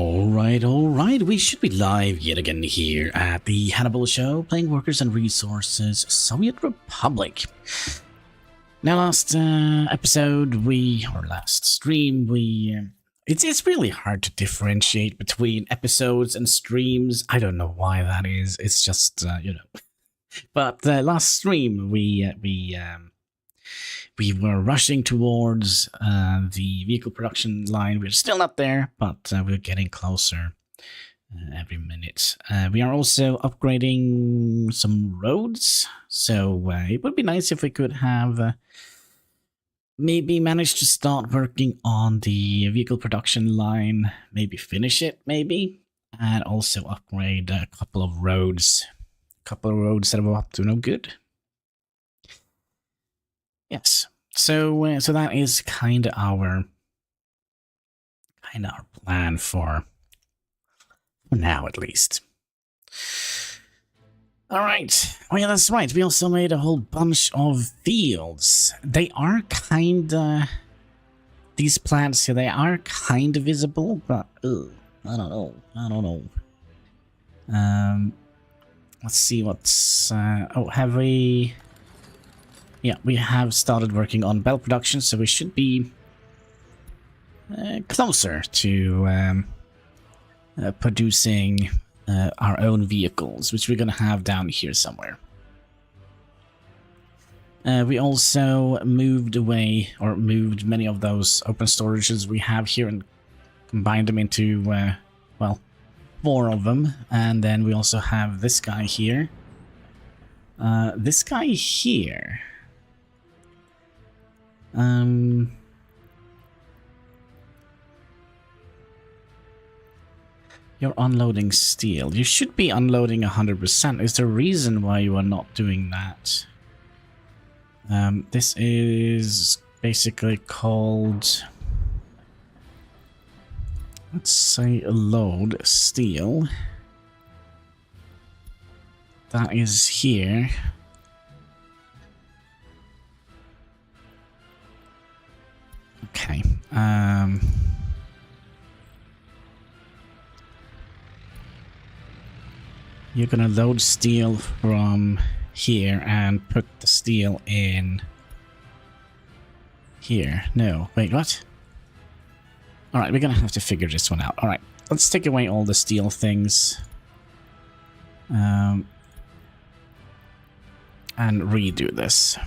Alright, we should be live yet again here at the Hannibal Show, playing Workers and Resources, Soviet Republic. Now last episode, last stream, it's really hard to differentiate between episodes and streams. I don't know why that is, it's just, But last stream, we were rushing towards the vehicle production line. We're still not there, but we're getting closer every minute. We are also upgrading some roads, so it would be nice if we could have maybe manage to start working on the vehicle production line, maybe finish it, and also upgrade a couple of roads. That are up to no good. Yes, so that is kind of our plan for now, at least. All right. Oh yeah, that's right. We also made a whole bunch of fields. They are these plants here. They are kind of visible, but I don't know. Let's see what's. Have we? Yeah, we have started working on bell production, so we should be closer to producing our own vehicles, which we're going to have down here somewhere. We also moved many of those open storages we have here and combined them into, 4 of them. And then we also have this guy here. You're unloading steel. You should be unloading 100%. Is there a reason why you are not doing that? This is basically called, let's say, load steel. That is here. Okay. You're gonna load steel from here and put the steel in here. No, wait, what? Alright, we're gonna have to figure this one out. Alright, let's take away all the steel things. And redo this.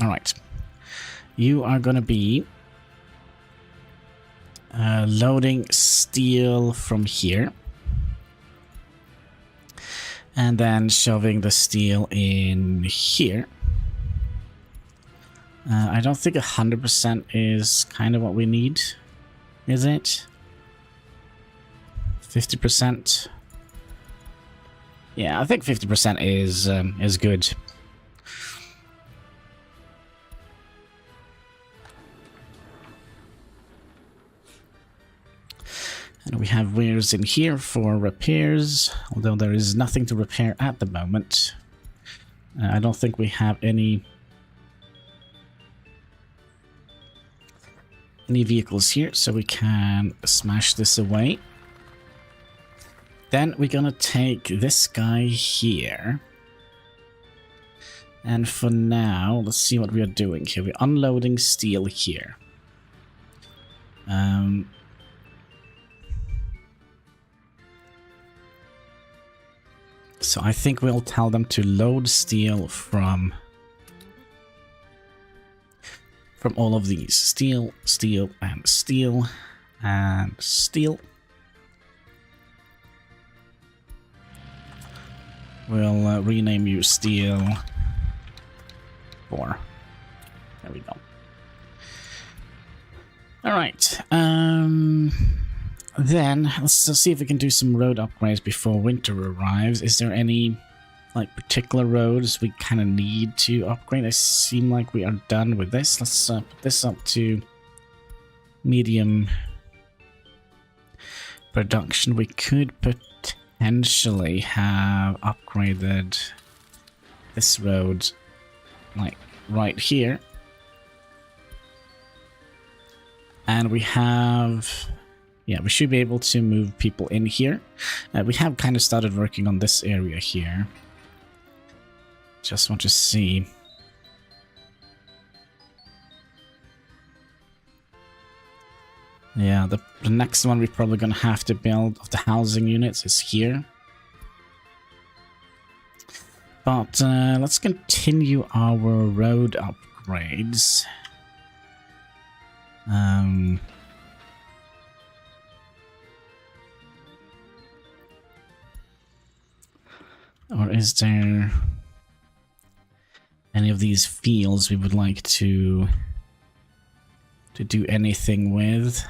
Alright. You are gonna be loading steel from here. And then shoving the steel in here. I don't think 100% is kind of what we need, is it? 50%? Yeah, I think 50% is good. And we have wares in here for repairs, although there is nothing to repair at the moment. I don't think we have any vehicles here, so we can smash this away. Then we're gonna take this guy here. And for now, let's see what we are doing here. We're unloading steel here. So I think we'll tell them to load steel from all of these. Steel, steel, and steel, and steel. We'll rename you Steel 4. There we go. Alright, then, let's see if we can do some road upgrades before winter arrives. Is there any, particular roads we kind of need to upgrade? I seem like we are done with this. Let's put this up to medium production. We could potentially have upgraded this road, right here. And we have Yeah, we should be able to move people in here. We have kind of started working on this area here. Just want to see. Yeah, the next one we're probably going to have to build of the housing units is here. But let's continue our road upgrades. Or is there any of these fields we would like to do anything with?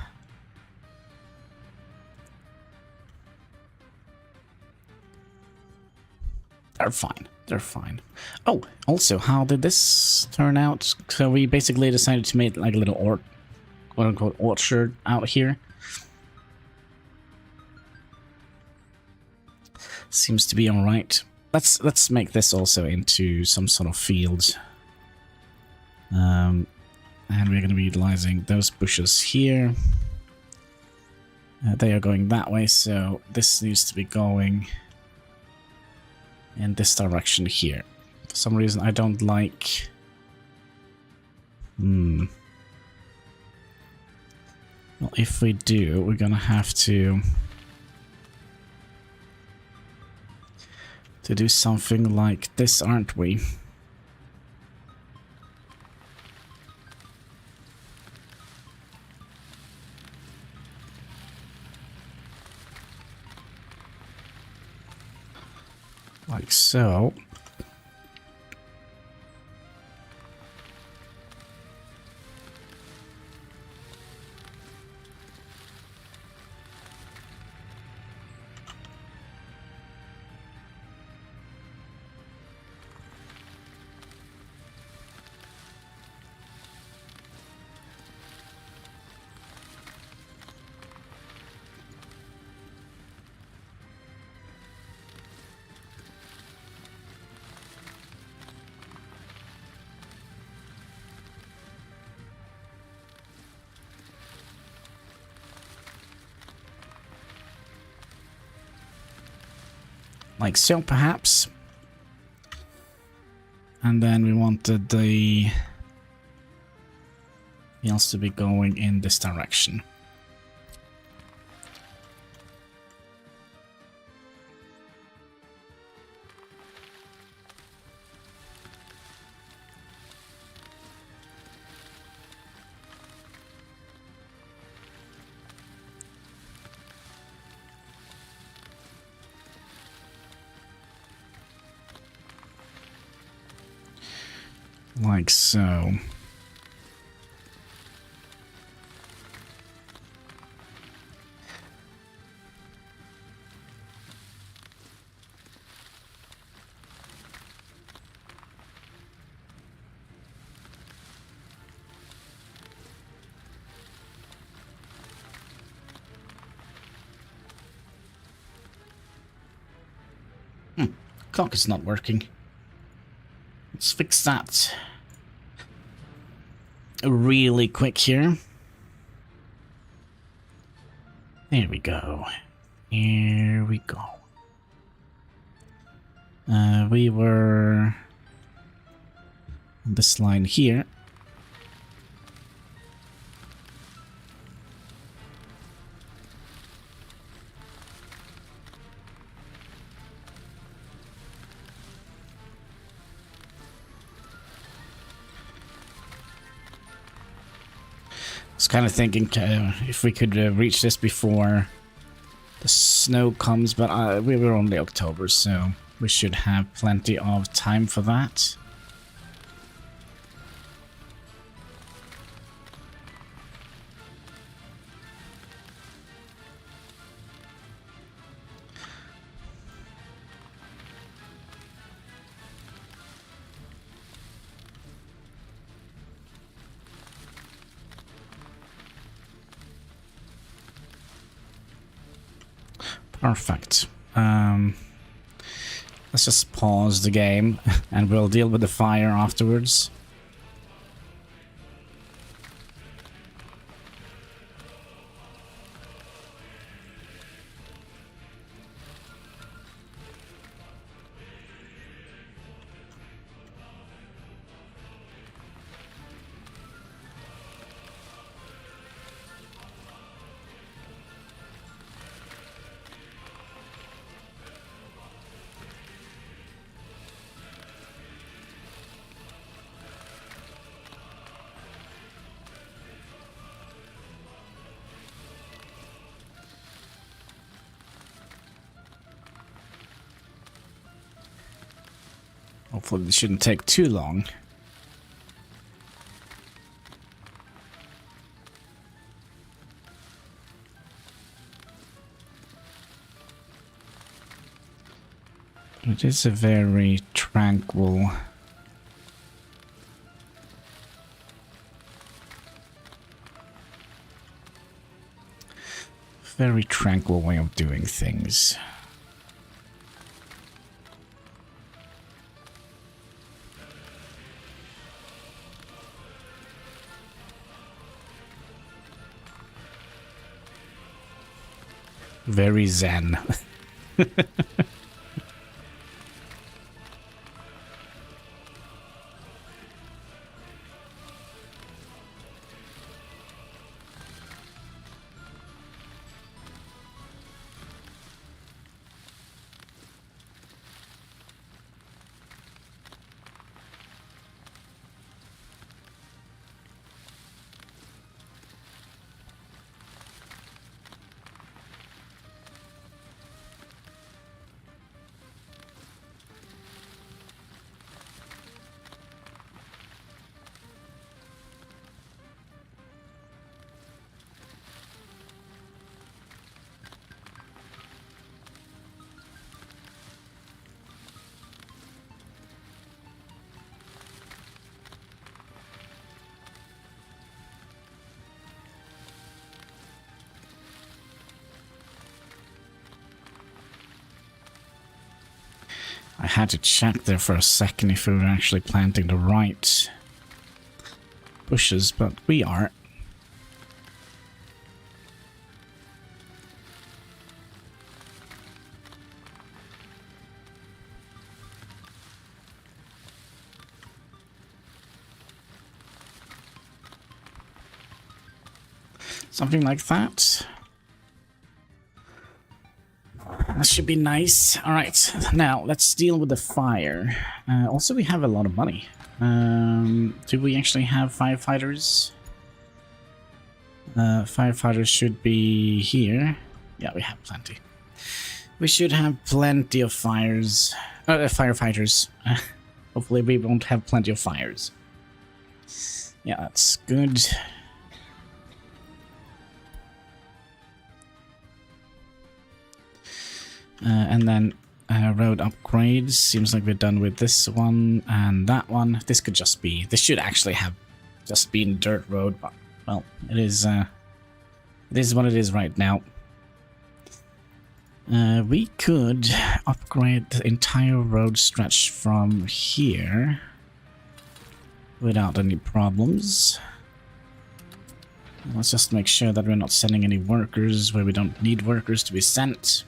They're fine. They're fine. Oh, also, how did this turn out? So we basically decided to make like a little quote-unquote orchard out here. Seems to be all right. Let's make this also into some sort of field. And we're going to be utilizing those bushes here. They are going that way, so this needs to be going in this direction here. For some reason I don't like... Well, if we do, we're gonna have to do something like this, aren't we? Like so. Like so, perhaps. And then we wanted the else to be going in this direction. Like so. Clock is not working. Let's fix that really quick here. There we go. Here we go. We were on this line here. I was kind of thinking if we could reach this before the snow comes, but we were only October, so we should have plenty of time for that. Perfect. Let's just pause the game and we'll deal with the fire afterwards. Hopefully this shouldn't take too long. It is a very tranquil... very tranquil way of doing things. Very zen. I had to check there for a second if we were actually planting the right bushes, but we are. Something like that. That should be nice. Alright, now let's deal with the fire. Also, we have a lot of money. Do we actually have firefighters? Firefighters should be here. Yeah, we have plenty. We should have plenty of firefighters. Hopefully we won't have plenty of fires. Yeah, that's good. And then road upgrades. Seems like we're done with this one and that one. This could just be... This should actually have just been dirt road, but, well, it is what it is right now. We could upgrade the entire road stretch from here without any problems. Let's just make sure that we're not sending any workers where we don't need workers to be sent.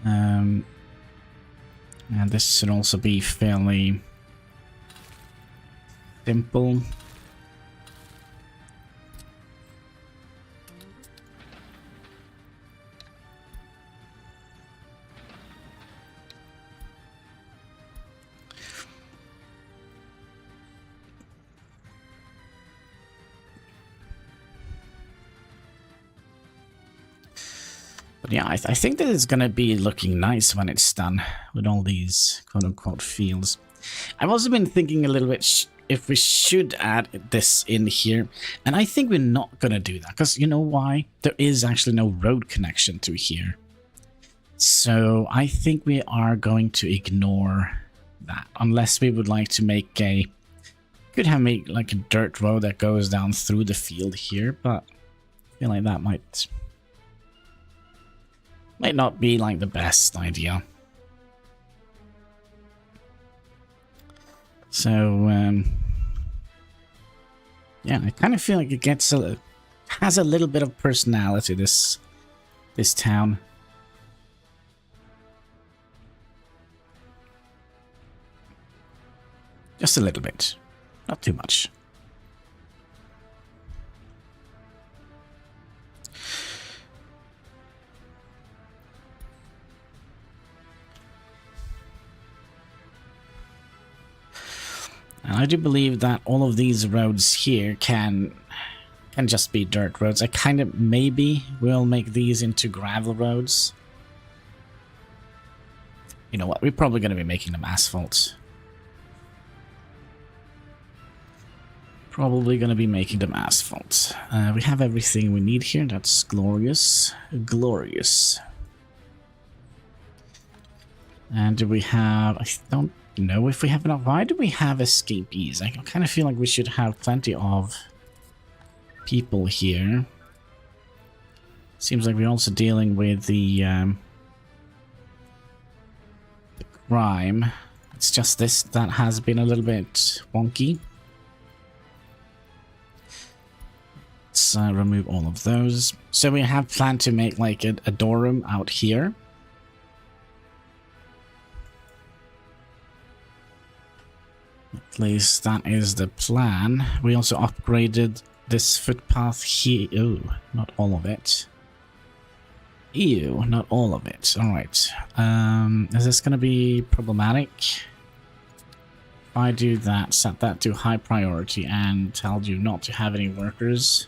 And this should also be fairly simple. But yeah, I think that it's gonna be looking nice when it's done with all these quote-unquote fields. I've also been thinking a little bit if we should add this in here, and I think we're not gonna do that, because you know why? There is actually no road connection to here. So I think we are going to ignore that, unless we would like to make a... Could have made like a dirt road that goes down through the field here, but I feel like that might not be like the best idea. So, yeah, I kind of feel like it has a little bit of personality, this town. Just a little bit, not too much. And I do believe that all of these roads here can just be dirt roads. I kind of maybe will make these into gravel roads You know what? We're probably going to be making them asphalt. Probably going to be making them asphalt. We have everything we need here. That's glorious. Glorious. And do we have... I don't know if we have enough. Why do we have escapees? I kind of feel like we should have plenty of people here. Seems like we're also dealing with the crime. It's just this that has been a little bit wonky. Let's remove all of those. So we have planned to make like a door room out here. At least that is the plan. We also upgraded this footpath here. Oh, not all of it. Ew, not all of it. Alright. Is this going to be problematic? If I do that, set that to high priority and tell you not to have any workers.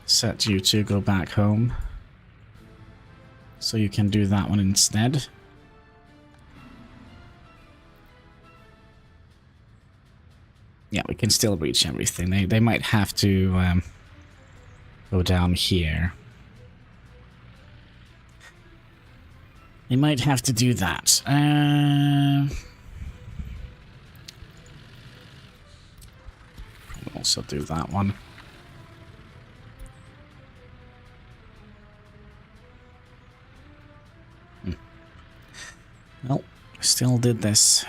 Set you to go back home. So you can do that one instead. Yeah, we can still reach everything. They might have to go down here. They might have to do that. We'll also do that one. Well, still did this.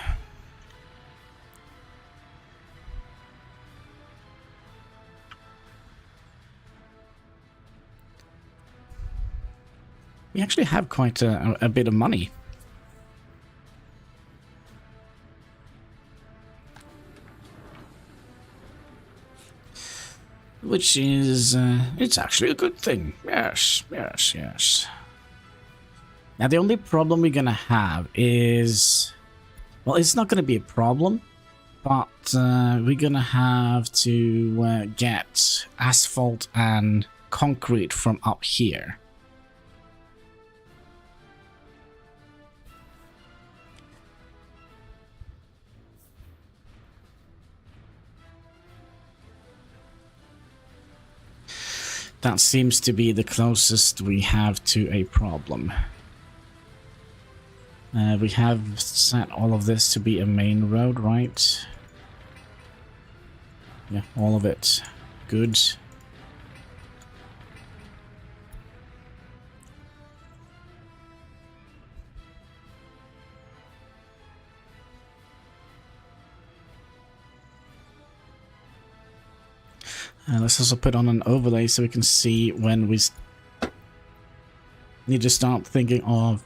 We actually have quite a bit of money. Which is, it's actually a good thing. Yes, yes, yes. Now the only problem we're gonna have is... Well, it's not gonna be a problem, but we're gonna have to get asphalt and concrete from up here. That seems to be the closest we have to a problem. We have set all of this to be a main road, right? Yeah, all of it. Good. Let's also put on an overlay so we can see when we need to start thinking of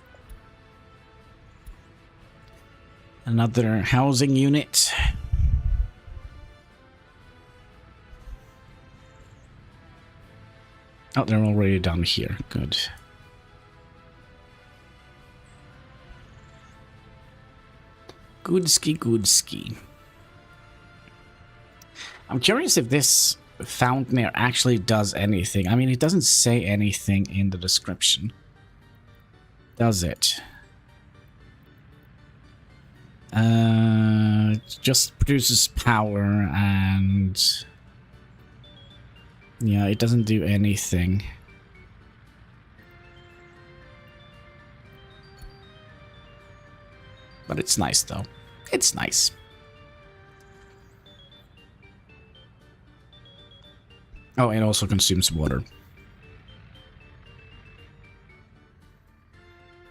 another housing unit. Oh, they're already down here. Good. Good ski. I'm curious if this fountain here actually does anything. I mean, it doesn't say anything in the description. Does it? It just produces power and... yeah, it doesn't do anything. But it's nice though. It's nice. Oh, it also consumes water.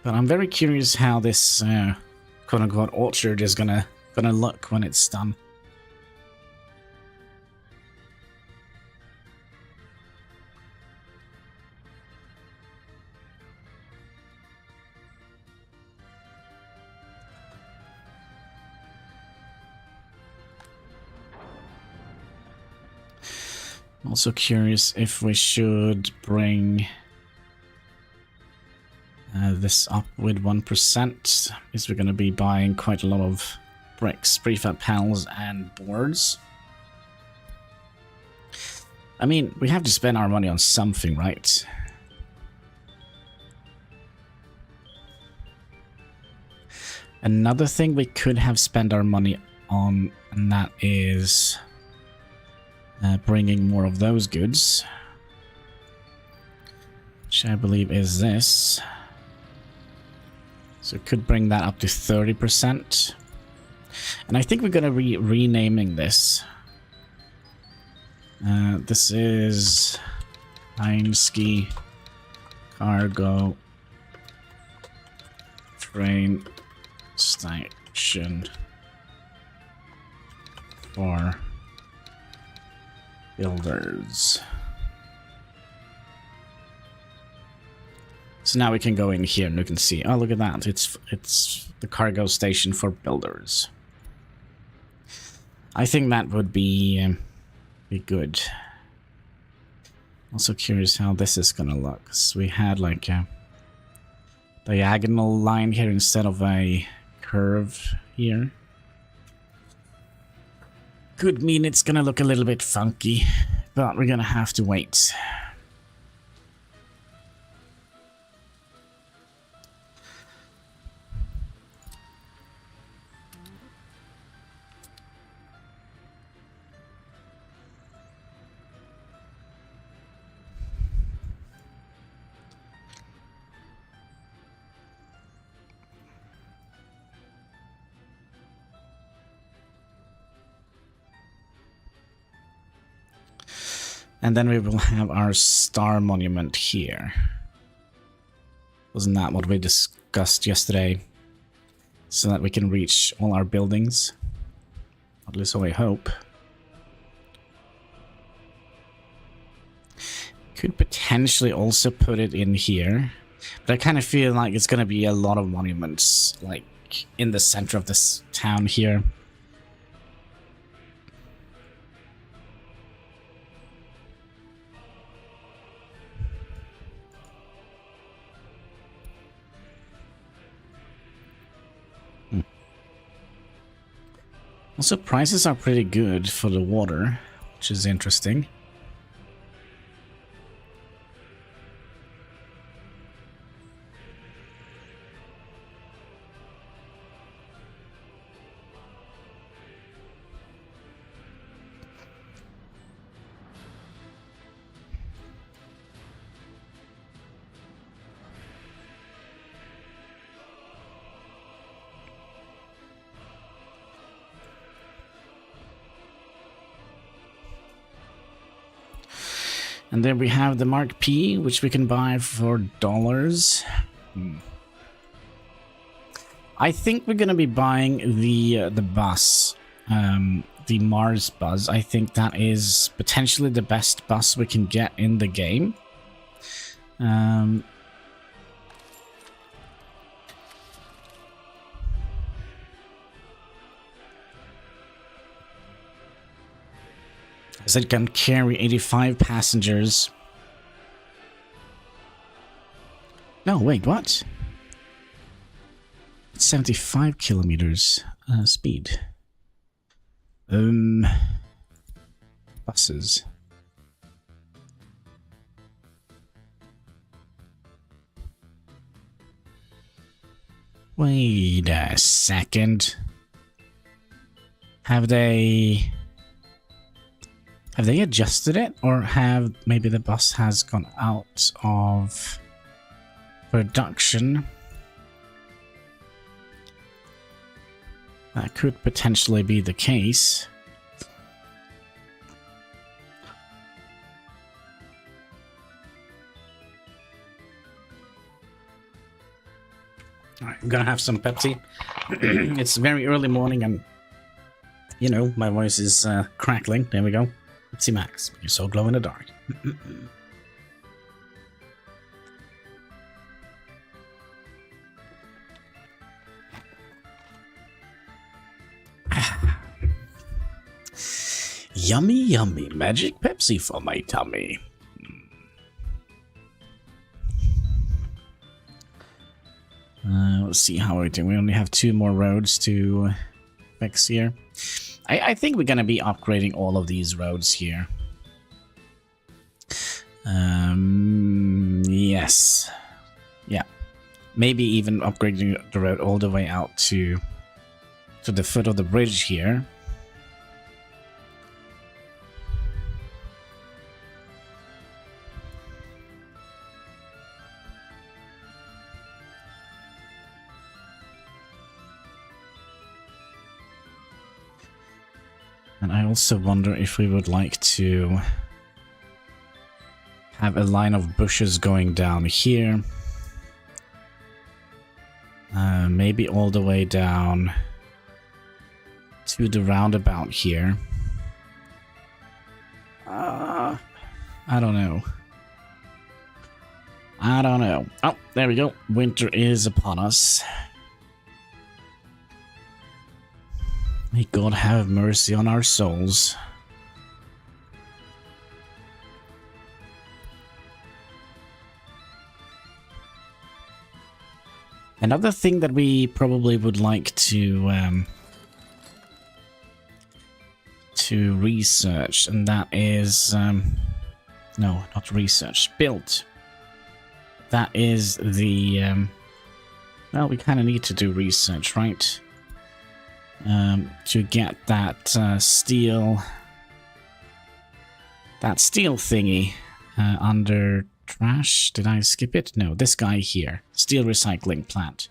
But I'm very curious how this quote-unquote orchard is gonna look when it's done. I'm also curious if we should bring this up with 1%, because we're going to be buying quite a lot of bricks, prefab panels, and boards. I mean, we have to spend our money on something, right? Another thing we could have spent our money on, and that is bringing more of those goods, which I believe is this. So it could bring that up to 30%. And I think we're going to be renaming this. This is Heinski Cargo Train Station for builders. So now we can go in here and we can see, oh, look at that. It's the cargo station for builders. I think that would be good. Also curious how this is gonna look. So we had like a diagonal line here instead of a curve here. Could mean it's gonna look a little bit funky, but we're gonna have to wait. And then we will have our star monument here. Wasn't that what we discussed yesterday? So that we can reach all our buildings. At least so I hope. Could potentially also put it in here. But I kind of feel like it's going to be a lot of monuments, like in the center of this town here. Also, prices are pretty good for the water, which is interesting. And then we have the Mark P, which we can buy for dollars. I think we're gonna be buying the bus, the Mars bus. I think that is potentially the best bus we can get in the game. As it can carry 85 passengers. No, wait, what? It's 75 kilometers speed. Buses. Wait a second. Have they adjusted it, or have maybe the bus has gone out of production? That could potentially be the case. Alright, I'm gonna have some Pepsi. It's very early morning and, you know, my voice is crackling. There we go. Pepsi Max, you're so glow in the dark. Yummy, yummy, magic Pepsi for my tummy. Let's see how we're doing. We only have 2 more roads to fix here. I think we're going to be upgrading all of these roads here. Yes. Yeah. Maybe even upgrading the road all the way out to the foot of the bridge here. And I also wonder if we would like to have a line of bushes going down here. Maybe all the way down to the roundabout here. I don't know. I don't know. Oh, there we go. Winter is upon us. May God have mercy on our souls. Another thing that we probably would like to research, and that is no, not research, build. That is the well, we kind of need to do research, right? To get that steel thingy under trash. Did I skip it? No, this guy here, steel recycling plant,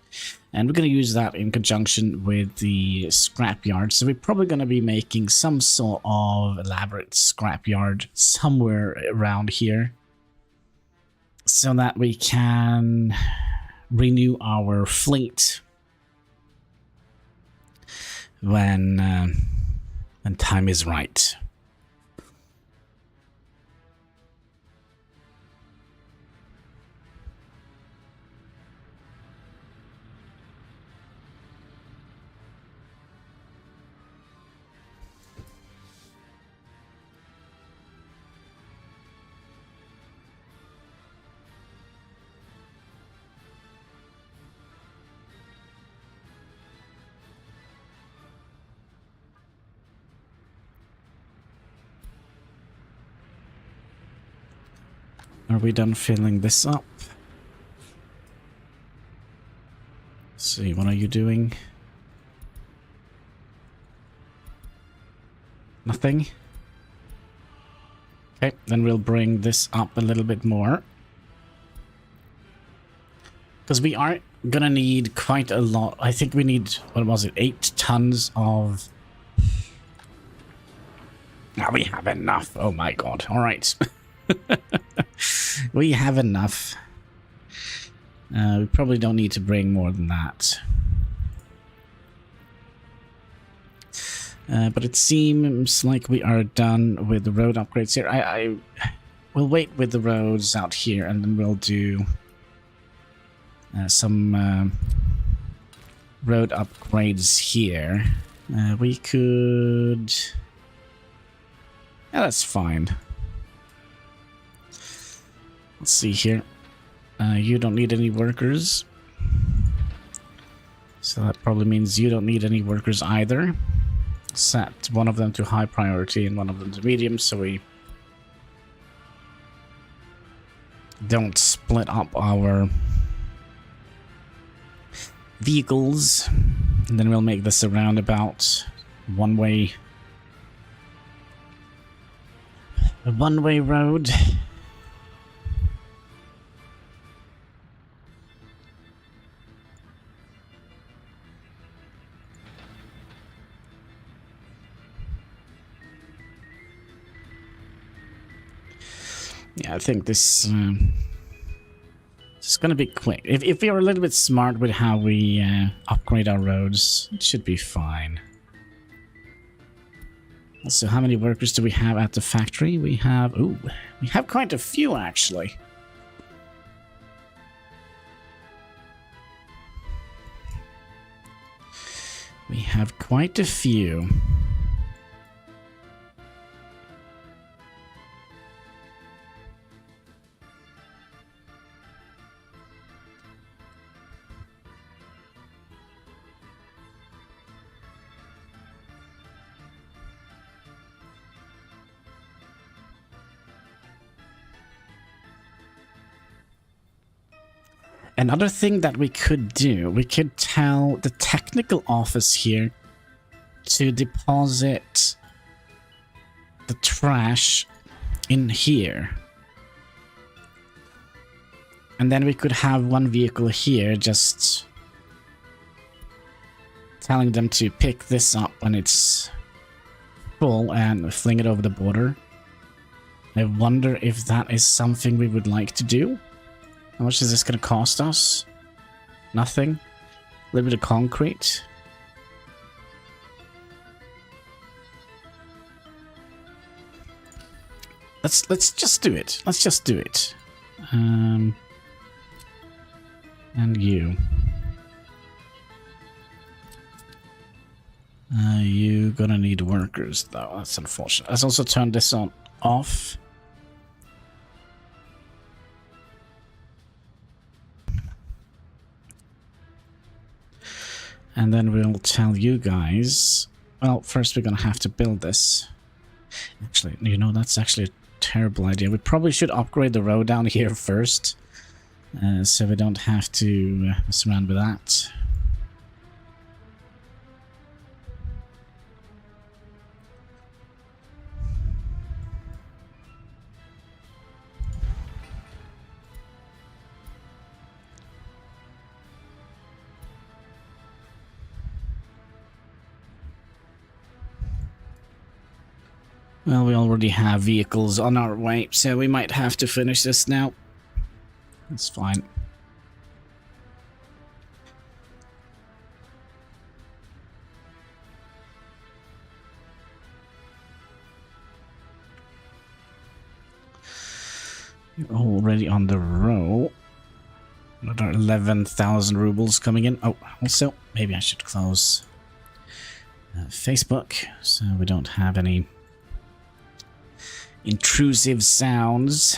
and we're going to use that in conjunction with the scrapyard. So we're probably going to be making some sort of elaborate scrapyard somewhere around here, so that we can renew our fleet when time is right. Are we done filling this up? Let's see, what are you doing? Nothing? Okay, then we'll bring this up a little bit more. Because we are gonna need quite a lot. I think we need, what was it, 8 tons of... Now we have enough. Oh my god, alright. We have enough. We probably don't need to bring more than that. But it seems like we are done with the road upgrades here. I will wait with the roads out here, and then we'll do some road upgrades here. We could... Yeah, that's fine. Let's see here. You don't need any workers. So that probably means you don't need any workers either. Set one of them to high priority and one of them to medium, so we don't split up our vehicles. And then we'll make this a roundabout, one-way road. Yeah, I think this is going to be quick. If we are a little bit smart with how we upgrade our roads, it should be fine. Also, how many workers do we have at the factory? We have... Ooh, we have quite a few, actually. We have quite a few. Another thing that we could do, we could tell the technical office here to deposit the trash in here. And then we could have one vehicle here just telling them to pick this up when it's full and fling it over the border. I wonder if that is something we would like to do. How much is this going to cost us? Nothing. A little bit of concrete. Let's just do it. Let's just do it. And you. You gonna need workers though. That's unfortunate. Let's also turn this on off. And then we'll tell you guys. Well, first we're gonna have to build this. Actually, you know, that's actually a terrible idea. We probably should upgrade the road down here first. So we don't have to mess around with that. Well, we already have vehicles on our way, so we might have to finish this now. That's fine. You're already on the roll. Another 11,000 rubles coming in. Oh, also, maybe I should close Facebook so we don't have any intrusive sounds.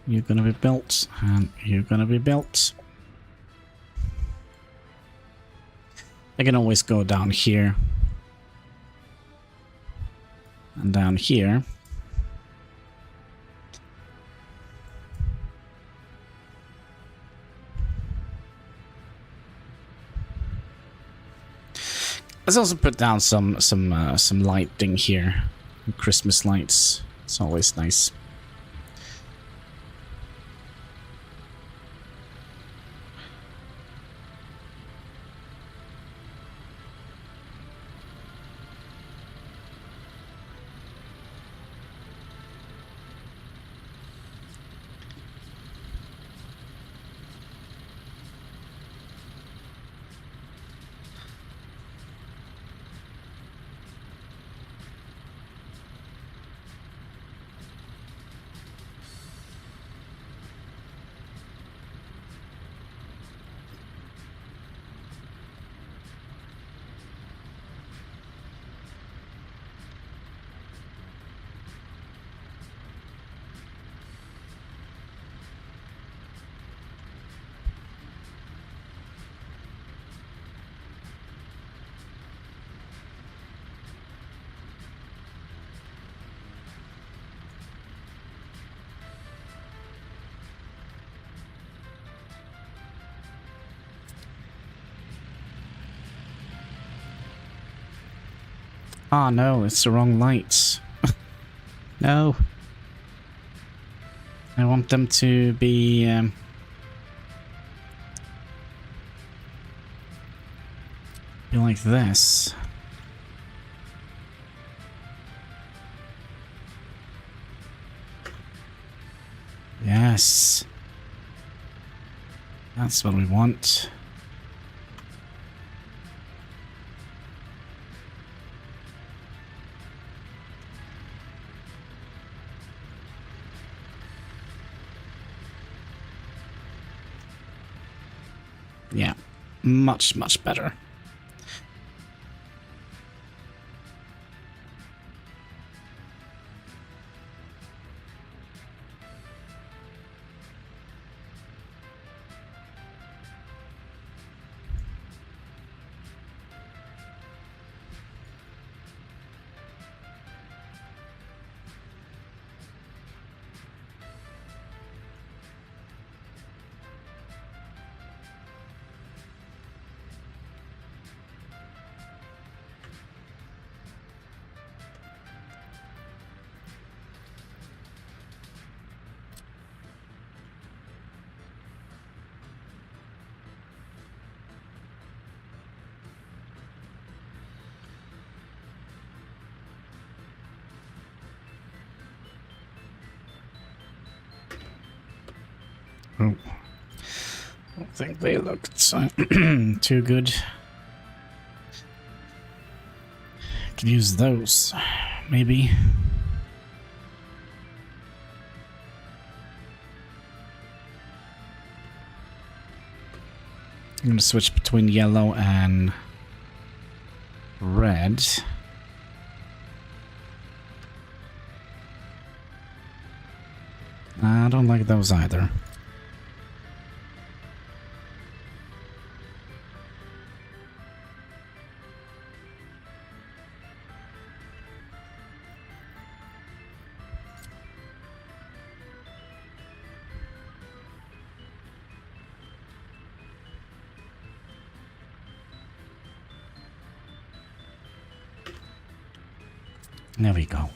You're gonna be built, and you're gonna be built. I can always go down here. And down here. Let's also put down some lighting here. Christmas lights. It's always nice. Ah, no, it's the wrong lights. No. I want them to be like this. Yes. That's what we want. Yeah, much better. Oh. I don't think they looked too good. Could use those, maybe. I'm gonna switch between yellow and red. I don't like those either. There we go.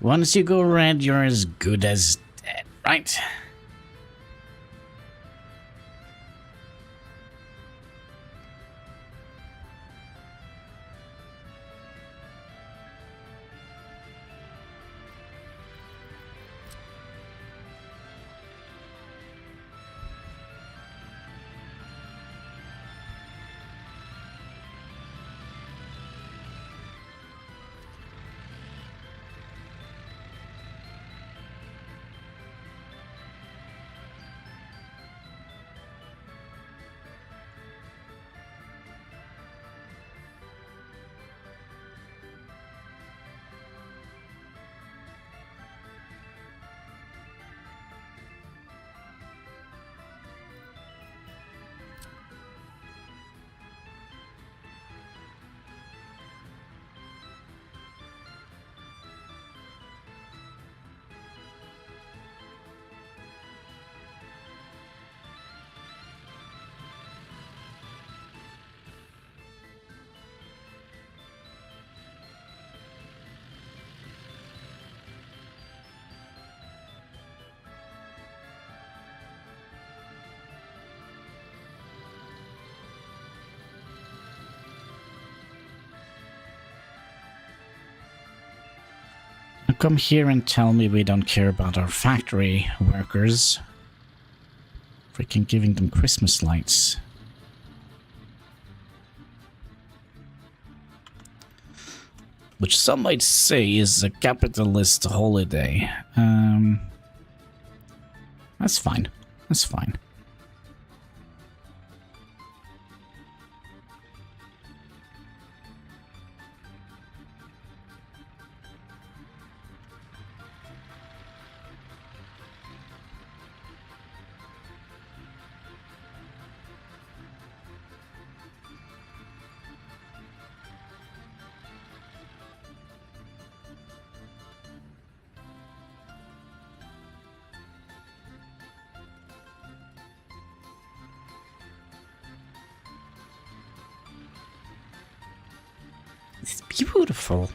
Once you go red, you're as good as dead, right? Come here and tell me we don't care about our factory workers. Freaking giving them Christmas lights. Which some might say is a capitalist holiday. That's fine. That's fine. It's beautiful.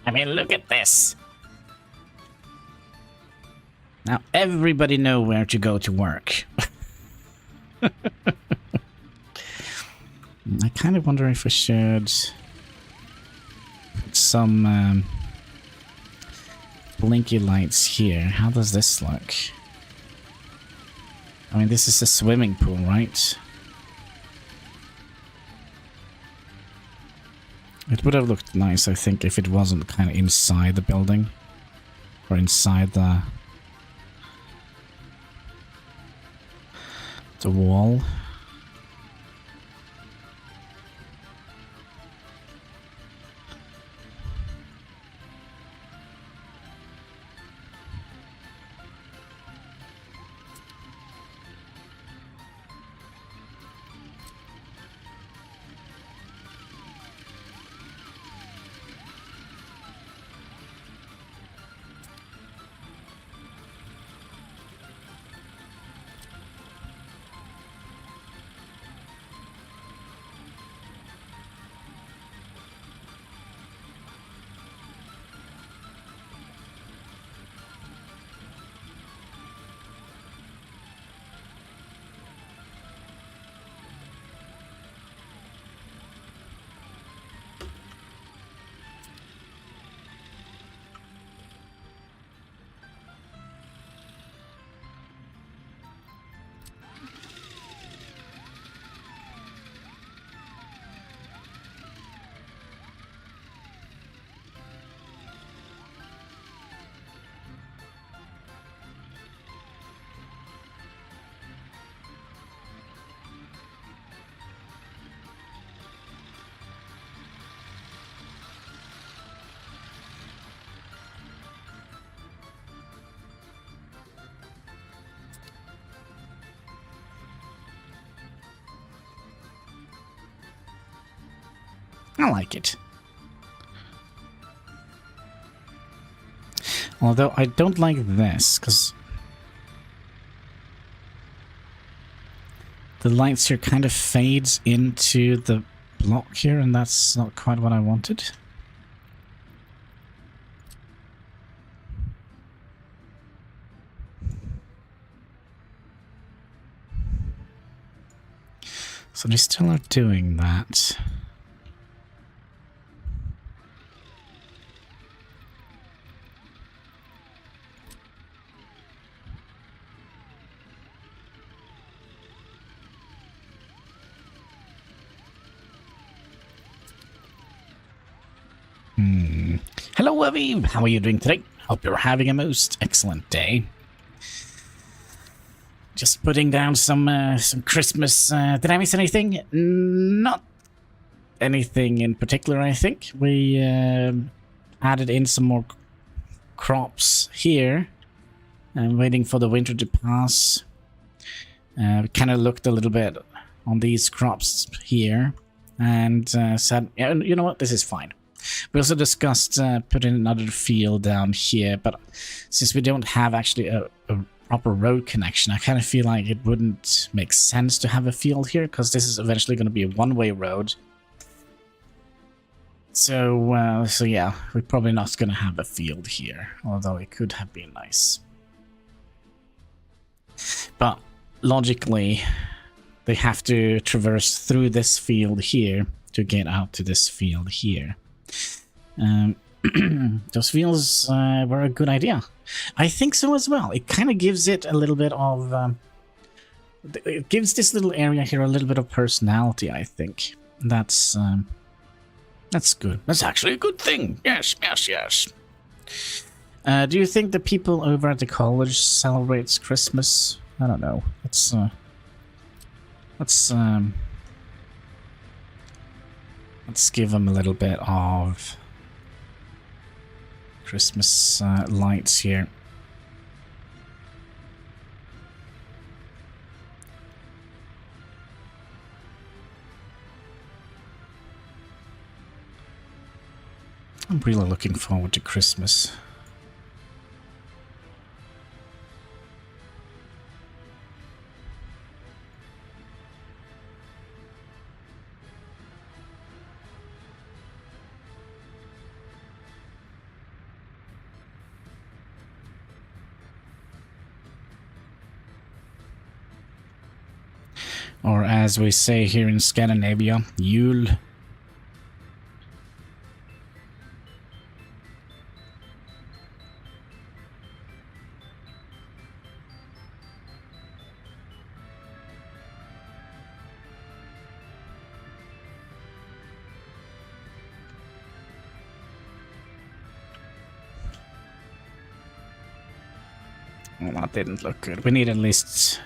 I mean, look at this. Now everybody know where to go to work. I kind of wonder if I should put some blinky lights here. How does this look? I mean, this is a swimming pool, right? It would have looked nice, I think, if it wasn't kind of inside the building. Or inside the wall. I like it. Although I don't like this, because the lights here kind of fades into the block here, and that's not quite what I wanted. So they still are doing that. Hello, Aviv. How are you doing today? Hope you're having a most excellent day. Just putting down some Christmas. Did I miss anything? Not anything in particular, I think. We added in some more crops here. I'm waiting for the winter to pass. We kind of looked a little bit on these crops here and said, yeah, you know what, this is fine. We also discussed putting another field down here, but since we don't have actually a proper road connection, I kind of feel like it wouldn't make sense to have a field here, because this is eventually going to be a one-way road. So yeah, we're probably not going to have a field here, although it could have been nice. But logically, they have to traverse through this field here to get out to this field here. Those fields were a good idea. I think so as well. It kind of gives it a little bit of... it gives this little area here a little bit of personality, I think. That's good. That's actually a good thing. Yes, yes, yes. Do you think the people over at the college celebrates Christmas? I don't know. Let's give them a little bit of Christmas lights here. I'm really looking forward to Christmas. Or as we say here in Scandinavia, Jul. Well, that didn't look good. We need at least...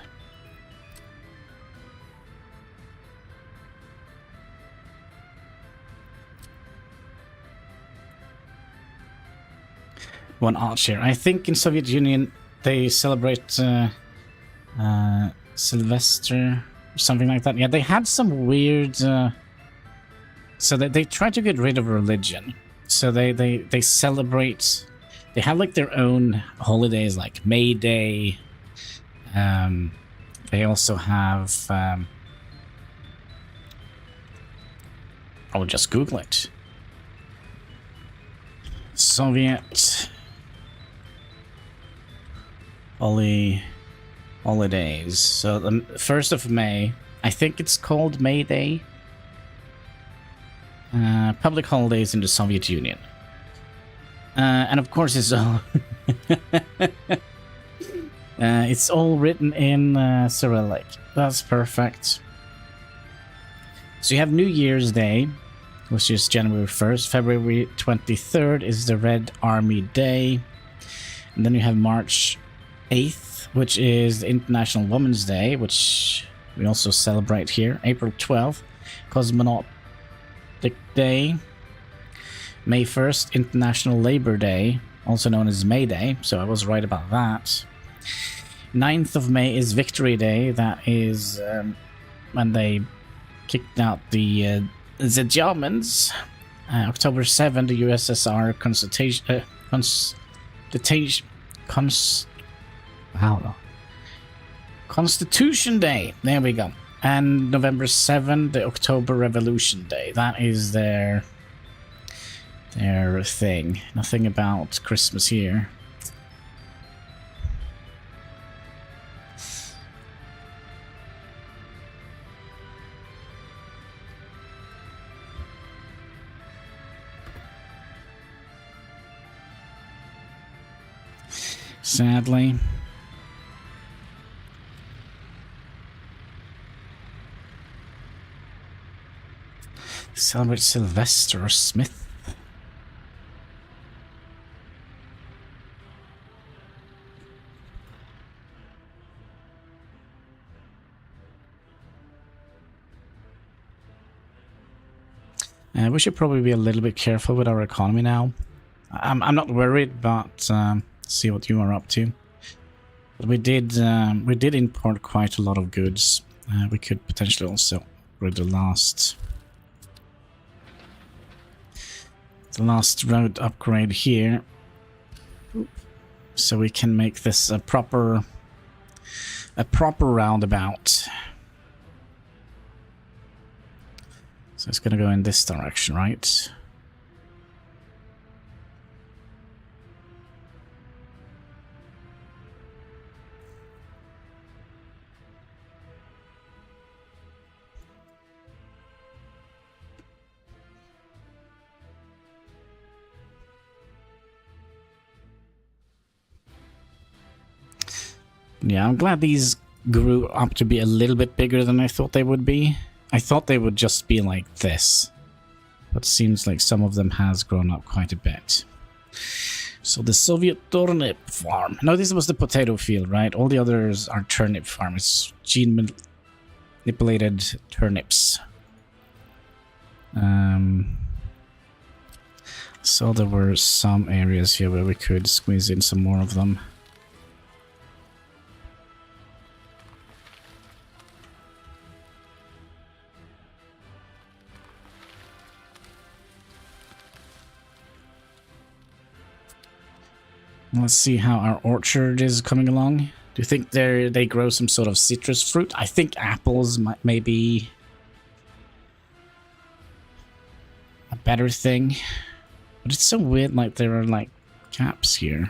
one archer. I think in Soviet Union they celebrate Sylvester or something like that. Yeah, they had some weird... so they tried to get rid of religion. So they celebrate... They have like their own holidays like May Day. They also have... I'll just Google it. Soviet... holidays. So the 1st of May, I think it's called May Day. Public holidays in the Soviet Union. And of course it's all it's all written in Cyrillic. That's perfect. So you have New Year's Day, which is January 1st. February 23rd is the Red Army Day. And then you have March 8th, which is the International Women's Day, which we also celebrate here. April 12th, Cosmonautic Day. May 1st, International Labor Day, also known as May Day, so I was right about that. 9th of May is Victory Day. That is when they kicked out the Germans. October 7th, the USSR Constitution Day. There we go. And November 7th, the October Revolution Day. That is their thing. Nothing about Christmas here. Sadly. Celebrate Sylvester or Smith. We should probably be a little bit careful with our economy now. I'm not worried, but see what you are up to. But we did import quite a lot of goods. We could potentially also read the last road upgrade here, so we can make this a proper roundabout. So it's gonna go in this direction, right? Yeah, I'm glad these grew up to be a little bit bigger than I thought they would be. I thought they would just be like this, but it seems like some of them has grown up quite a bit. So the Soviet turnip farm. No, this was the potato field, right? All the others are turnip farm. It's gene manipulated turnips. So there were some areas here where we could squeeze in some more of them. Let's see how our orchard is coming along. Do you think they grow some sort of citrus fruit? I think apples may be a better thing. But it's so weird, like there are like gaps here.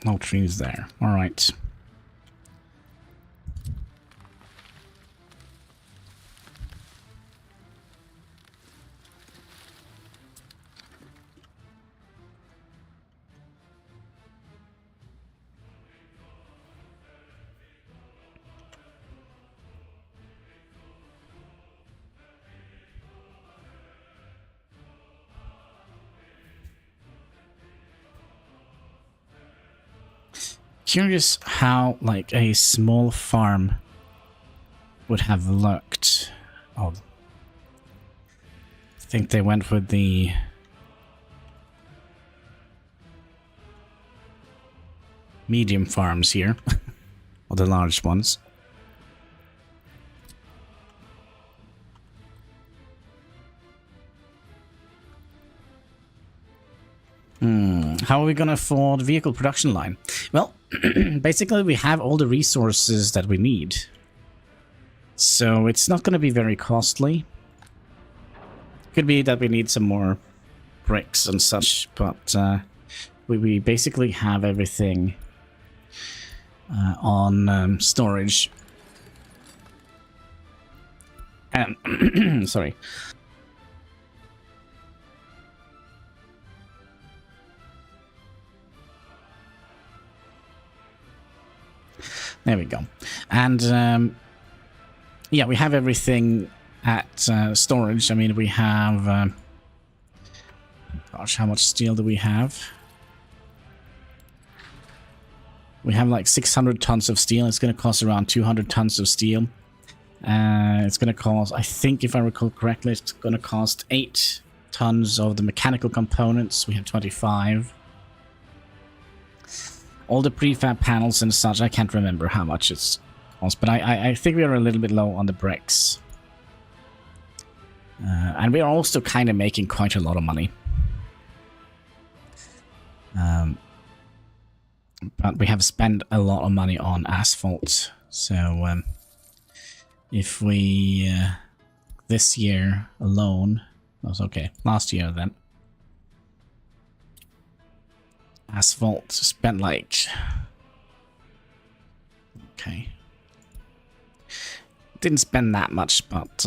No trees there. All right. curious how, like, a small farm would have looked. Oh, I think they went with the medium farms here, or the large ones. How are we gonna afford vehicle production line? Well, basically we have all the resources that we need. So it's not gonna be very costly. Could be that we need some more bricks and such, but we basically have everything on storage. And sorry. There we go. And yeah, we have everything at storage. I mean, we have... gosh, how much steel do we have? We have like 600 tons of steel. It's going to cost around 200 tons of steel. It's going to cost, I think if I recall correctly, it's going to cost 8 tons of the mechanical components. We have 25. All the prefab panels and such, I can't remember how much it's cost, but I think we are a little bit low on the bricks. And we are also kind of making quite a lot of money. But we have spent a lot of money on asphalt, so if we, this year alone, that's okay, last year then, asphalt spent like, okay, didn't spend that much, but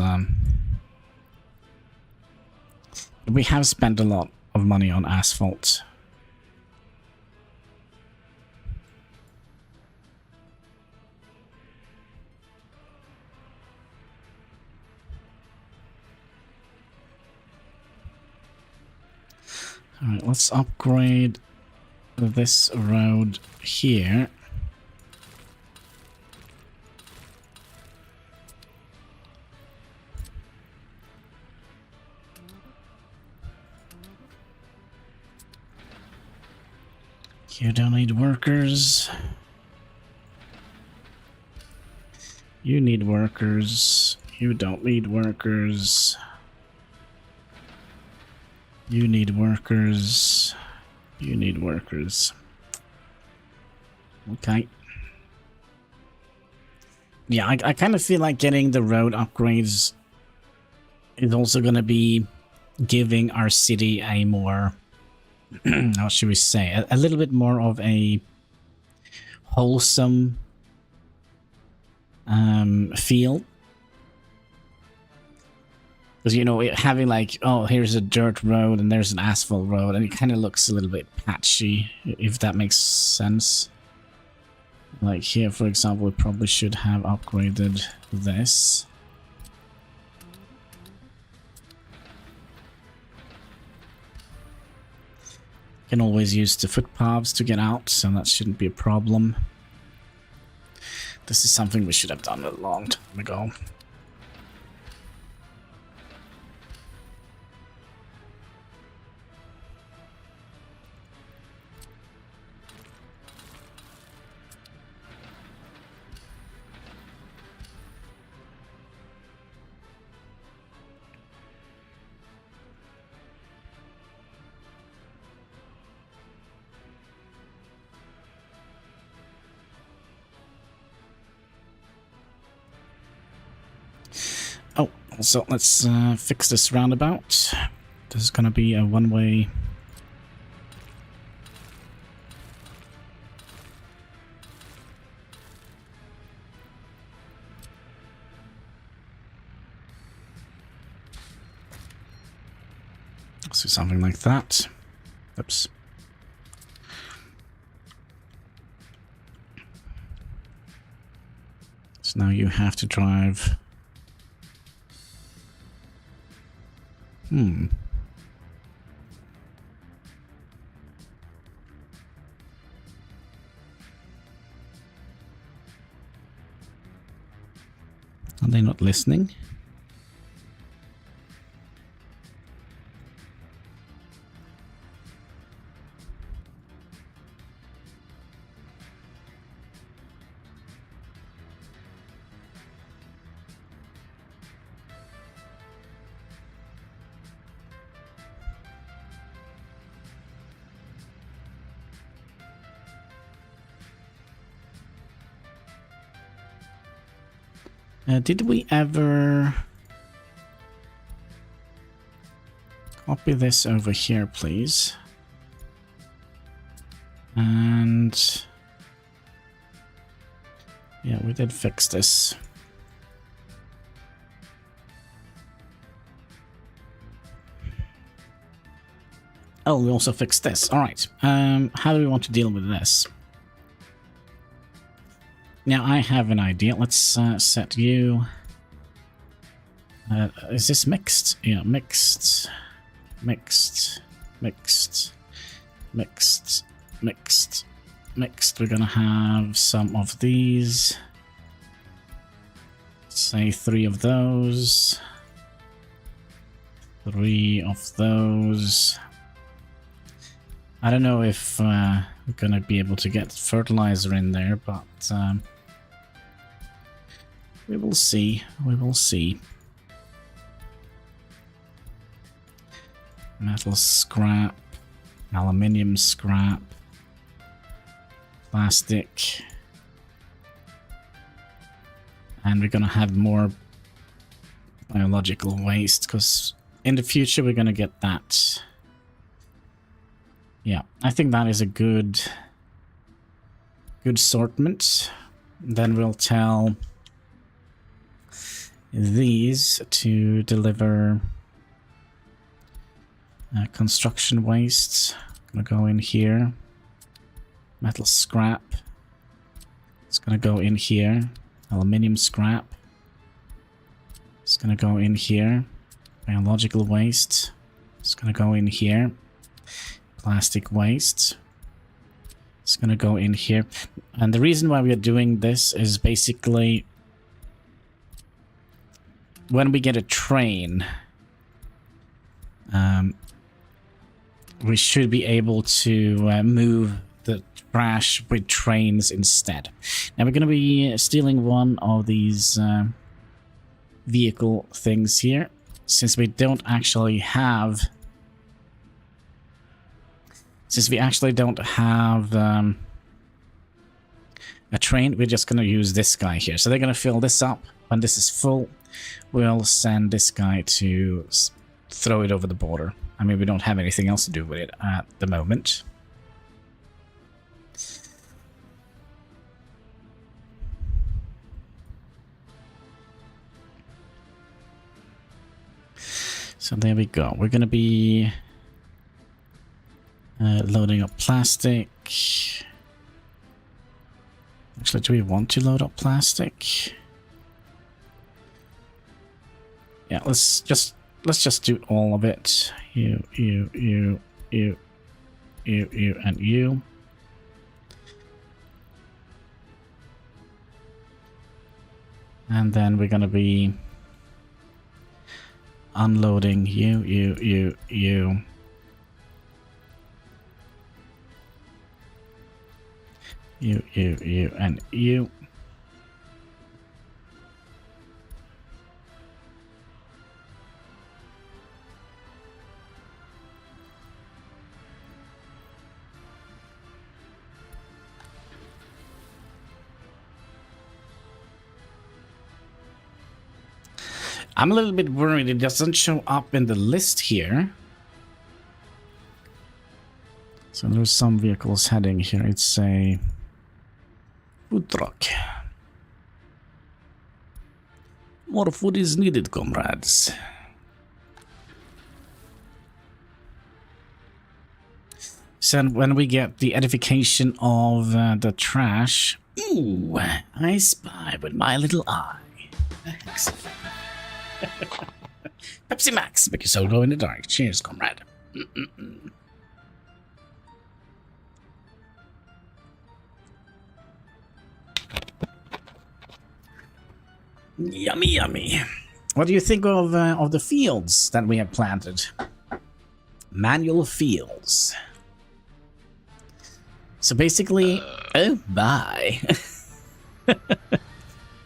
we have spent a lot of money on asphalt. Alright, let's upgrade this road here. You don't need workers. You need workers. You don't need workers. You need workers. You need workers. Okay. Yeah, I kind of feel like getting the road upgrades is also going to be giving our city a more, how should we say, a little bit more of a wholesome feel. Because, you know, having like, oh, here's a dirt road and there's an asphalt road, and it kind of looks a little bit patchy, if that makes sense. Like here, for example, we probably should have upgraded this. Can always use the footpaths to get out, so that shouldn't be a problem. This is something we should have done a long time ago. Oh, also, let's fix this roundabout. This is gonna be a one-way. Let's do something like that. Oops. So now you have to drive. Are they not listening? Did we ever copy this over here, please? And yeah, we did fix this. Oh, we also fixed this. All right. How do we want to deal with this? Now, I have an idea. Let's set you... is this mixed? Yeah, mixed. Mixed. Mixed. Mixed. Mixed. Mixed. We're gonna have some of these. Say 3 of those. 3 of those. I don't know if we're gonna be able to get fertilizer in there, but we will see. We will see. Metal scrap, aluminium scrap, plastic, and we're gonna have more biological waste because in the future we're gonna get that. Yeah, I think that is a good assortment. Then we'll tell these to deliver construction wastes. Gonna go in here. Metal scrap. It's gonna go in here. Aluminium scrap. It's gonna go in here. Biological waste. It's gonna go in here. Plastic waste. It's gonna go in here. And the reason why we are doing this is basically when we get a train, we should be able to move the trash with trains instead. Now we're gonna be stealing one of these vehicle things here, since we don't actually have a train. We're just going to use this guy here. So they're going to fill this up. When this is full, we'll send this guy to throw it over the border. I mean, we don't have anything else to do with it at the moment. So there we go. We're going to be loading up plastic. Actually, do we want to load up plastic? Yeah, let's just do all of it. You, and you. And then we're gonna be unloading you. You, and you. I'm a little bit worried it doesn't show up in the list here. So there's some vehicles heading here. It's a food truck. More food is needed, comrades. So when we get the edification of the trash, ooh, I spy with my little eye. Pepsi Max, make your soul glow in the dark. Cheers, comrade. Yummy, yummy. What do you think of the fields that we have planted? Manual fields. So basically, oh my.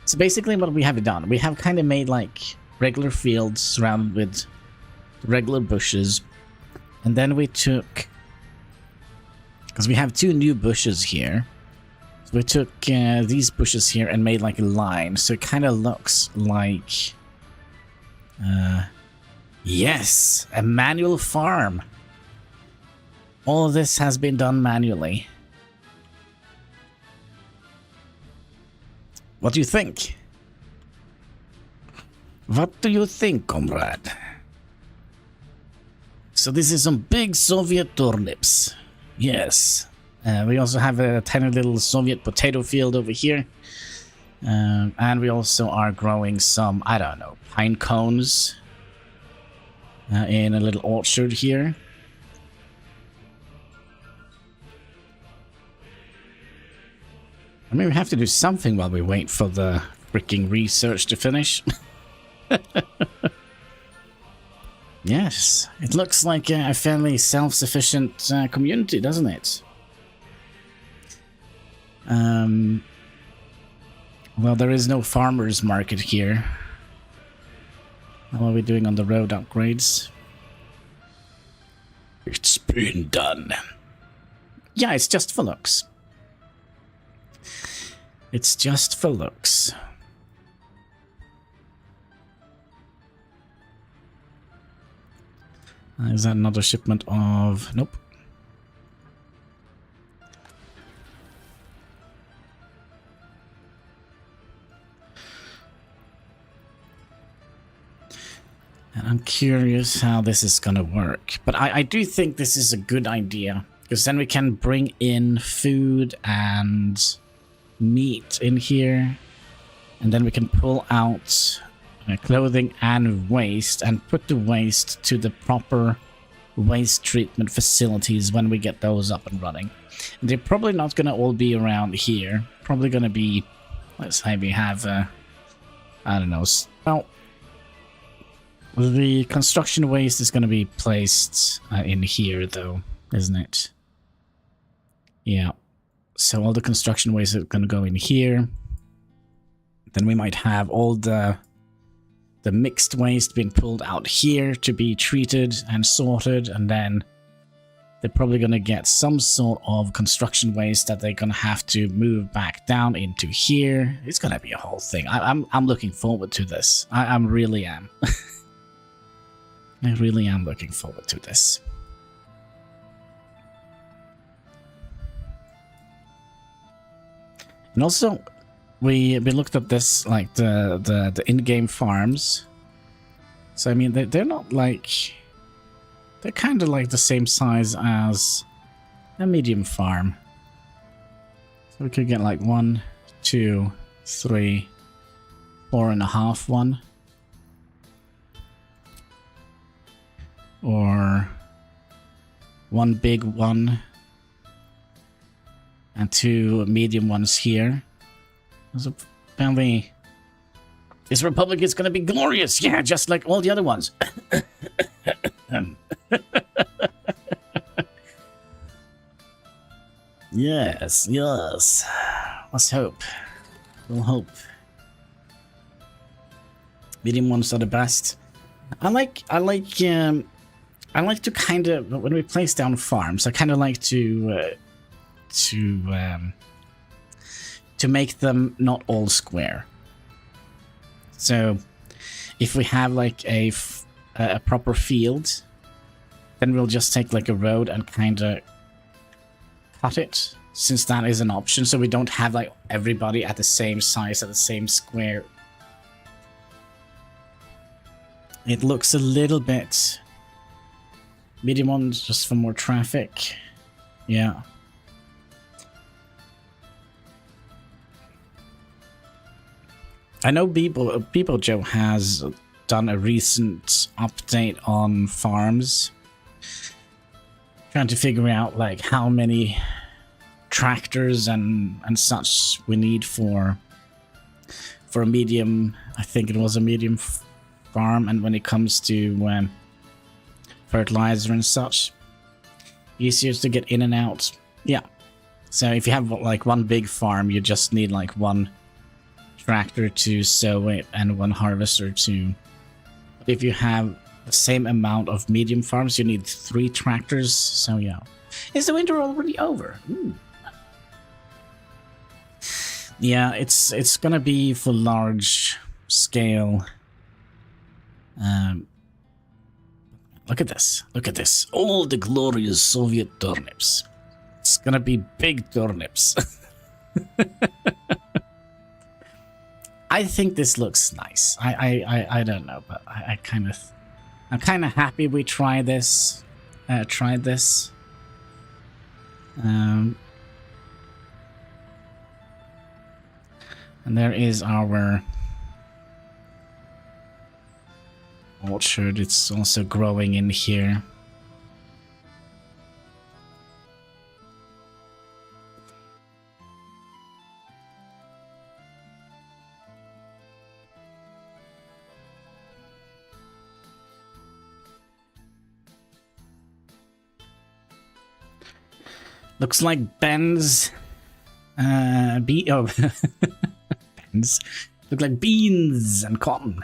So basically what we have done, we have kind of made like regular fields surrounded with regular bushes. And then we took, because we have 2 new bushes here. So we took these bushes here and made like a line. So it kind of looks like, yes, a manual farm. All of this has been done manually. What do you think? What do you think, comrade? So this is some big Soviet turnips. Yes. We also have a tiny little Soviet potato field over here. And we also are growing some, I don't know, pine cones in a little orchard here. I mean, we have to do something while we wait for the freaking research to finish. Yes, it looks like a fairly self-sufficient community, doesn't it? Well, there is no farmers market here. How are we doing on the road upgrades? It's been done. Yeah, it's just for looks. It's just for looks. Is that another shipment of... Nope. And I'm curious how this is gonna work. But I do think this is a good idea. Because then we can bring in food and meat in here. And then we can pull out clothing and waste and put the waste to the proper waste treatment facilities when we get those up and running. And they're probably not going to all be around here. Probably going to be, let's say we have, I don't know, well, the construction waste is going to be placed in here though, isn't it? Yeah. So all the construction waste is going to go in here. Then we might have all the mixed waste being pulled out here to be treated and sorted, and then they're probably going to get some sort of construction waste that they're going to have to move back down into here. It's going to be a whole thing. I'm looking forward to this. I really am. I really am looking forward to this. And also, we looked at this, like the in-game farms. So I mean, they're not like, they're kind of like the same size as a medium farm. So we could get like 1, 2, 3, 4.5 one, or 1 big one and 2 medium ones here. So apparently, this republic is going to be glorious. Yeah, just like all the other ones. Yes, yes. Let's hope. We'll hope. Medium ones are the best. I like to kind of, when we place down farms, I kind of like to make them not all square. So if we have like a proper field, then we'll just take like a road and kind of cut it, since that is an option, so we don't have like everybody at the same size, at the same square. It looks a little bit medium ones just for more traffic. Yeah. I know People Joe has done a recent update on farms, trying to figure out like how many tractors and such we need for for a medium, I think it was a medium farm, and when it comes to fertilizer and such, easier to get in and out. Yeah. So if you have like one big farm, you just need like one tractor to sow it and one harvester to... But if you have the same amount of medium farms, you need 3 tractors. So yeah. Is the winter already over? Ooh. Yeah, it's gonna be for large scale. Look at this. Look at this. All the glorious Soviet turnips. It's gonna be big turnips. I think this looks nice. I don't know, but I'm kind of happy we tried this. And there is our orchard. It's also growing in here. Looks like Ben's Ben's look like beans and cotton.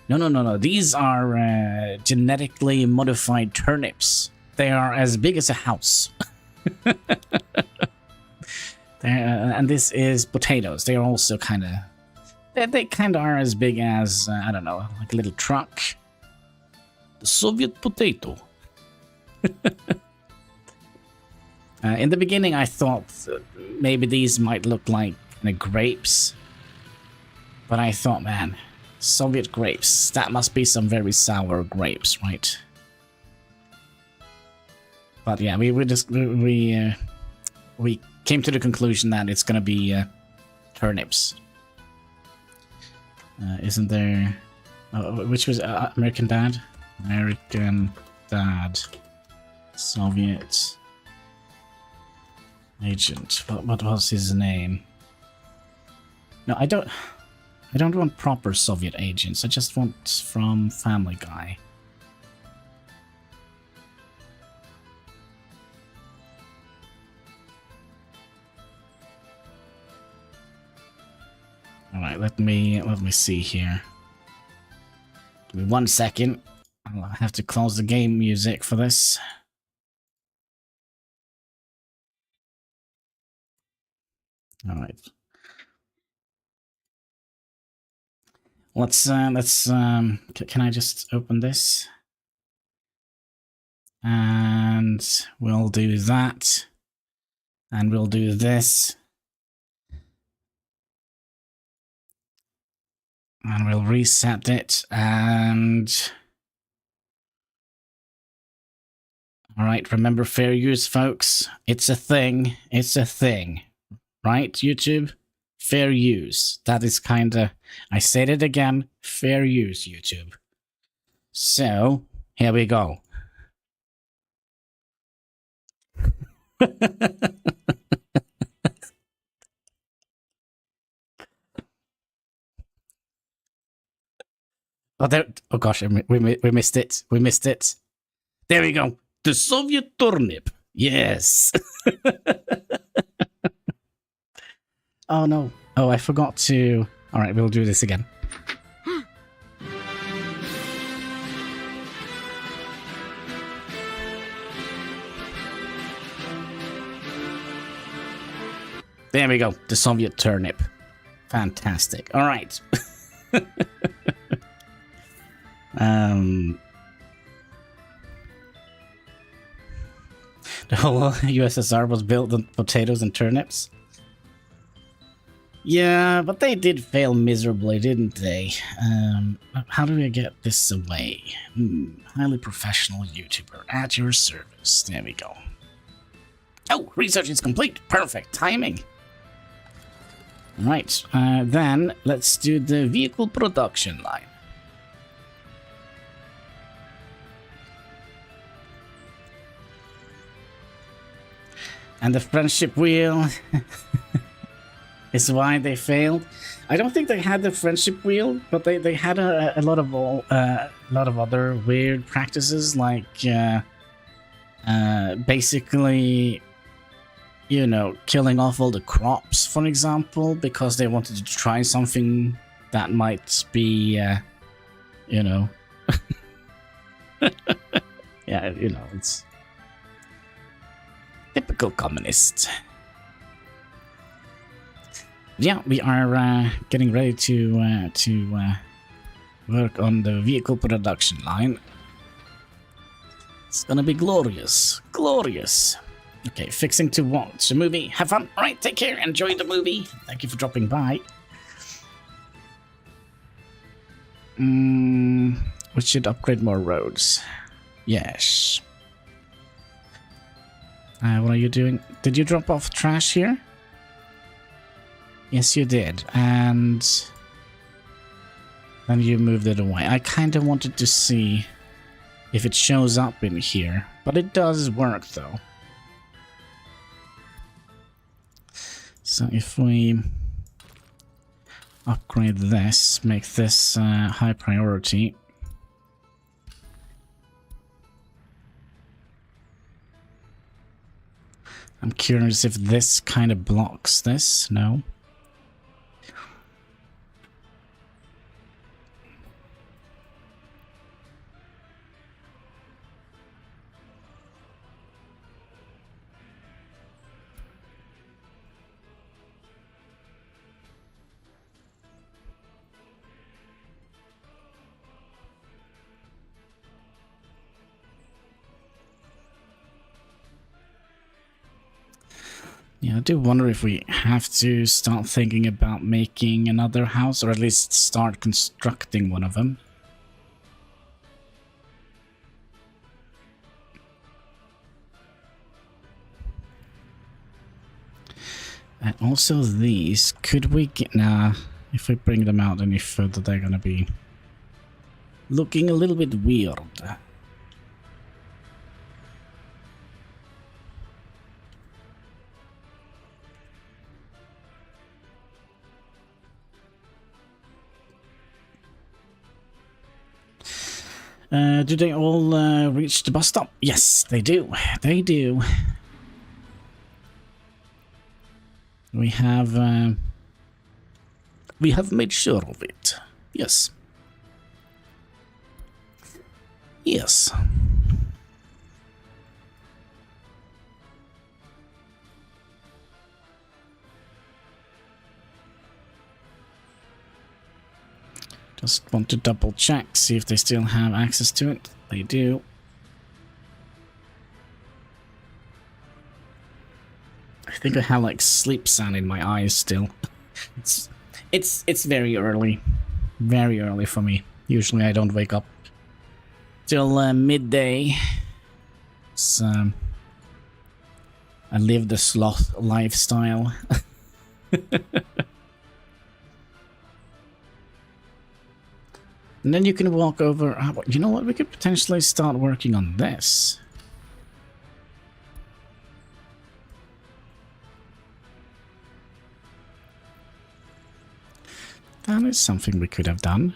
No. These are genetically modified turnips. They are as big as a house. And this is potatoes. They are also kind of... They kind of are as big as, I don't know, like a little truck. The Soviet potato. In the beginning, I thought maybe these might look like grapes. But I thought, man, Soviet grapes, that must be some very sour grapes, right? But yeah, we came to the conclusion that it's gonna be turnips. Isn't there? Which was American Dad? American Dad, Soviet agent. What was his name? No, I don't want proper Soviet agents. I just want from Family Guy. All right, let me see here. Give me 1 second. I'll have to close the game music for this. All right. Can I just open this? And we'll do that. And we'll do this. And we'll reset it, and... Alright, remember fair use, folks. It's a thing. It's a thing. Right, YouTube? Fair use. That is kinda... I said it again. Fair use, YouTube. So, here we go. Oh gosh, we missed it. We missed it. There we go. The Soviet turnip. Yes. Oh no. Oh, I forgot to... Alright, we'll do this again. There we go. The Soviet turnip. Fantastic. Alright. The whole USSR was built on potatoes and turnips. Yeah, but they did fail miserably, didn't they? How do we get this away? Highly professional YouTuber at your service. There we go. Oh, research is complete. Perfect timing. Right, then let's do the vehicle production line. And the friendship wheel. is why they failed. I don't think they had the friendship wheel, but they had a lot of other weird practices, like basically, you know, killing off all the crops, for example, because they wanted to try something that might be, you know, yeah, you know, it's typical communist. Yeah, we are getting ready to work on the vehicle production line. It's gonna be glorious, glorious. Okay, fixing to watch a movie. Have fun. All right, take care. Enjoy the movie. Thank you for dropping by. We should upgrade more roads. Yes. What are you doing? Did you drop off trash here? Yes, you did. And then you moved it away. I kind of wanted to see if it shows up in here, but it does work though. So if we upgrade this, make this high priority. I'm curious if this kind of blocks this. No. Yeah, I do wonder if we have to start thinking about making another house, or at least start constructing one of them. And also these, could we get... Nah, if we bring them out any further, they're gonna be looking a little bit weird. Do they all reach the bus stop? Yes, they do. They do. We have made sure of it. Yes. Yes. Just want to double check, see if they still have access to it. They do. I think I have like sleep sand in my eyes still. It's very early. Very early for me. Usually I don't wake up till midday. So I live the sloth lifestyle. And then you can walk over... You know what? We could potentially start working on this. That is something we could have done.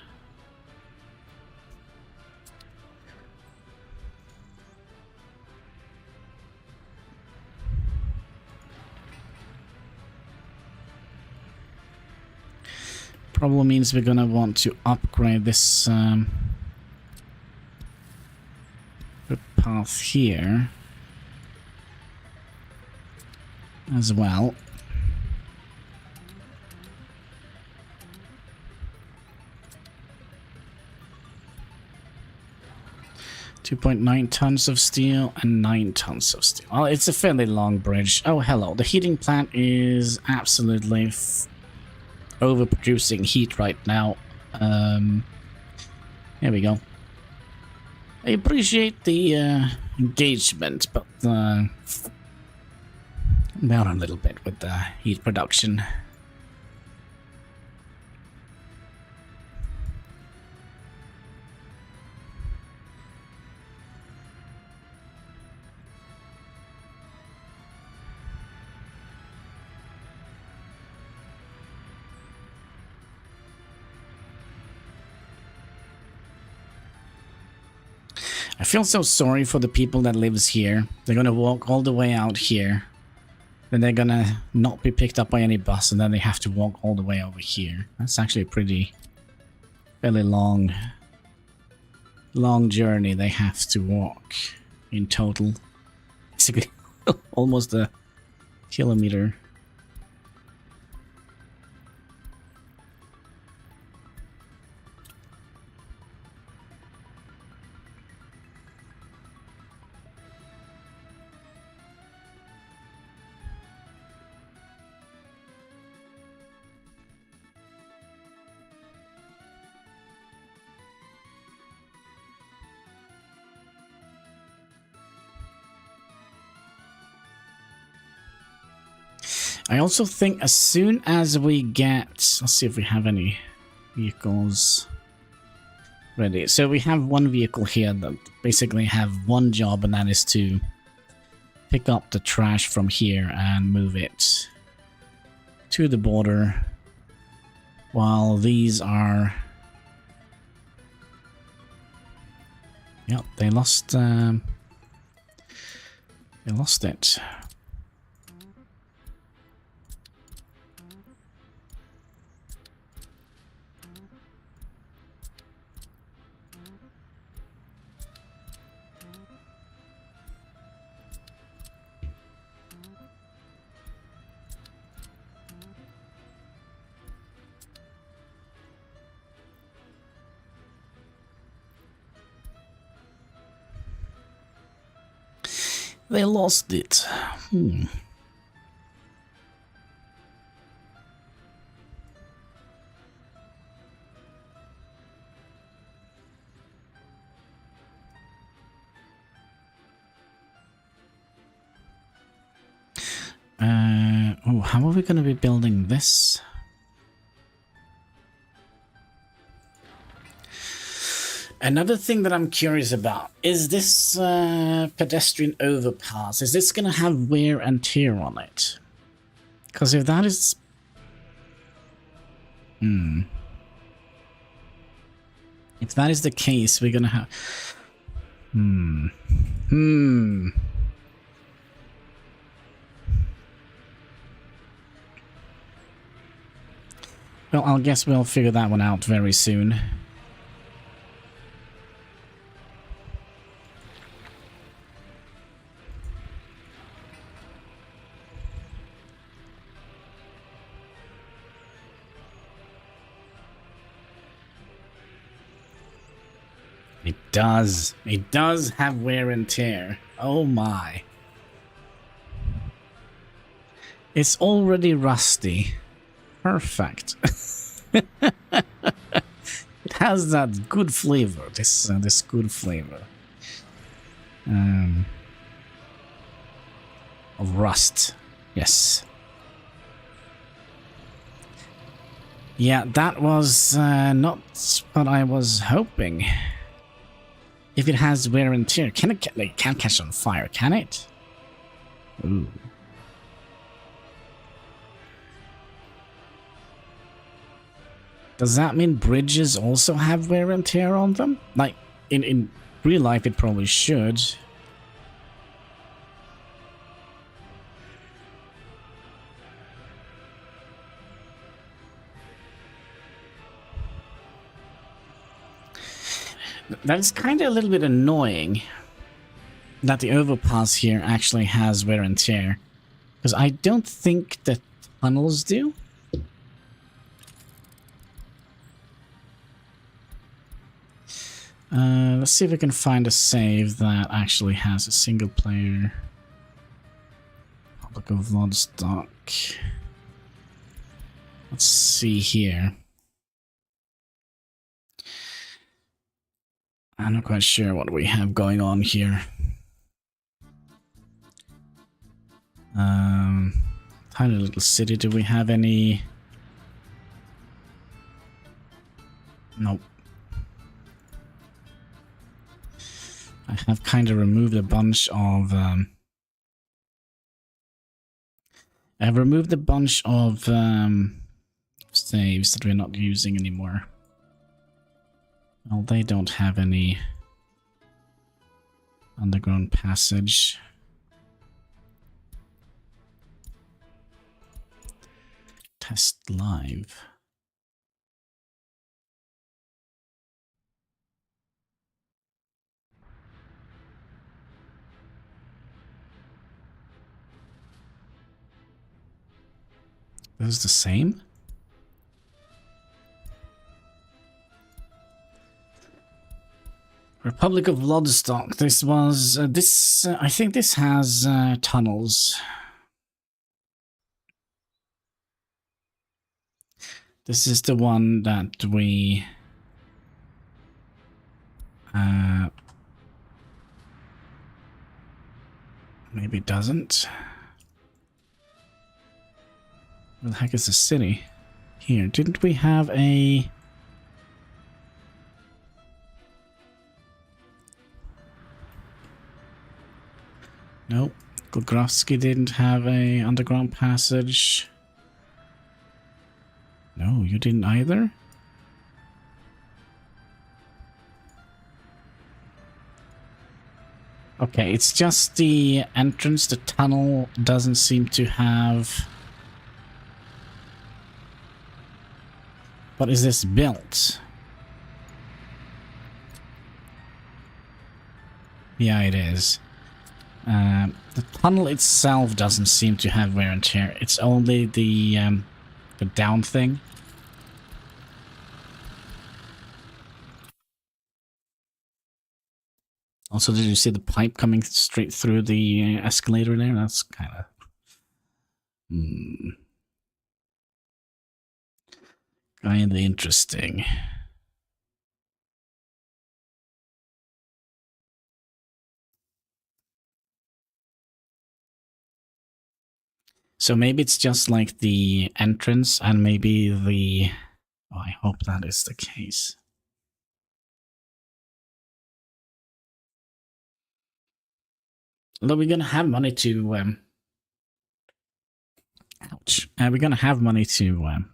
Probably means we're gonna want to upgrade this path here as well. .9 tons of steel and 9 tons of steel. Well, it's a fairly long bridge. Oh, hello. The heating plant is absolutely overproducing heat right now. Here we go. I appreciate the engagement, but down a little bit with the heat production. I feel so sorry for the people that lives here. They're gonna walk all the way out here. Then they're gonna not be picked up by any bus, and then they have to walk all the way over here. That's actually a fairly long journey they have to walk in total. Basically, almost a kilometer. I also think as soon as we get... Let's see if we have any vehicles ready. So we have one vehicle here that basically have one job, and that is to pick up the trash from here and move it to the border. While these are... Yep, they lost it. They lost it. Oh, how are we going to be building this? Another thing that I'm curious about is this pedestrian overpass. Is this going to have wear and tear on it? Because if that is... If that is the case, we're going to have... Well, I guess we'll figure that one out very soon. It does have wear and tear. Oh my. It's already rusty. Perfect. It has that good flavor. This good flavor. Of rust. Yes. Yeah, that was not what I was hoping. If it has wear and tear, it can't catch on fire, can it? Ooh. Does that mean bridges also have wear and tear on them? Like, in real life it probably should. That's kind of a little bit annoying that the overpass here actually has wear and tear. Because I don't think that tunnels do. Let's see if we can find a save that actually has a single player. Public of Vlodstock. Let's see here. I'm not quite sure what we have going on here. Tiny little city, do we have any? Nope. I have kind of removed a bunch of I've removed a bunch of saves that we're not using anymore. Well, they don't have any Underground passage. Test live. This is the same? Republic of Vladivostok. This was I think this has tunnels. This is the one that we maybe it doesn't. Where the heck is the city? Here, didn't we have a... Nope. Gogrovsky didn't have a underground passage. No, you didn't either? Okay, it's just the entrance, the tunnel doesn't seem to have... What is this built? Yeah, it is. The tunnel itself doesn't seem to have wear and tear. It's only the down thing. Also, did you see the pipe coming straight through the escalator there? That's kind of... kind of interesting. So maybe it's just like the entrance and maybe the... Oh, I hope that is the case. Although we're gonna have money to... Ouch. We're gonna have money to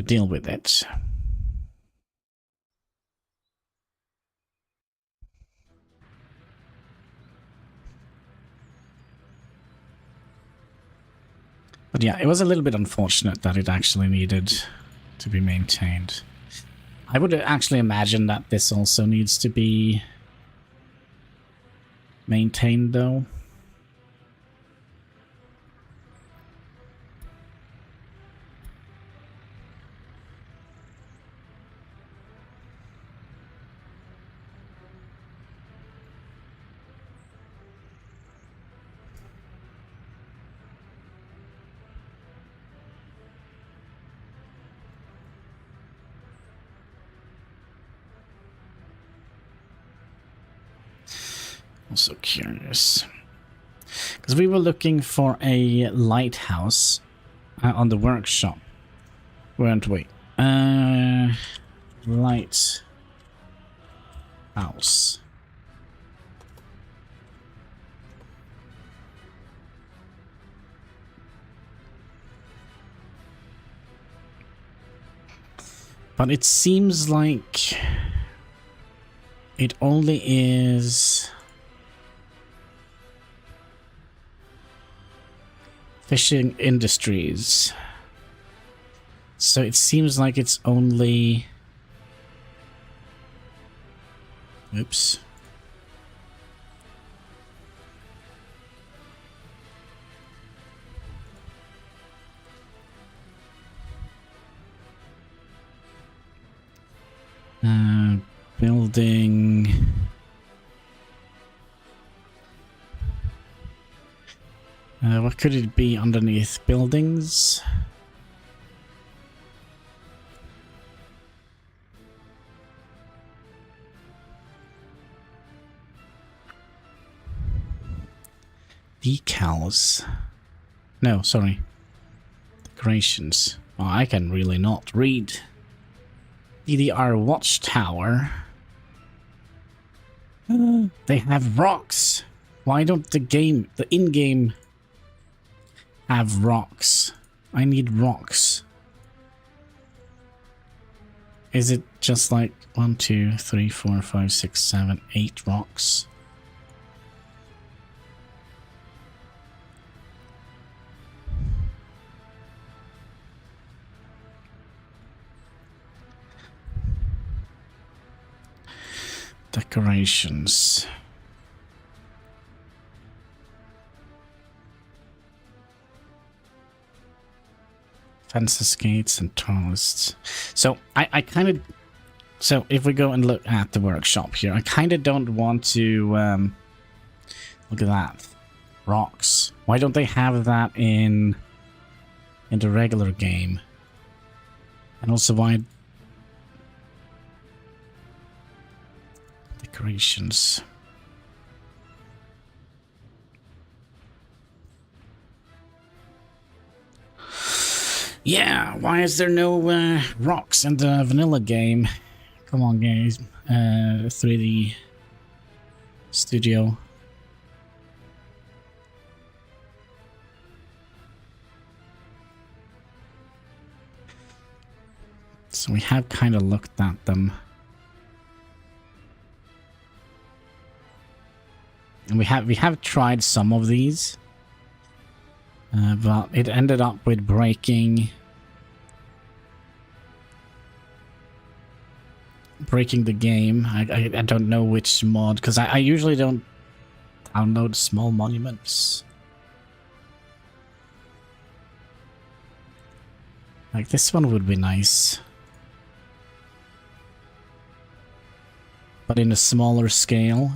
deal with it. But yeah, it was a little bit unfortunate that it actually needed to be maintained. I would actually imagine that this also needs to be maintained, though. Also curious, because we were looking for a lighthouse on the workshop, weren't we? Lighthouse. But it seems like it only is... Fishing industries. So it seems like it's only... Oops. Building... what could it be underneath buildings? Decals. No, sorry. Decorations. Oh, I can really not read. DDR Watchtower. They have rocks. Why don't the in-game have rocks? I need rocks. Is it just like 1, 2, 3, 4, 5, 6, 7, 8 rocks? Decorations. Fences, gates, and tourists. So I kind of... So if we go and look at the workshop here, I kind of don't want to... look at that. Rocks. Why don't they have that in the regular game? And also why... Decorations. Yeah, why is there no rocks in the vanilla game? Come on, guys. 3D Studio. So we have kind of looked at them. And we have tried some of these. But it ended up with breaking the game. I don't know which mod, because I usually don't download small monuments. Like this one would be nice. But in a smaller scale.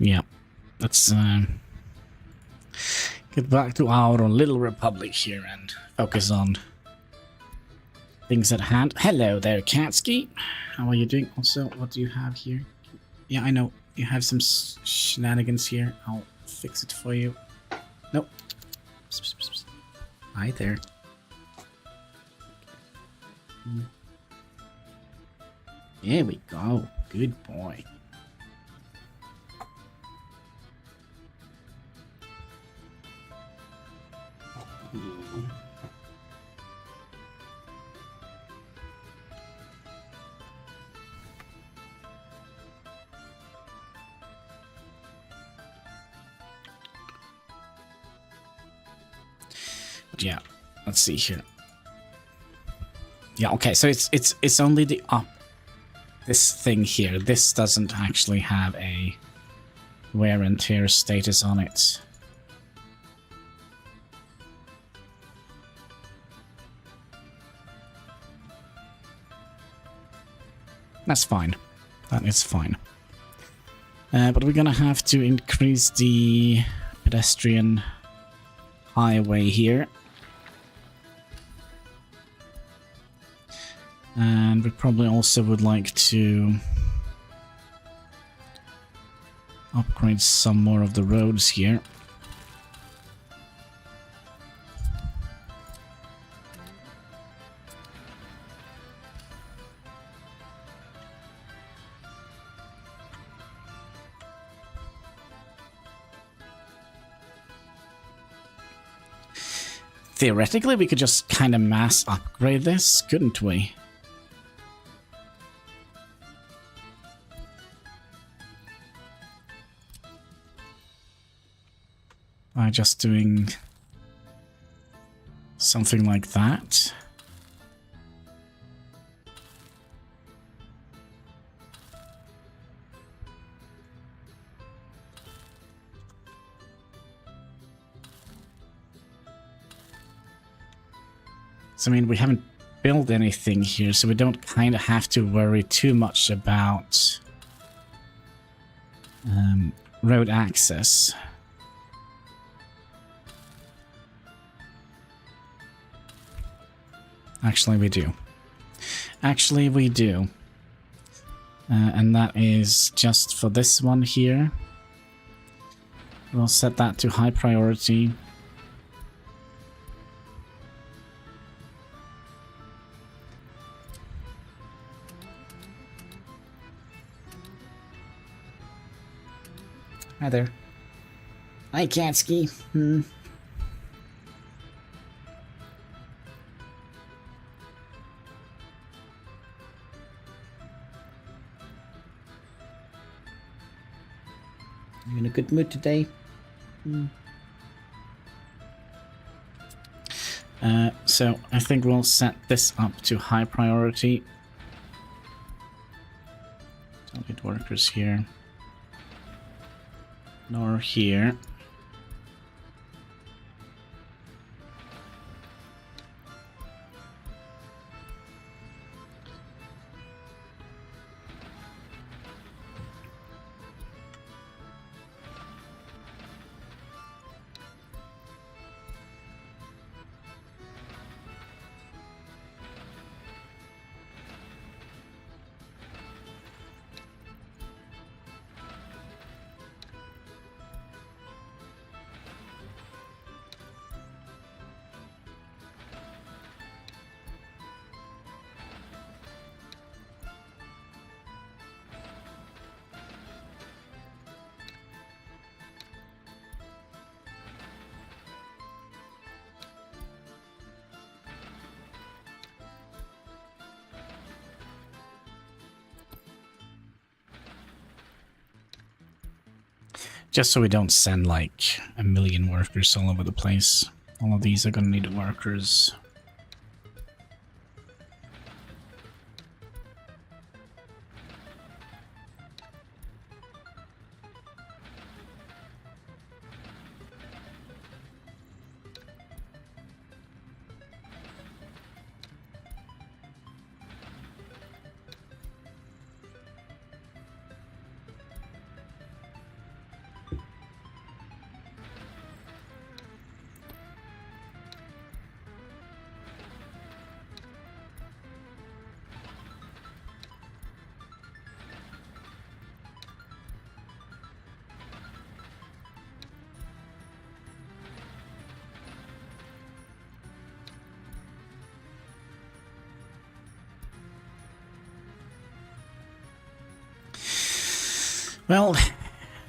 Yeah, let's get back to our little republic here and focus on things at hand. Hello there, Katsky. How are you doing? Also, what do you have here? Yeah, I know you have some shenanigans here. I'll fix it for you. Nope. Hi there. There we go. Good boy. But yeah, let's see here. Yeah, okay, so it's only the this thing here. This doesn't actually have a wear and tear status on it. That's fine. That is fine. But we're gonna have to increase the pedestrian highway here. And we probably also would like to upgrade some more of the roads here. Theoretically, we could just kind of mass upgrade this, couldn't we? By just doing something like that. So, I mean, we haven't built anything here, so we don't kind of have to worry too much about road access. Actually, we do. Actually, we do. And that is just for this one here. We'll set that to high priority. Hi there. I can't ski. You in a good mood today? So I think we'll set this up to high priority. Don't need workers here. Nor here. Just so we don't send like a million workers all over the place. All of these are gonna need workers. Well,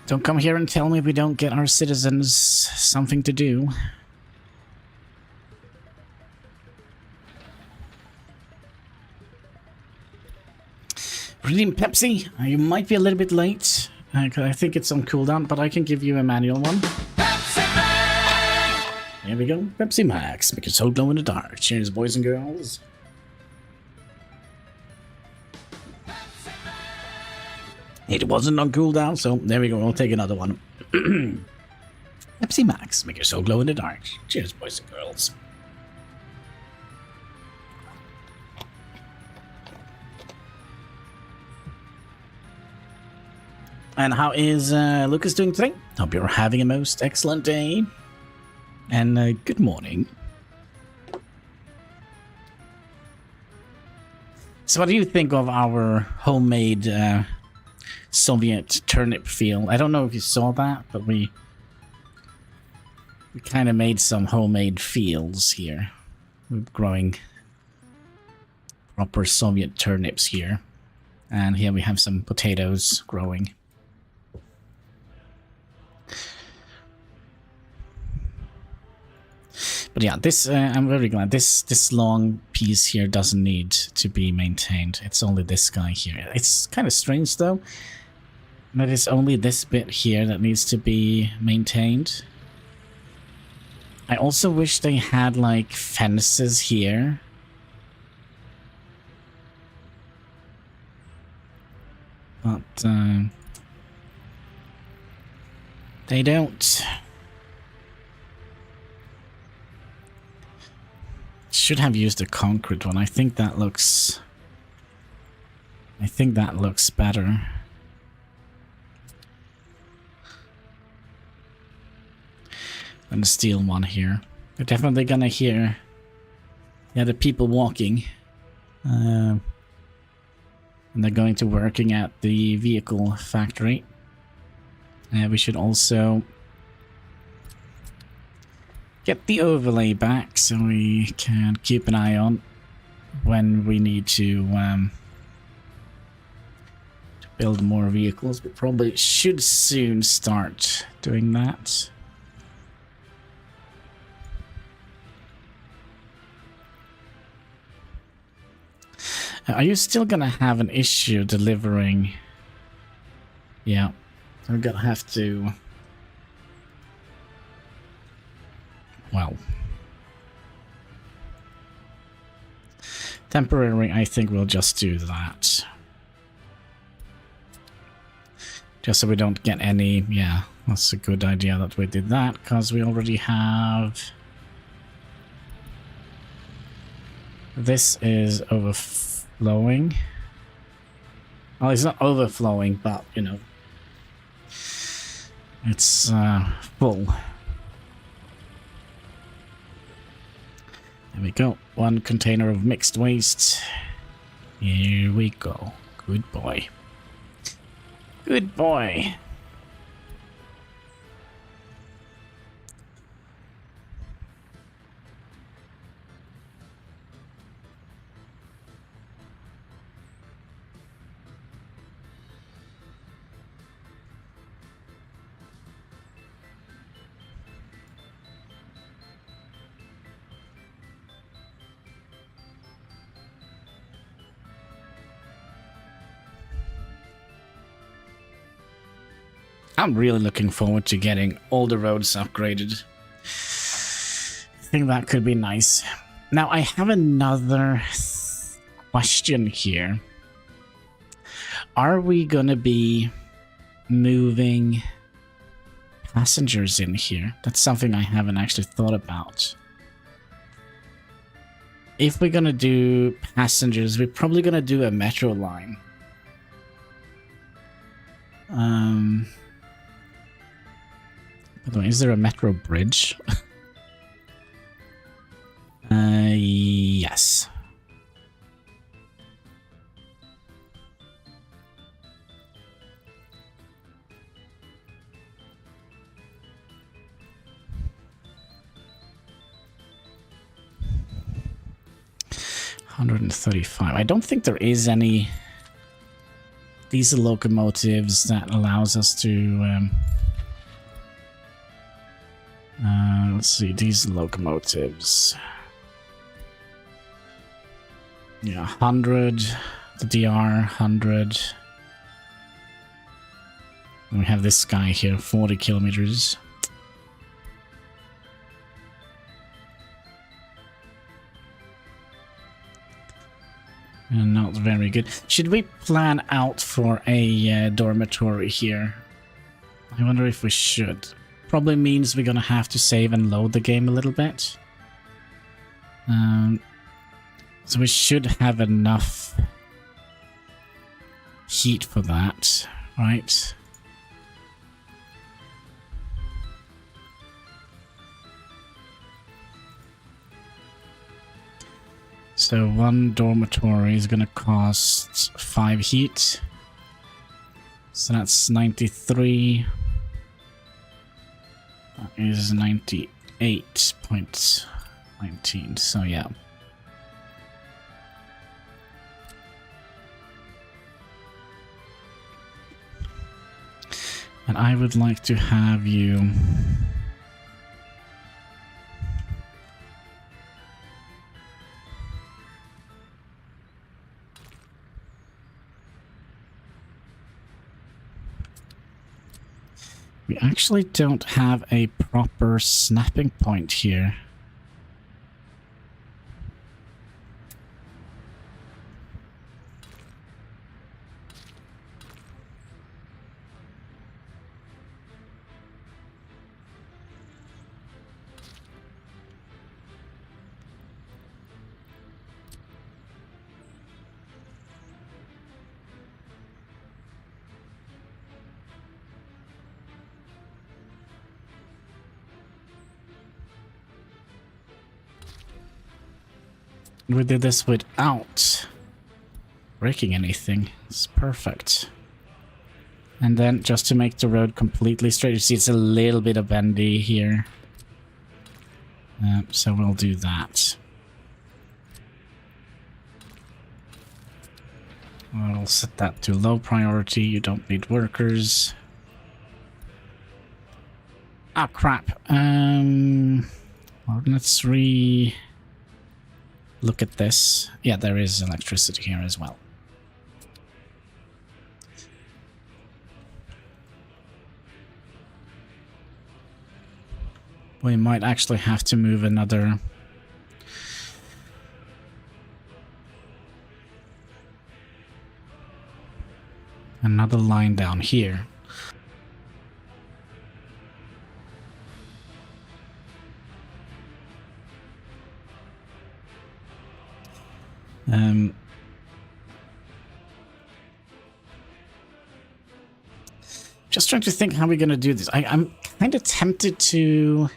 don't come here and tell me we don't get our citizens something to do. Redeem Pepsi, you might be a little bit late. I think it's on cooldown, but I can give you a manual one. Pepsi Max! There we go, Pepsi Max. Make your soul glow in the dark. Cheers, boys and girls. It wasn't on cooldown, so there we go. We'll take another one. Pepsi Max, make your soul glow in the dark. Cheers, boys and girls. And how is Lucas doing today? Hope you're having a most excellent day. And good morning. So what do you think of our homemade Soviet turnip field? I don't know if you saw that, but we kind of made some homemade fields here. We're growing proper Soviet turnips here. And here we have some potatoes growing. But yeah, this I'm very glad. This long piece here doesn't need to be maintained. It's only this guy here. It's kind of strange though. That it's only this bit here that needs to be maintained. I also wish they had like fences here. But they don't. Should have used a concrete one. I think that looks better. Than the steel one here. We're definitely gonna hear the people walking. And they're going to working at the vehicle factory. We should also get the overlay back so we can keep an eye on when we need to build more vehicles. We probably should soon start doing that. Are you still gonna have an issue delivering? Yeah, I'm gonna have to... Well... Temporary, I think we'll just do that. Just so we don't get any... Yeah, that's a good idea that we did that, because we already have... This is overflowing. Well, it's not overflowing, but, you know... It's full. There we go. One container of mixed waste. Here we go. Good boy. Good boy. I'm really looking forward to getting all the roads upgraded. I think that could be nice. Now, I have another question here. Are we gonna be moving passengers in here? That's something I haven't actually thought about. If we're gonna do passengers, we're probably gonna do a metro line. By the way, is there a metro bridge? Yes. $135. I don't think there is any diesel locomotives that allows us to let's see, diesel locomotives. Yeah, 100, the DR, 100. And we have this guy here, 40 kilometers. And not very good. Should we plan out for a dormitory here? I wonder if we should. Probably means we're gonna have to save and load the game a little bit. So we should have enough heat for that, right? So one dormitory is gonna cost 5 heat. So that's 93. That is 98.19, so yeah. And I would like to have you... We actually don't have a proper snapping point here. We did this without breaking anything. It's perfect. And then just to make the road completely straight, you see it's a little bit of bendy here. So we'll do that. I'll set that to low priority. You don't need workers. Ah, crap. Well, let's look at this. Yeah, there is electricity here as well. We might actually have to move another line down here. Just trying to think how we're going to do this. I'm kind of tempted to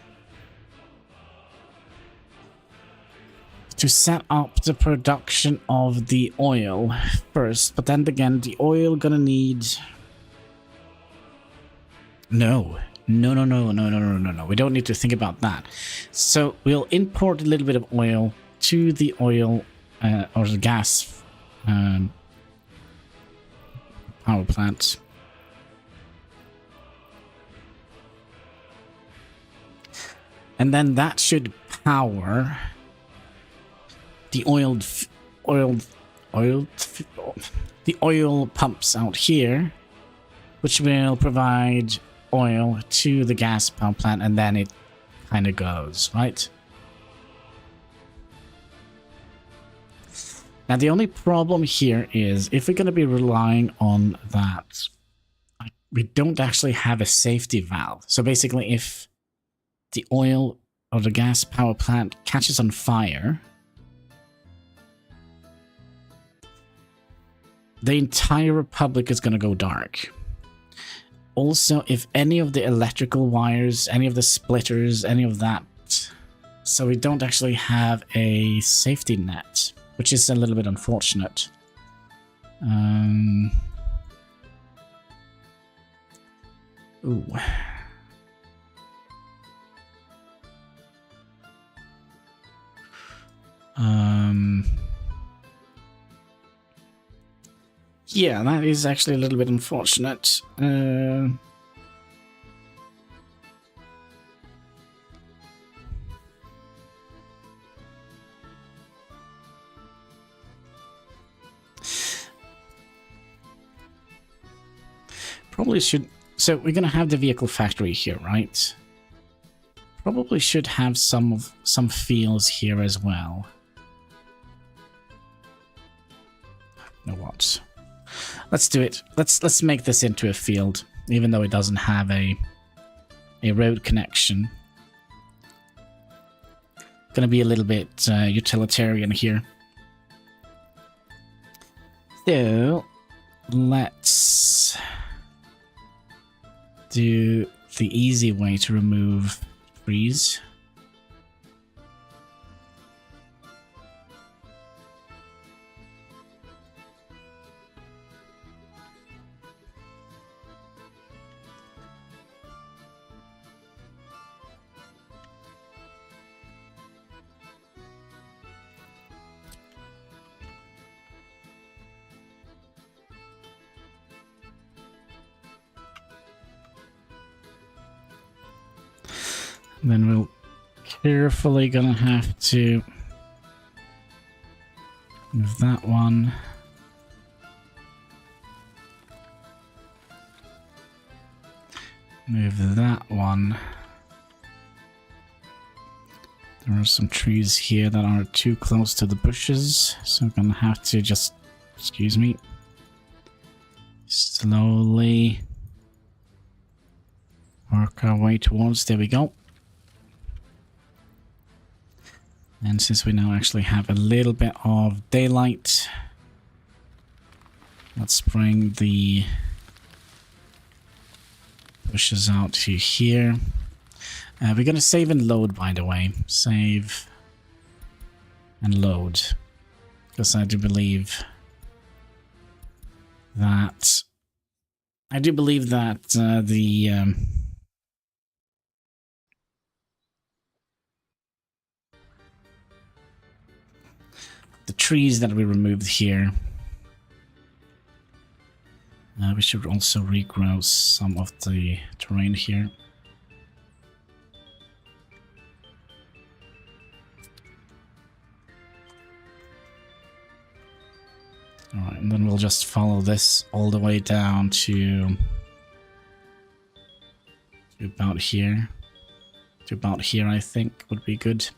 set up the production of the oil first, but then again, the oil gonna need... No. We don't need to think about that. So we'll import a little bit of oil to the oil or the gas power plant. And then that should power the the oil pumps out here, which will provide oil to the gas power plant, and then it kind of goes, right? Now, the only problem here is if we're going to be relying on that, we don't actually have a safety valve. So basically, if the oil or the gas power plant catches on fire, the entire Republic is going to go dark. Also, if any of the electrical wires, any of the splitters, any of that... So we don't actually have a safety net, which is a little bit unfortunate. Ooh. Yeah, that is actually a little bit unfortunate. Probably should... So we're gonna have the vehicle factory here, right? Probably should have some fields here as well. No what? Let's do it. Let's make this into a field, even though it doesn't have a road connection. Gonna be a little bit utilitarian here. So let's do the easy way to remove trees. Then we'll carefully gonna have to move that one. Move that one. There are some trees here that are too close to the bushes, so I'm gonna have to just, excuse me, slowly work our way towards, there we go. And since we now actually have a little bit of daylight, let's bring the bushes out to here. We're going to save and load, by the way. Save and load. Because I do believe that... the trees that we removed here, we should also regrow some of the terrain here. Alright, and then we'll just follow this all the way down to about here. To about here, I think, would be good.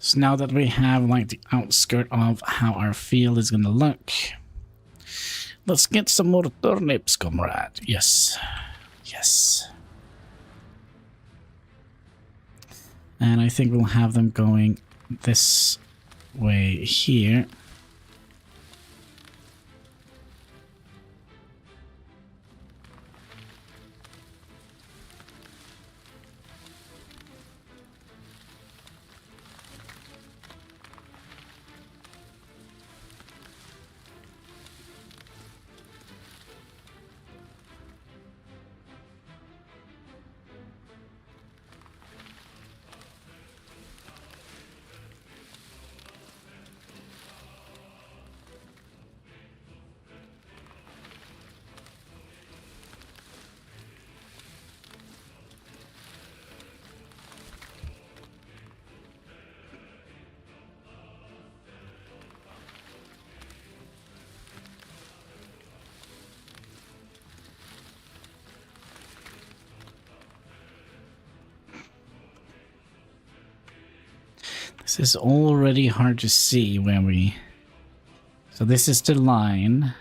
So now that we have like the outskirt of how our field is gonna look, let's get some more turnips, comrade. Yes. Yes. And I think we'll have them going this way here. This is already hard to see where we... So this is the line.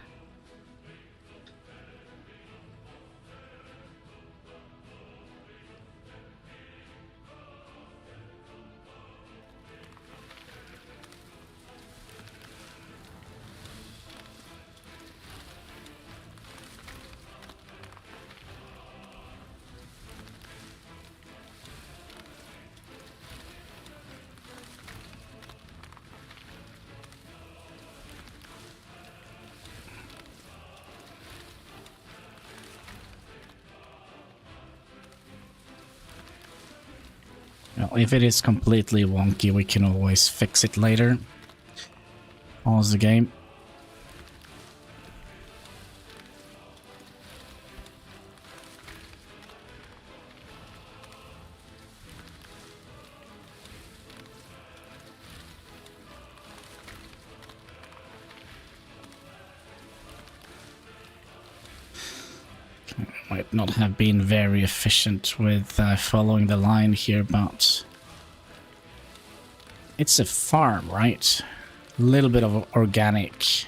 Well, if it is completely wonky, we can always fix it later. Pause the game. Might not have been very efficient with following the line here, but it's a farm, right? A little bit of organic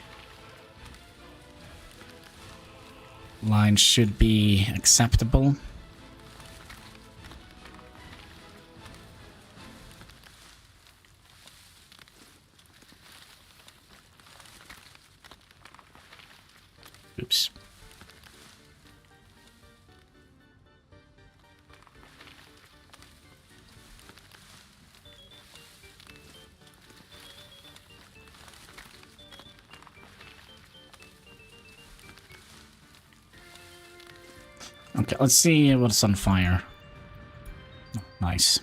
line should be acceptable. Oops. Okay, let's see what's on fire. Nice.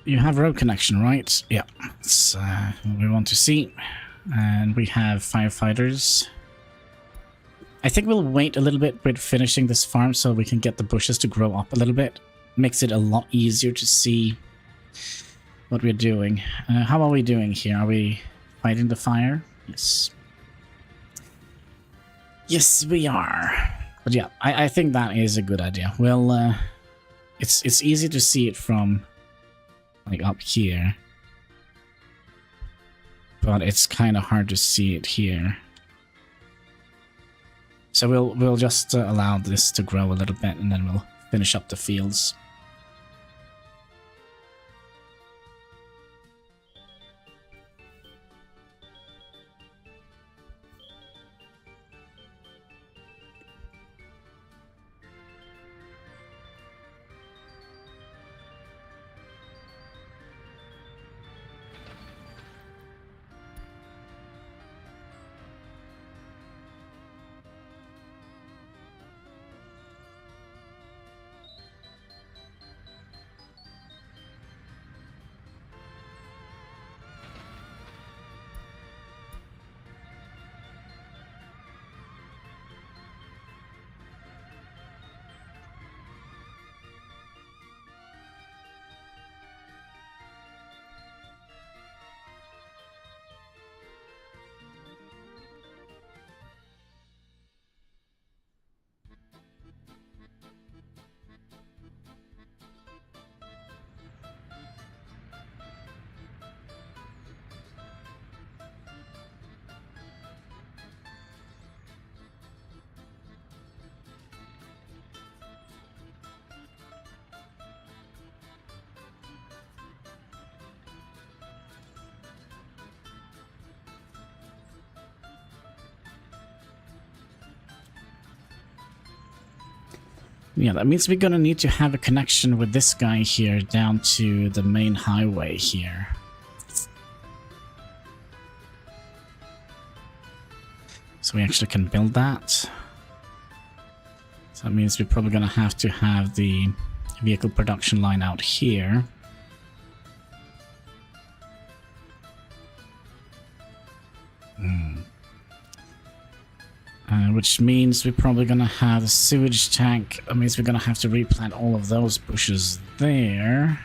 You have road connection, right? Yeah, that's what we want to see. And we have firefighters. I think we'll wait a little bit with finishing this farm so we can get the bushes to grow up a little bit. Makes it a lot easier to see what we're doing. How are we doing here? Are we fighting the fire? Yes. Yes, we are. But yeah, I think that is a good idea. Well, it's easy to see it from like up here, but it's kind of hard to see it here. So we'll just allow this to grow a little bit, and then we'll finish up the fields. Yeah, that means we're gonna need to have a connection with this guy here down to the main highway here. So we actually can build that. So that means we're probably gonna have to have the vehicle production line out here. Which means we're probably gonna have a sewage tank. That means we're gonna have to replant all of those bushes there.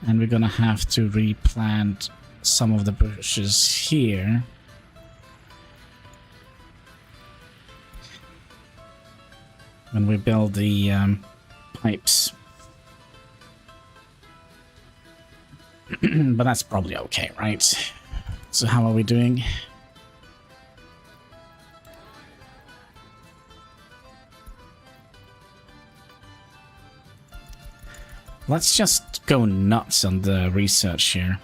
And we're gonna have to replant some of the bushes here. When we build the pipes. But that's probably okay, right? So how are we doing? Let's just go nuts on the research here.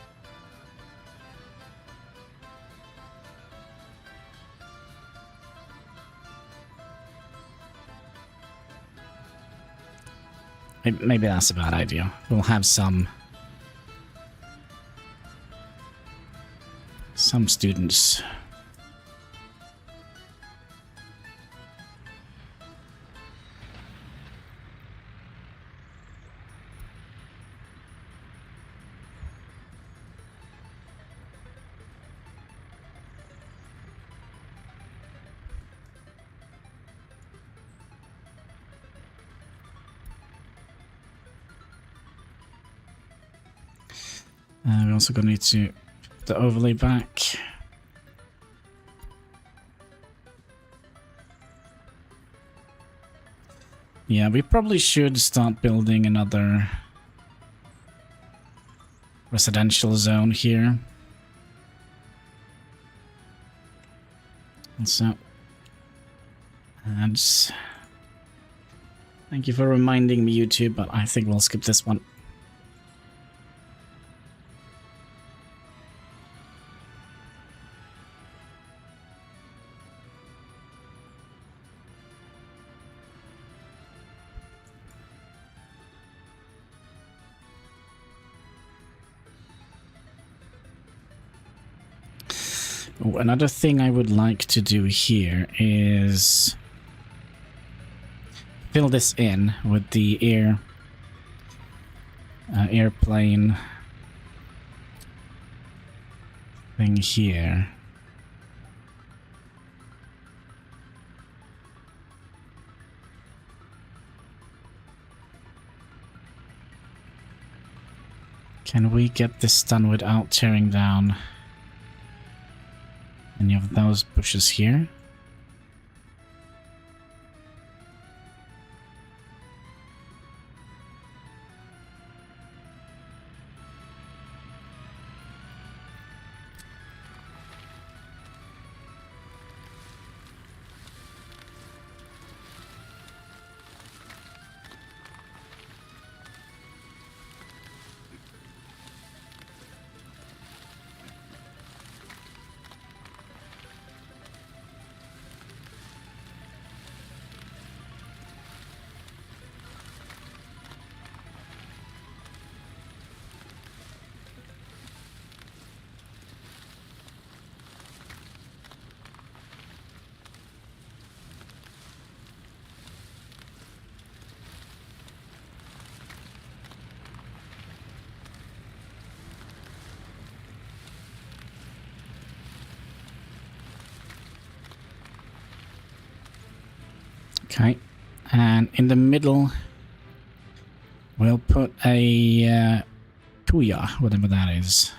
Maybe that's a bad idea. We'll have some students. We're also going to need to put the overlay back. Yeah, we probably should start building another residential zone here. Also, ads. Thank you for reminding me, YouTube, but I think we'll skip this one. Oh, another thing I would like to do here is fill this in with the airplane thing here. Can we get this done without tearing down any of those bushes here? Okay, and in the middle, we'll put a tuya, whatever that is.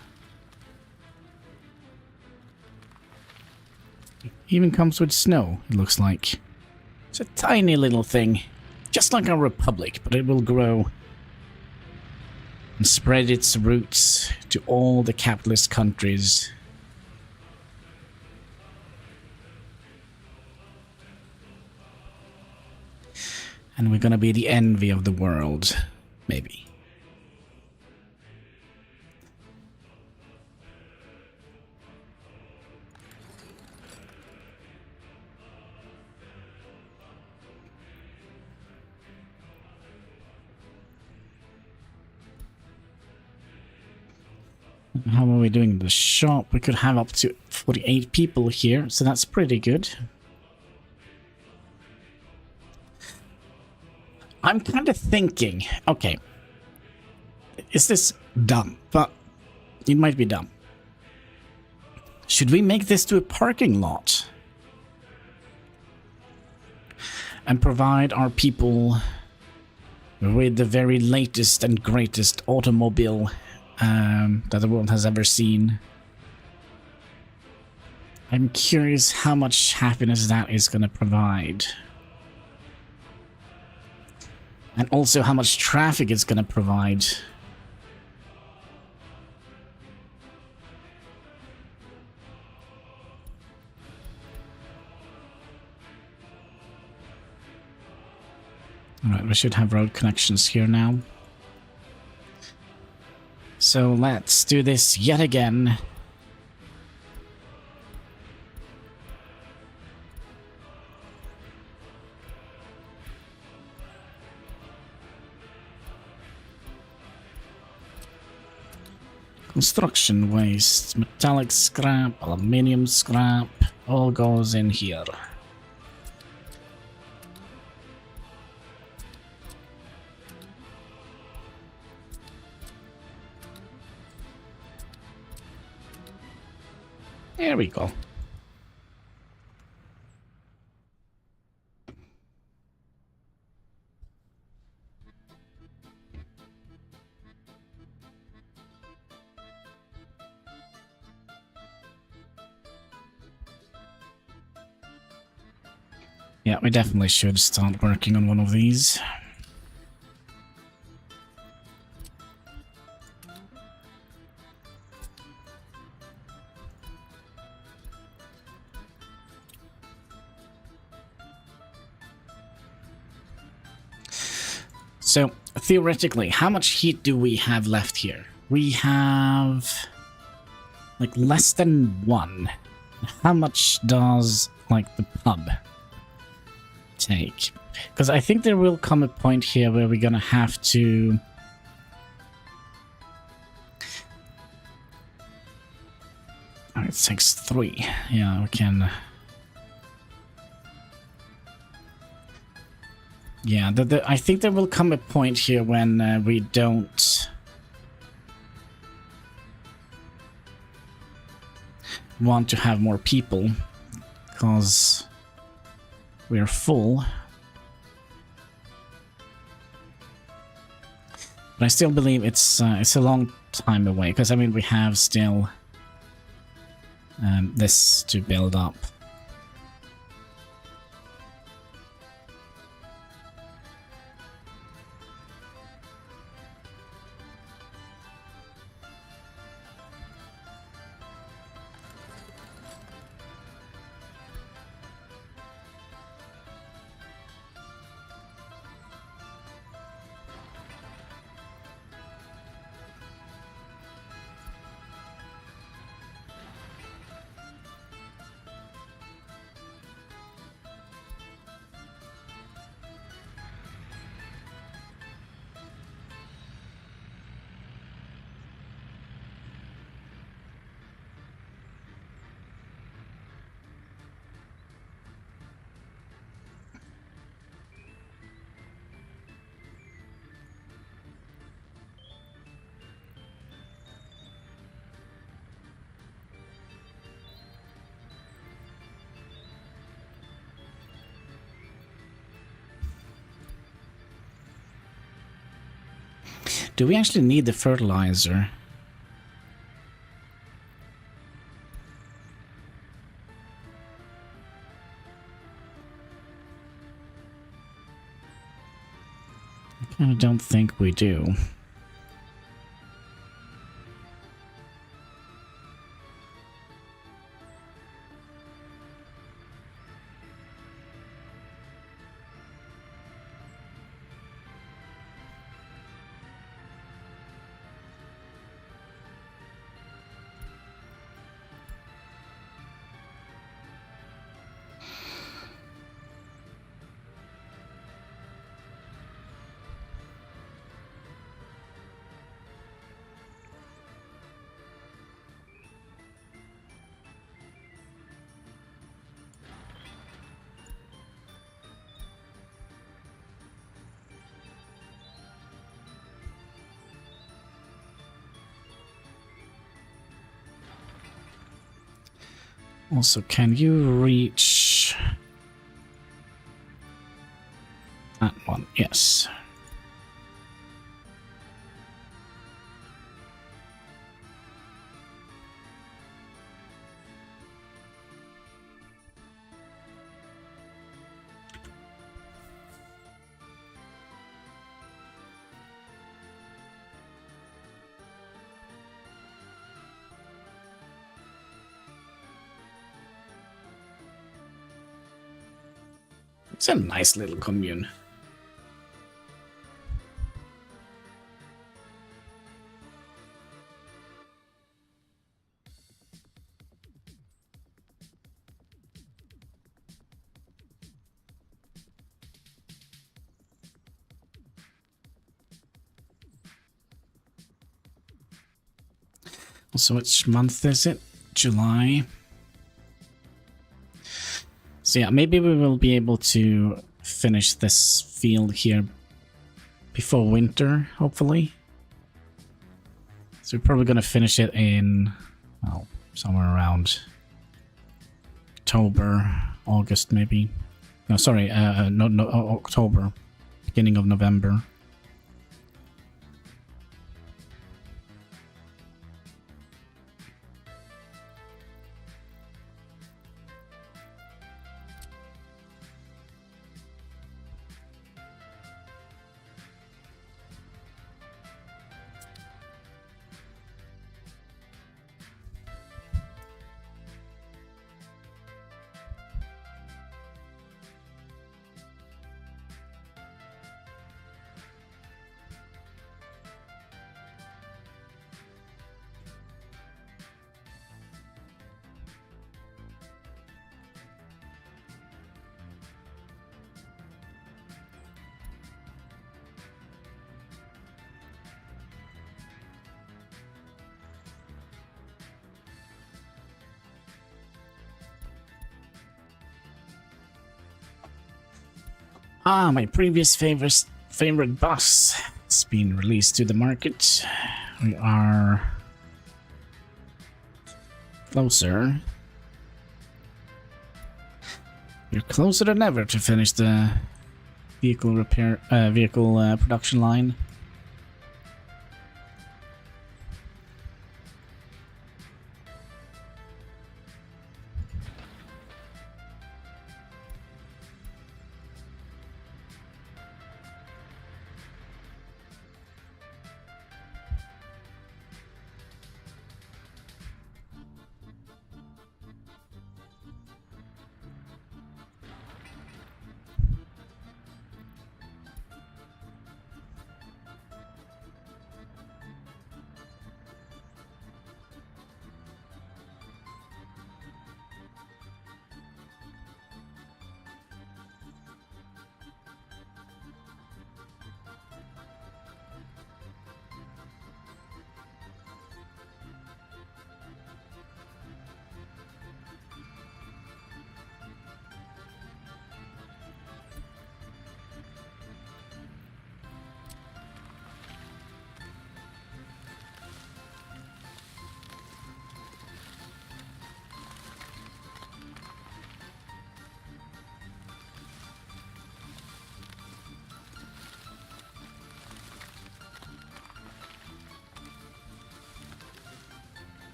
Even comes with snow, it looks like. It's a tiny little thing, just like our republic, but it will grow and spread its roots to all the capitalist countries. And we're gonna be the envy of the world, maybe. How are we doing in the shop? We could have up to 48 people here, so that's pretty good. I'm kind of thinking, okay, is this dumb? But it might be dumb. Should we make this to a parking lot? And provide our people with the very latest and greatest automobile that the world has ever seen? I'm curious how much happiness that is going to provide. And also how much traffic it's going to provide. Alright, we should have road connections here now. So let's do this yet again. Construction waste, metallic scrap, aluminium scrap, all goes in here. There we go. Yeah, we definitely should start working on one of these. So, theoretically, how much heat do we have left here? We have like less than 1. How much does like the pub take? Because I think there will come a point here where we're gonna have to Alright, takes 3. Yeah, we can... Yeah, I think there will come a point here when we don't want to have more people, because we're full. But I still believe it's a long time away, because I mean we have still this to build up. Do we actually need the fertilizer? I kind of don't think we do. Also, can you reach that one? Yes. It's a nice little commune. So which month is it? July. So yeah, maybe we will be able to finish this field here before winter, hopefully. So we're probably going to finish it in, well, somewhere around October, August maybe. No, sorry, no, October, beginning of November. Ah, my previous favorite bus. It's been released to the market. We are closer. You're closer than ever to finish the vehicle production line.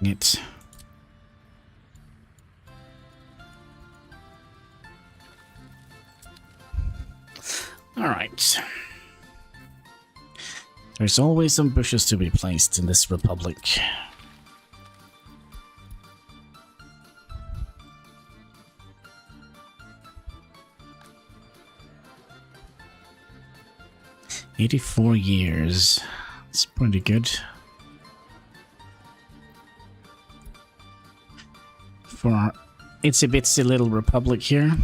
It. All right. There's always some bushes to be placed in this republic. "84 years. It's pretty good. For our itsy-bitsy little republic here.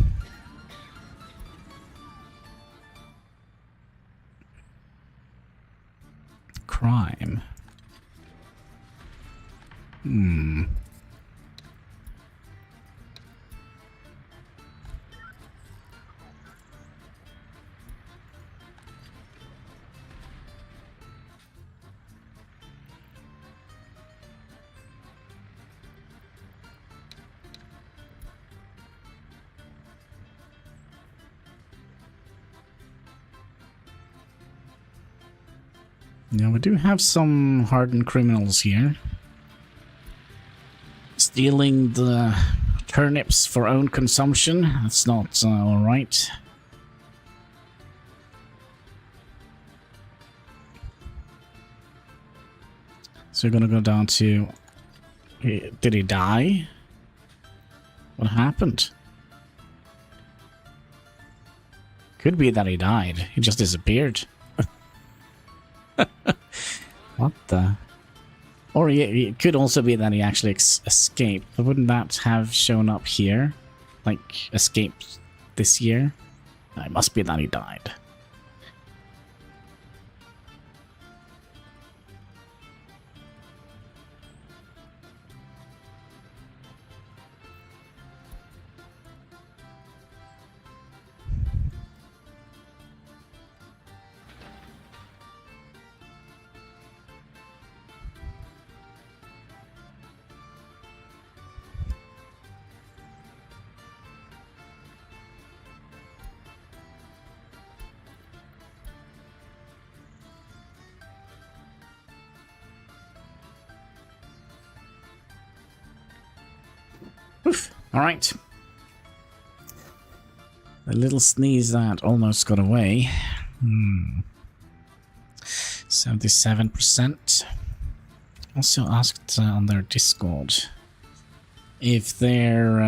Crime. Now we do have some hardened criminals here. Stealing the turnips for own consumption. That's not alright. So we're gonna go down to... Did he die? What happened? Could be that he died. He just disappeared. What the? Or it could also be that he actually escaped. But wouldn't that have shown up here? Like, escaped this year? It must be that he died. Oof. All right. A little sneeze that almost got away. 77%. Also asked on their Discord if they're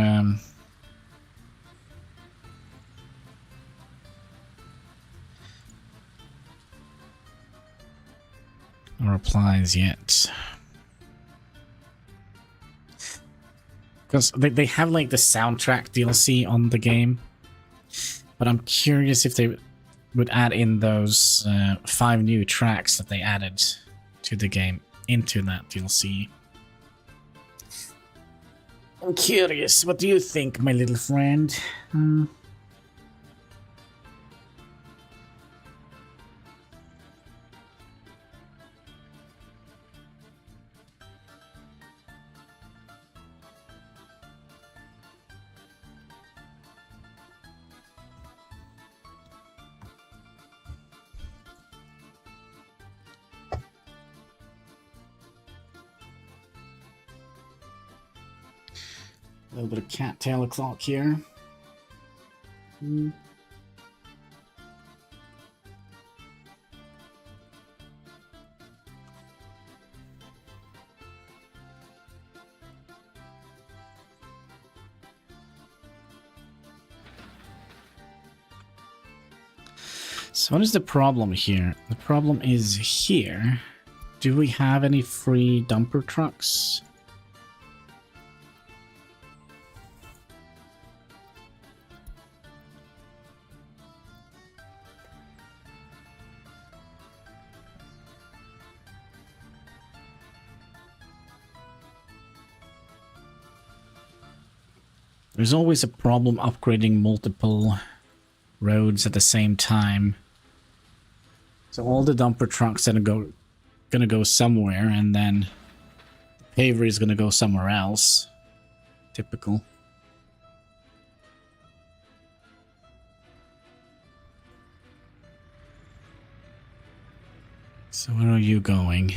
no replies yet. Because they have like the soundtrack DLC on the game, but I'm curious if they would add in those 5 new tracks that they added to the game into that DLC. I'm curious. What do you think, my little friend? A little bit of cattail o'clock here. So what is the problem here? The problem is here. Do we have any free dumper trucks? There's always a problem upgrading multiple roads at the same time. So all the dumper trucks are gonna go somewhere, and then the paver is gonna go somewhere else. Typical. So where are you going?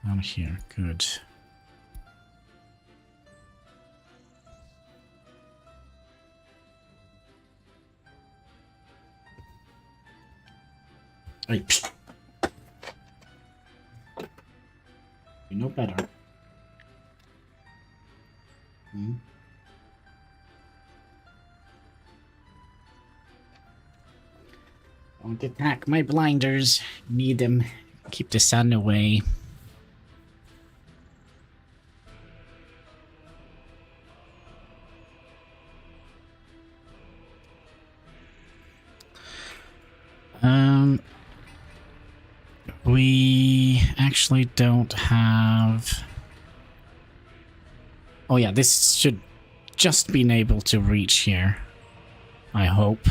Down here, good. Hey. You know better. Don't attack my blinders. Need them. Keep the sun away. We actually don't have... Oh yeah, this should just be able to reach here. I hope.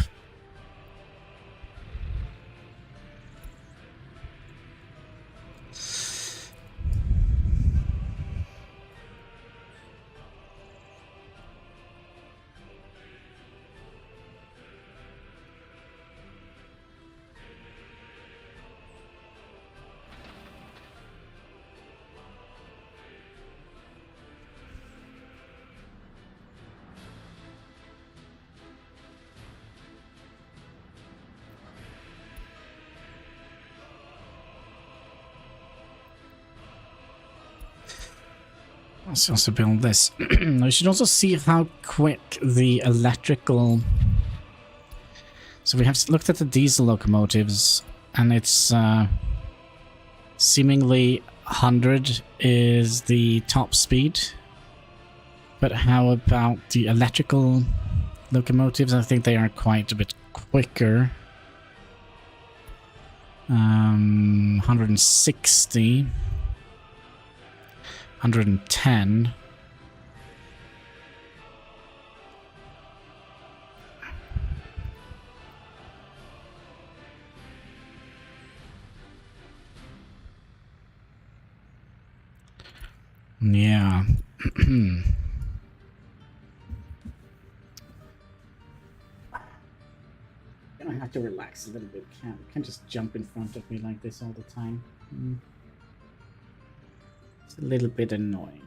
Let's also build this. We should also see how quick the electrical... So we have looked at the diesel locomotives, and it's seemingly 100 is the top speed. But how about the electrical locomotives? I think they are quite a bit quicker. 160. 110. Yeah. Gonna have to relax a little bit. Can't just jump in front of me like this all the time. It's a little bit annoying.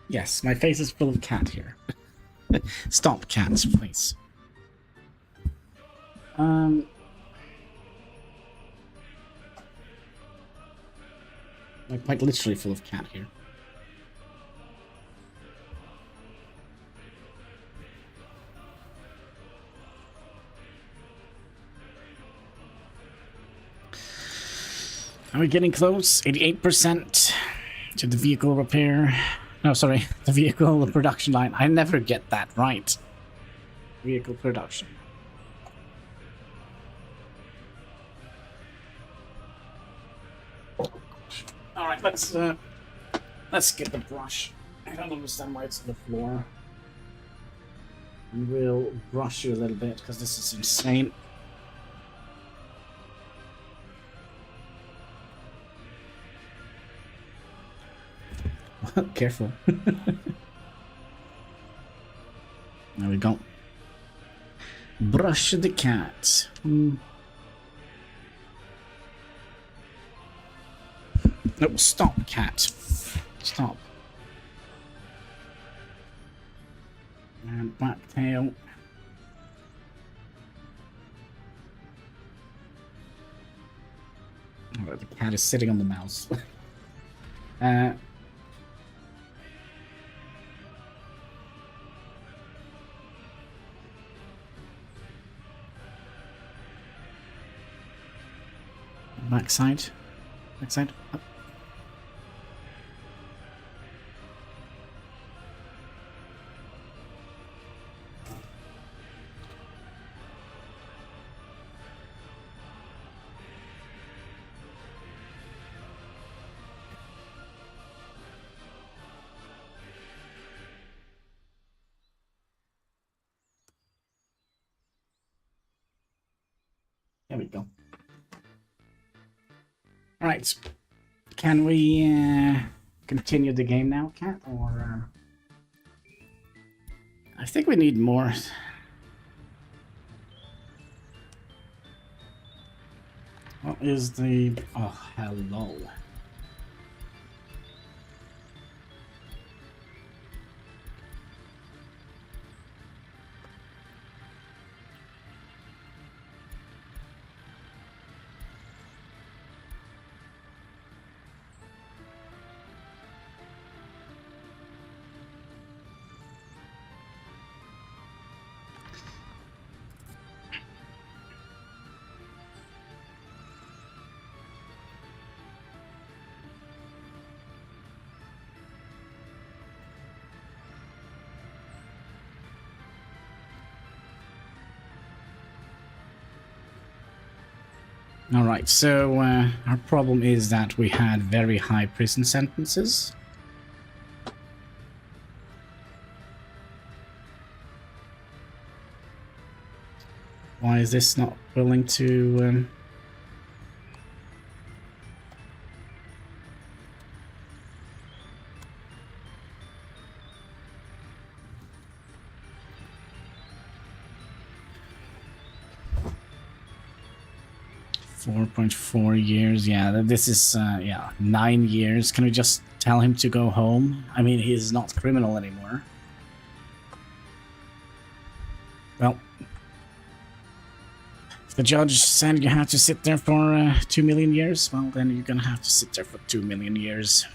Yes, my face is full of cat here. Stop, cats, please. Like quite literally full of cat here. Are we getting close? 88% to the vehicle repair. No, sorry, the vehicle production line. I never get that right. Vehicle production. All right, let's get the brush. I don't understand why it's on the floor. And we'll brush you a little bit because this is insane. Careful. There we go. Brush the cat. No, stop, cat. Stop. And back tail. Oh, the cat is sitting on the mouse. Backside. Backside. Up. There we go. Right. Can we continue the game now, Cat? Or I think we need more. What is the... Oh, hello. Alright, so our problem is that we had very high prison sentences. Why is this not willing to... 4.4 years. Yeah, this is, yeah, 9 years. Can we just tell him to go home? I mean, he's not criminal anymore. Well, if the judge said you have to sit there for 2 million years, well, then you're gonna have to sit there for 2 million years.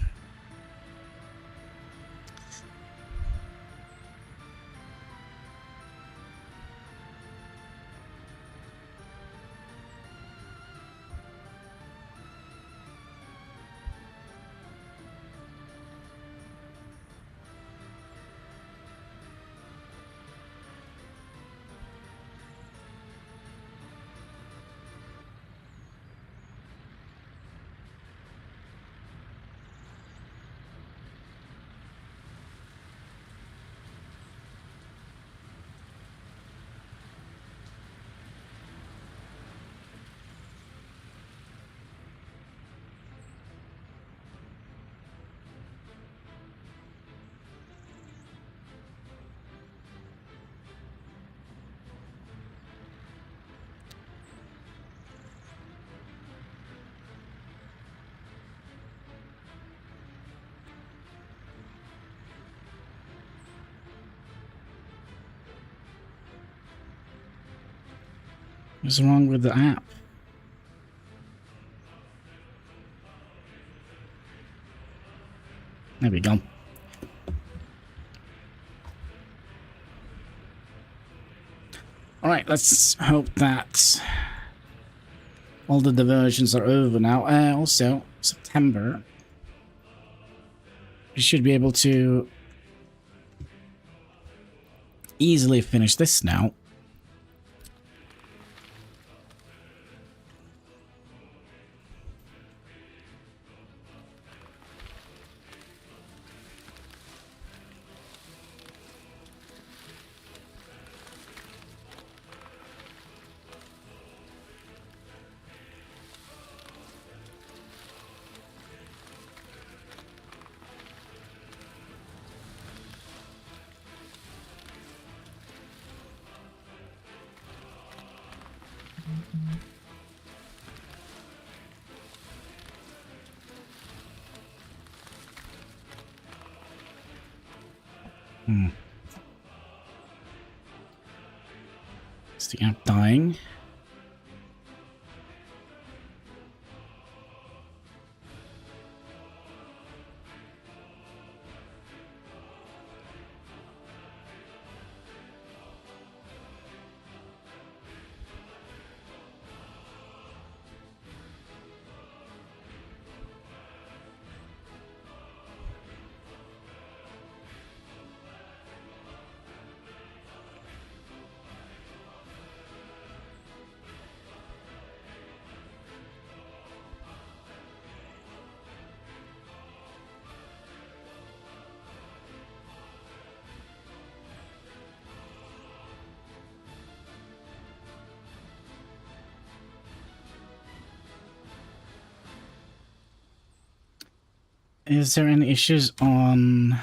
What's wrong with the app? There we go. Alright, let's hope that all the diversions are over now. Also, September. We should be able to easily finish this now. Is the app dying? Is there any issues on...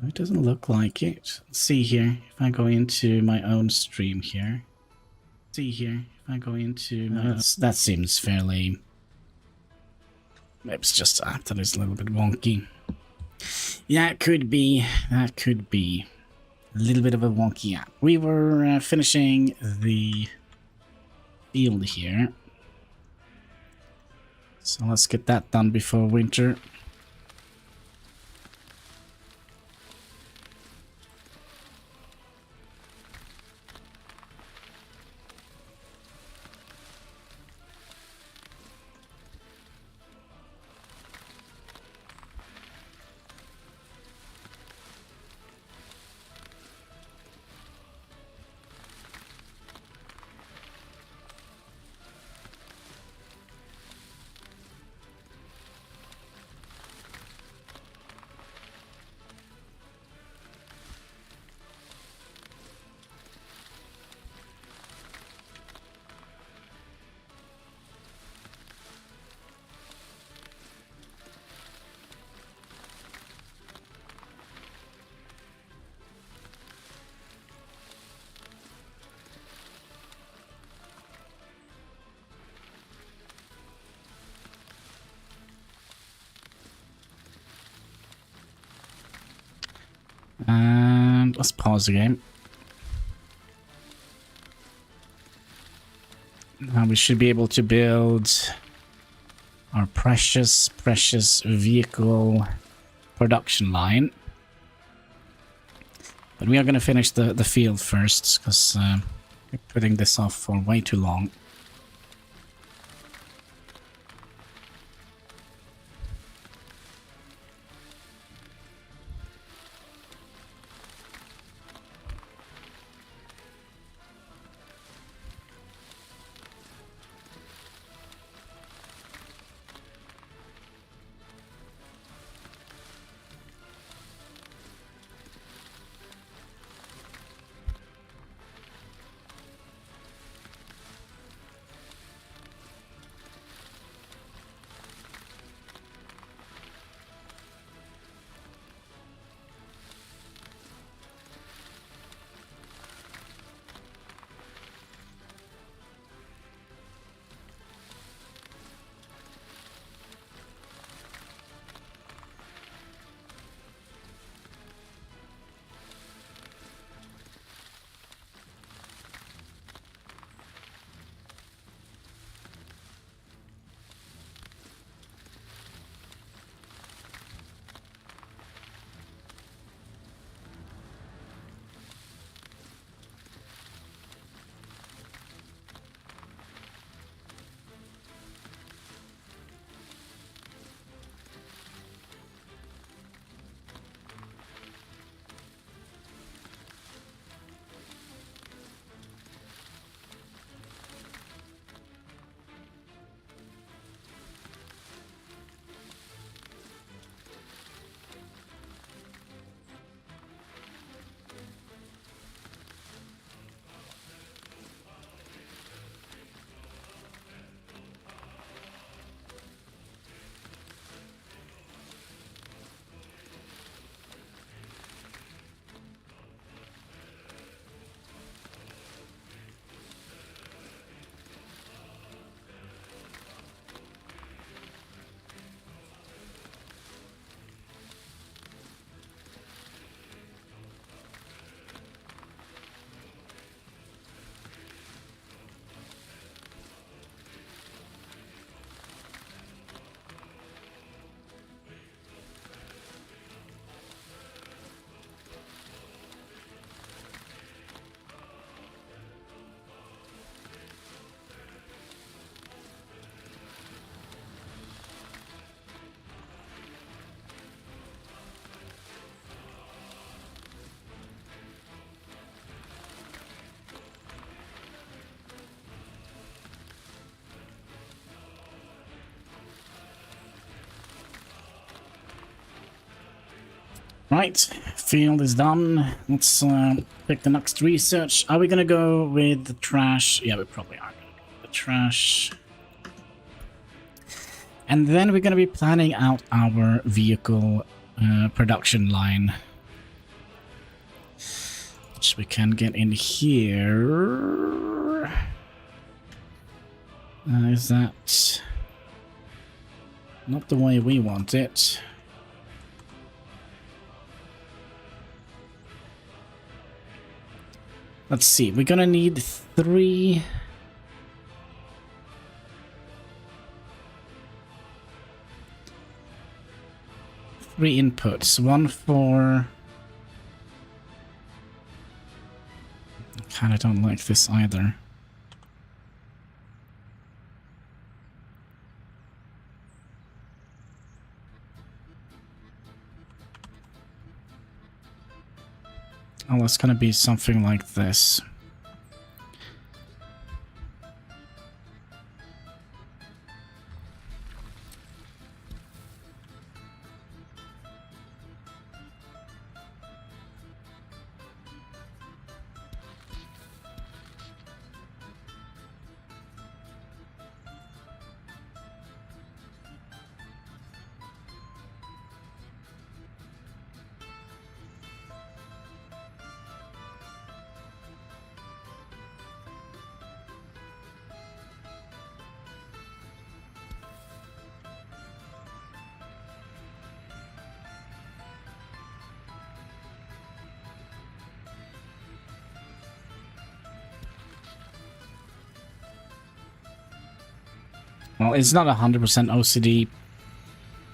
It doesn't look like it. Let's see here. If I go into my own stream here. See here. If I go into my... that seems fairly... Maybe it's just the app that is a little bit wonky. Yeah, it could be. That could be. A little bit of a wonky app. We were finishing the field here. So let's get that done before winter. And let's pause the game. Now we should be able to build our precious vehicle production line. But we are going to finish the field first, because we're putting this off for way too long. Right, field is done. Let's pick the next research. Are we gonna go with the trash? Yeah, we probably are gonna go with the trash. And then we're gonna be planning out our vehicle production line. Which we can get in here. Is that not the way we want it? Let's see, we're gonna need 3 inputs. One for... I kinda don't like this either. Oh, it's gonna be something like this. Well, it's not 100% OCD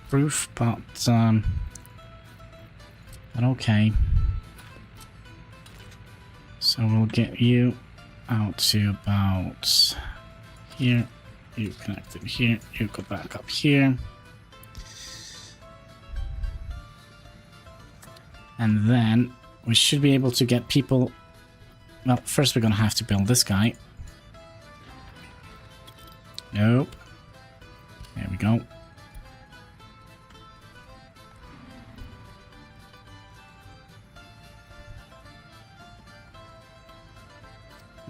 proof, but okay. So we'll get you out to about here. You connect it here. You go back up here. And then we should be able to get people... Well, first we're going to have to build this guy. Nope. There we go.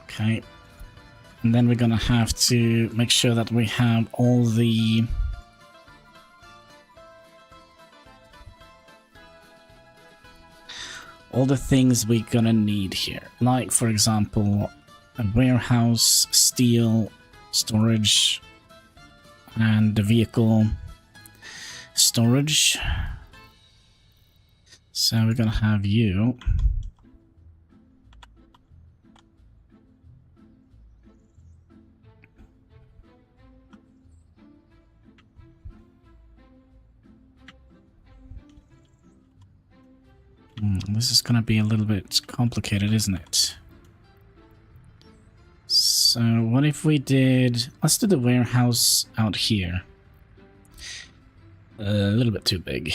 Okay. And then we're gonna have to make sure that we have all the... things we're gonna need here. Like, for example, a warehouse, steel, storage, and the vehicle storage. So we're gonna have you. This is gonna be a little bit complicated, isn't it? So what if we did... Let's do the warehouse out here. A little bit too big.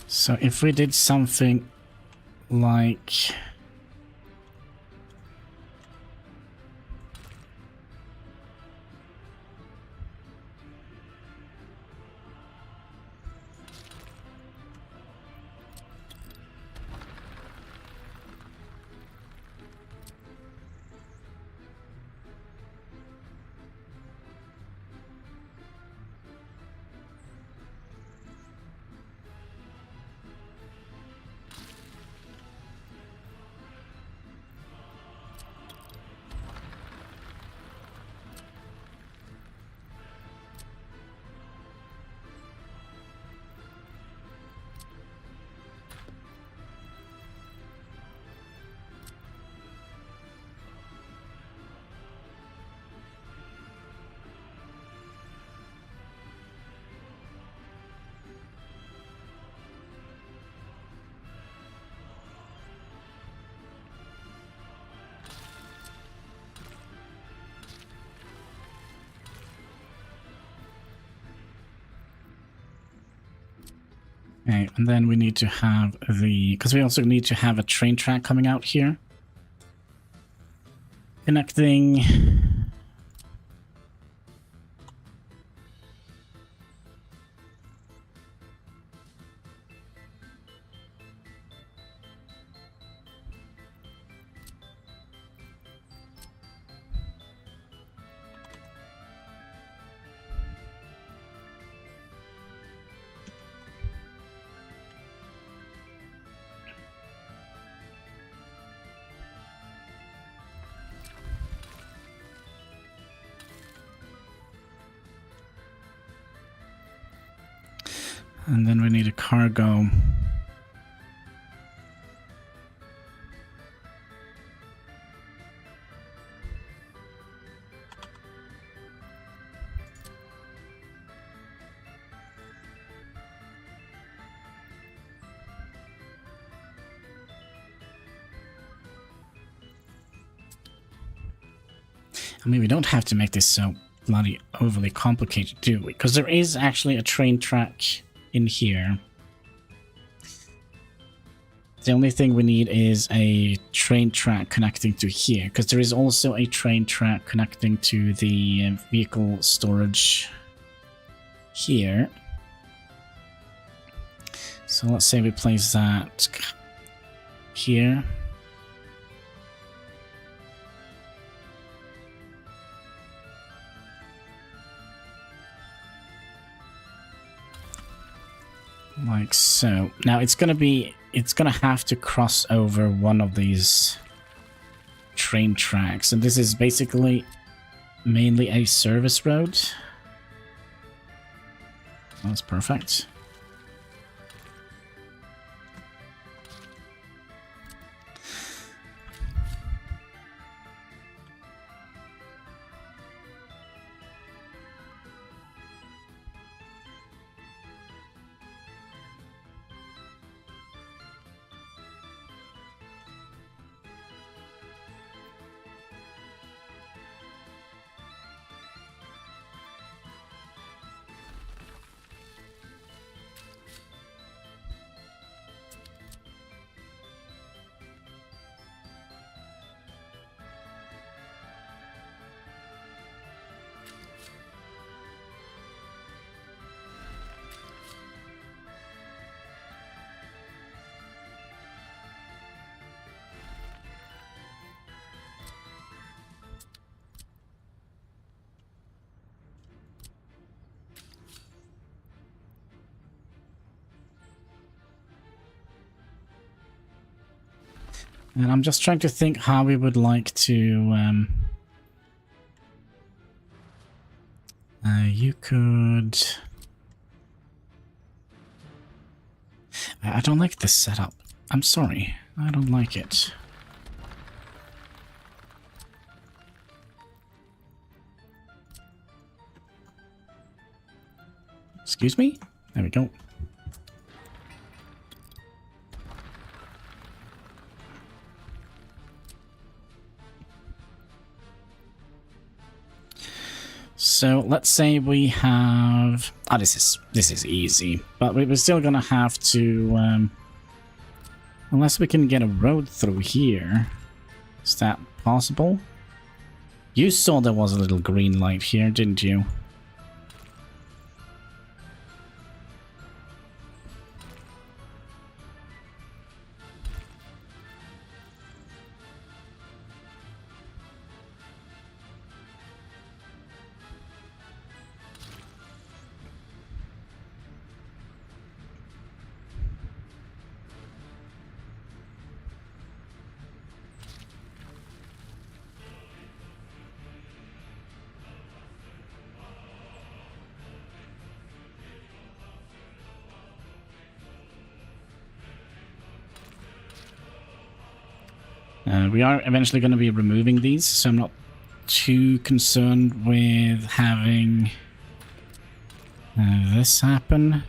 So if we did something like... Okay, and then we need to have because we also need to have a train track coming out here. Connecting. And then we need a cargo. I mean, we don't have to make this so bloody overly complicated, do we? Because there is actually a train track in here. The only thing we need is a train track connecting to here, because there is also a train track connecting to the vehicle storage here. So let's say we place that here. Like so. Now it's gonna have to cross over one of these train tracks, and this is basically mainly a service road. That's perfect. And I'm just trying to think how we would like to... you could... I don't like this setup. I'm sorry. I don't like it. Excuse me? There we go. So let's say we have... Oh, this is easy. But we're still gonna have to... unless we can get a road through here. Is that possible? You saw there was a little green light here, didn't you? We are eventually going to be removing these, so I'm not too concerned with having this happen.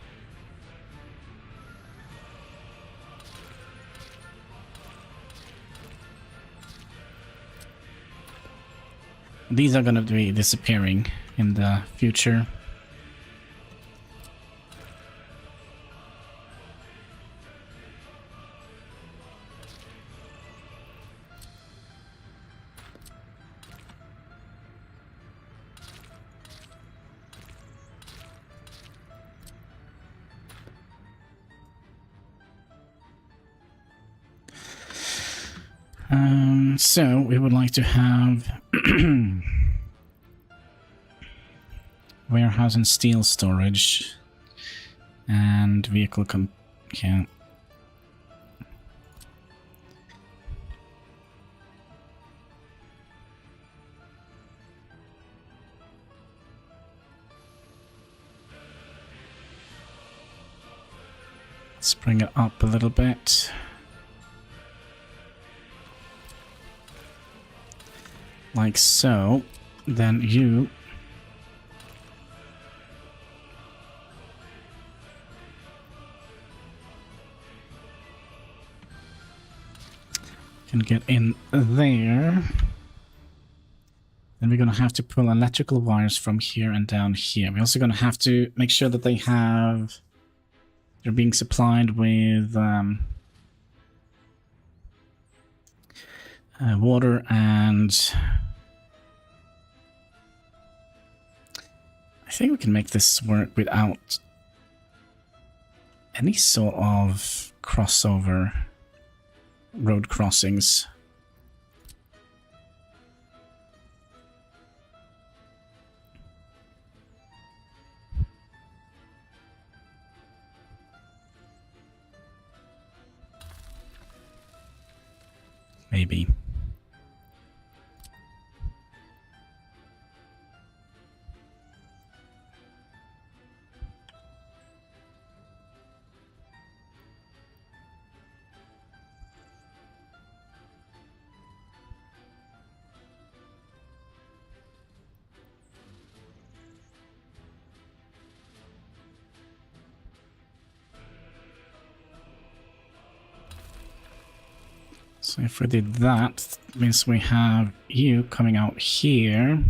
These are going to be disappearing in the future. So we would like to have warehouse and steel storage and vehicle yeah. Let's bring it up a little bit. Like so. Then you can get in there. Then we're going to have to pull electrical wires from here and down here. We're also going to have to make sure that they're being supplied with water and I think we can make this work without any sort of crossover road crossings. Maybe. So if we did that, it means we have you coming out here.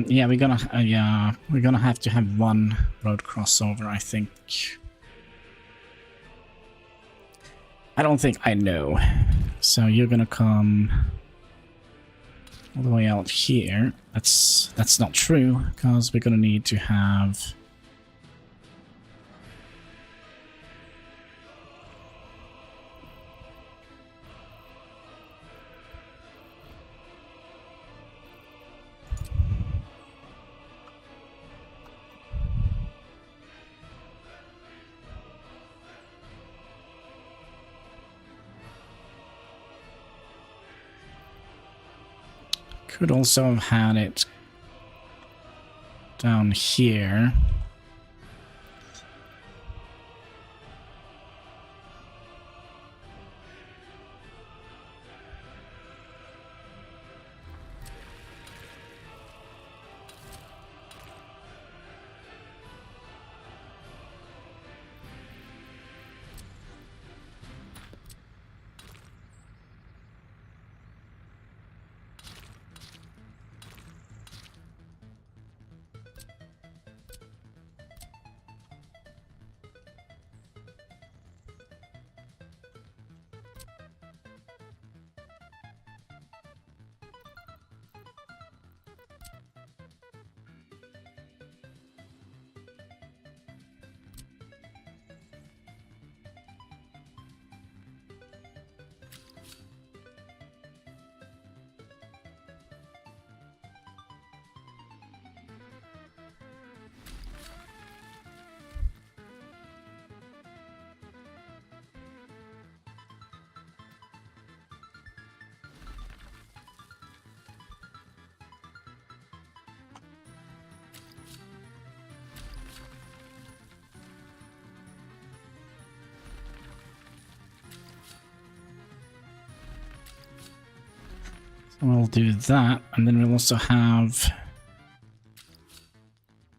Yeah, we're gonna have to have one road crossover, I think. I don't think I know. So you're gonna come all the way out here. That's not true, because we're gonna need to have could also have had it down here. We'll do that, and then we'll also have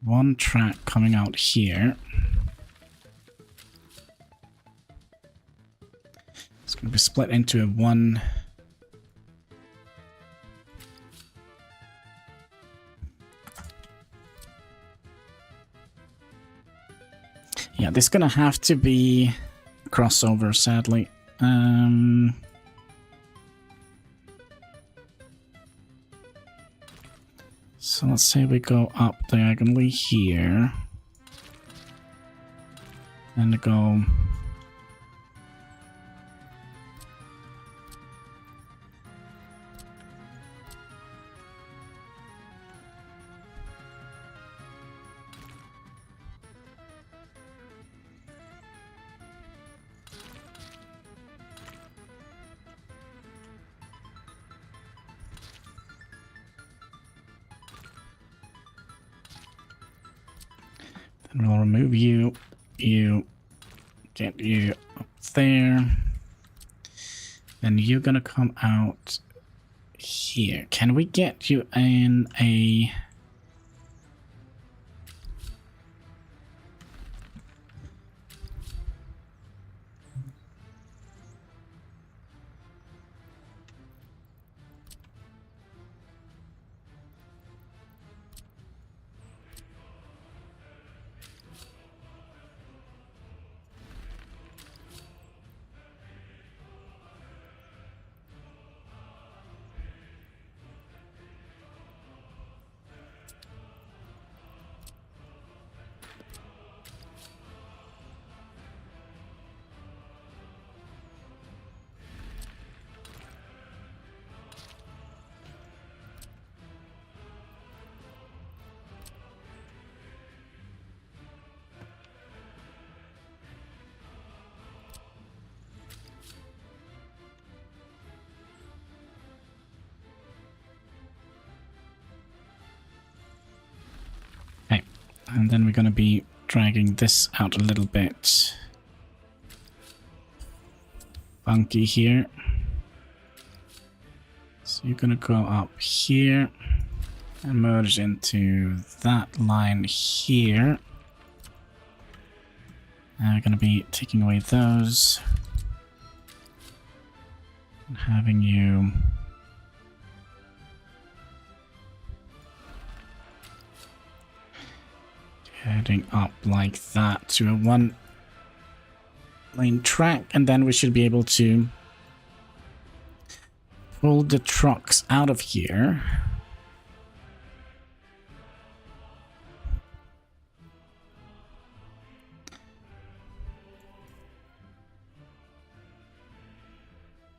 one track coming out here. It's going to be split into a one. this is gonna have to be a crossover, sadly. So let's say we go up diagonally here. And go... Then we'll remove you, get you up there. Then you're gonna come out here. Can we get you in a... And then we're going to be dragging this out a little bit funky here. So you're going to go up here and merge into that line here. And we're going to be taking away those and having you... heading up like that to a one-lane track, and then we should be able to pull the trucks out of here.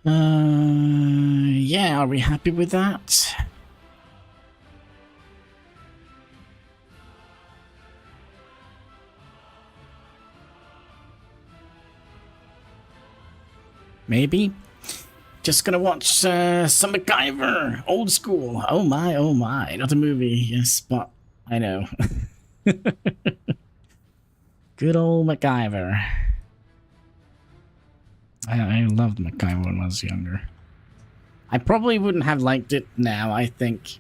Yeah, are we happy with that? Maybe. Just gonna watch some MacGyver, old school. Oh my, not a movie, yes, but I know. Good old MacGyver. I loved MacGyver when I was younger. I probably wouldn't have liked it now. I think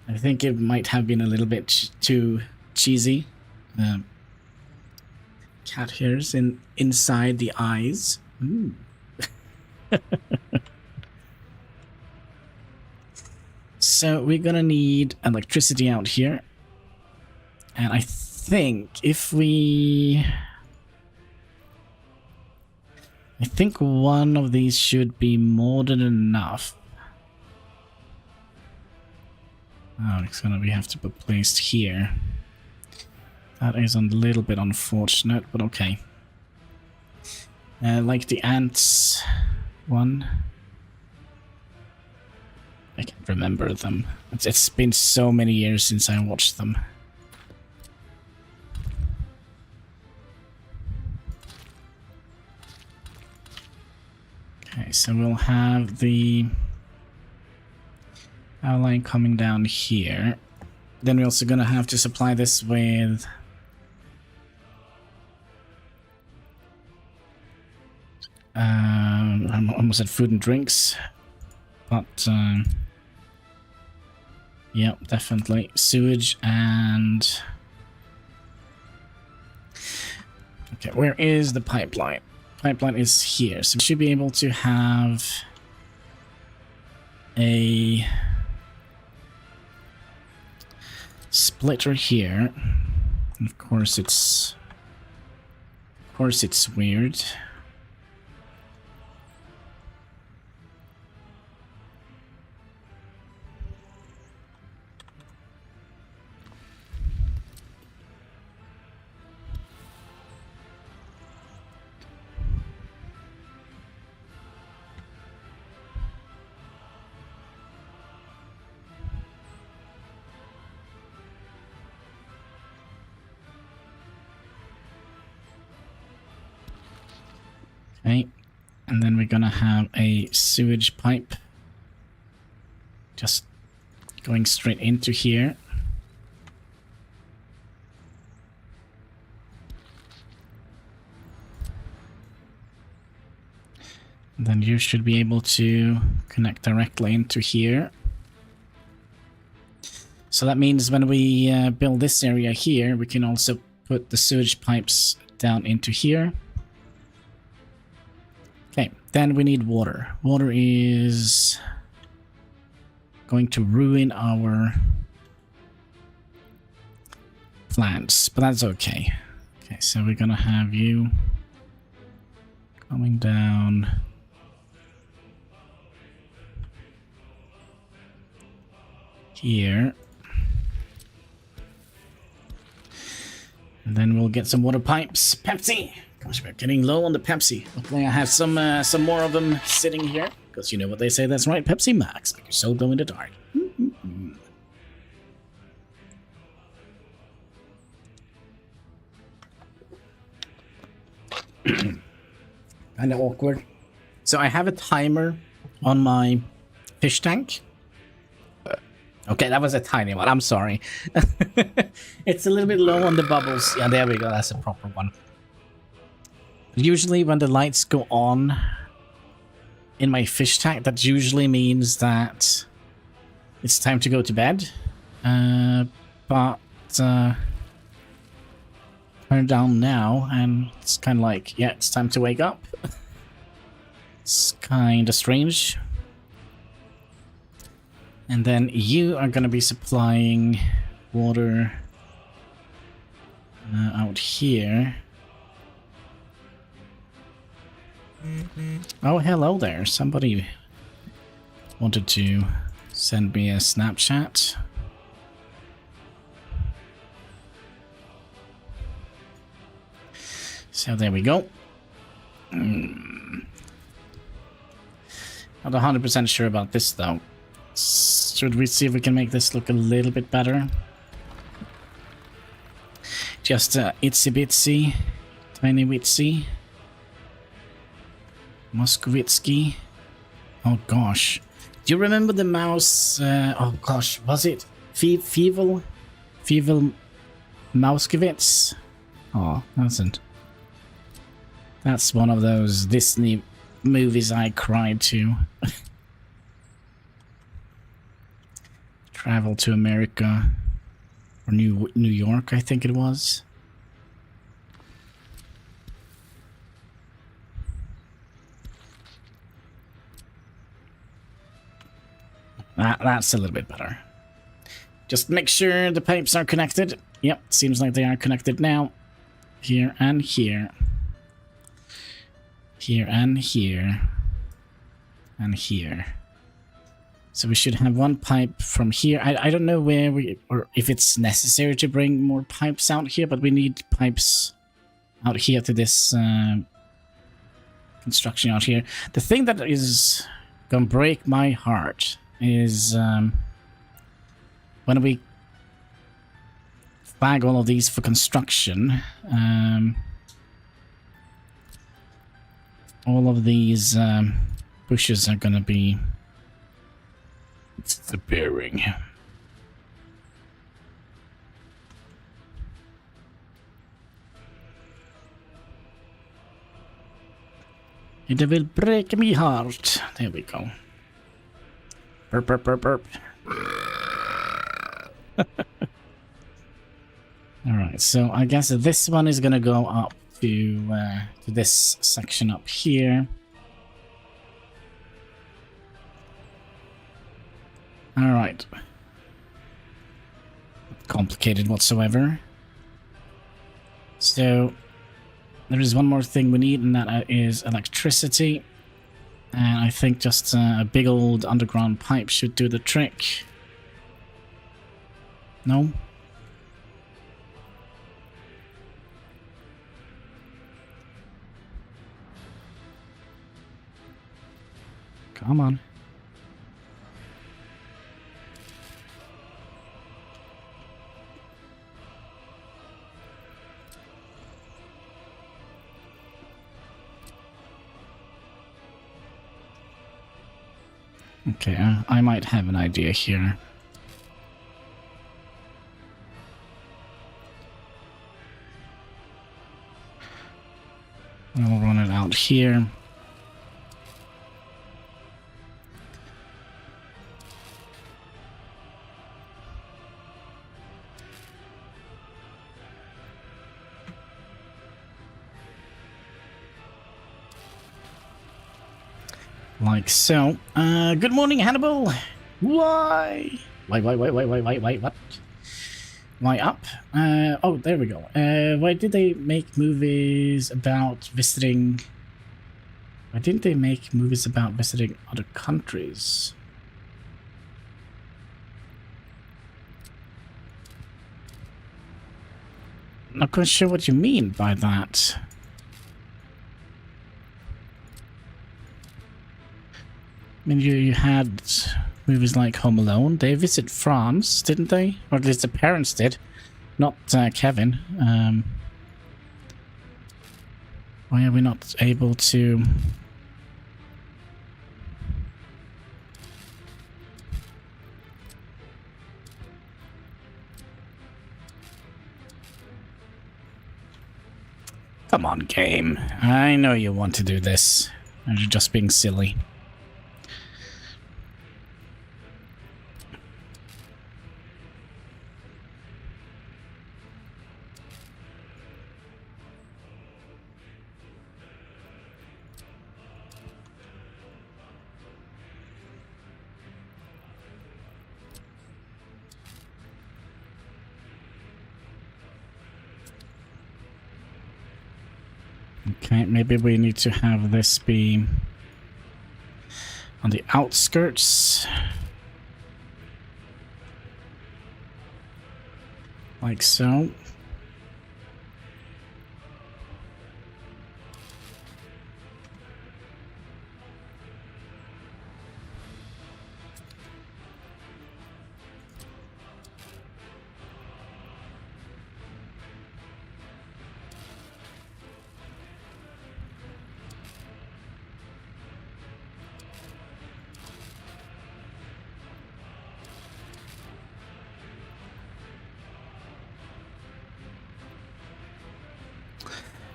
it might have been a little bit too cheesy. Cat hairs inside the eyes. Ooh. So we're gonna need electricity out here, and I think one of these should be more than enough. Oh, it's gonna have to be placed here. That is a little bit unfortunate, but okay. Like the ants one. I can't remember them. It's been so many years since I watched them. Okay, so we'll have the outline coming down here. Then we're also gonna have to supply this with I almost said food and drinks, but yeah, definitely sewage and okay. Where is the pipeline? Pipeline is here, so we should be able to have a splitter here. And of course, it's course it's weird. Okay, and then we're gonna have a sewage pipe just going straight into here. And then you should be able to connect directly into here. So that means when we build this area here, we can also put the sewage pipes down into here. Okay, then we need water. Water is going to ruin our plants, but that's okay. Okay, so we're gonna have you coming down here. And then we'll get some water pipes. Pepsi! Gosh, we're getting low on the Pepsi. Hopefully I have some more of them sitting here. Because you know what they say, that's right, Pepsi Max. Make your soul glow in the dark. Kind of awkward. So I have a timer on my fish tank. Okay, that was a tiny one. I'm sorry. It's a little bit low on the bubbles. Yeah, there we go. That's a proper one. Usually when the lights go on in my fish tank, that usually means that it's time to go to bed. But turn down now and it's kind of like, yeah, it's time to wake up. It's kind of strange. And then you are going to be supplying water out here. Oh, hello there. Somebody wanted to send me a Snapchat. So there we go. Not 100% sure about this though. Should we see if we can make this look a little bit better? Just itsy bitsy, tiny witsy. Moskovitsky. Oh gosh. Do you remember the mouse? Oh gosh, was it Fievel Mouskowitz? Oh, that's one of those Disney movies I cried to. Travel to America or New York, I think it was. That's a little bit better. Just make sure the pipes are connected. Yep, seems like they are connected now. Here and here. Here and here. And here. So we should have one pipe from here. I don't know where or if it's necessary to bring more pipes out here, but we need pipes out here to this construction out here. The thing that is gonna break my heart is when we flag all of these for construction, all of these bushes are gonna be disappearing. It will break me heart. There we go. Burp, burp, burp, burp. Alright, so I guess this one is gonna go up to this section up here. Alright. Not complicated whatsoever. So There is one more thing we need, and that is electricity. And I think just a big old underground pipe should do the trick. No? Come on. Okay, I might have an idea here. I'll run it out here. Like so. Good morning, Hannibal. Why? Wait, what? Why up? Oh, there we go. Why did they make movies about visiting... Why didn't they make movies about visiting other countries? Not quite sure what you mean by that. I mean, you had movies like Home Alone. They visit France, didn't they? Or at least the parents did. Not Kevin. Why are we not able to... Come on, game. I know you want to do this. You're just being silly. Okay, maybe we need to have this be on the outskirts. Like so.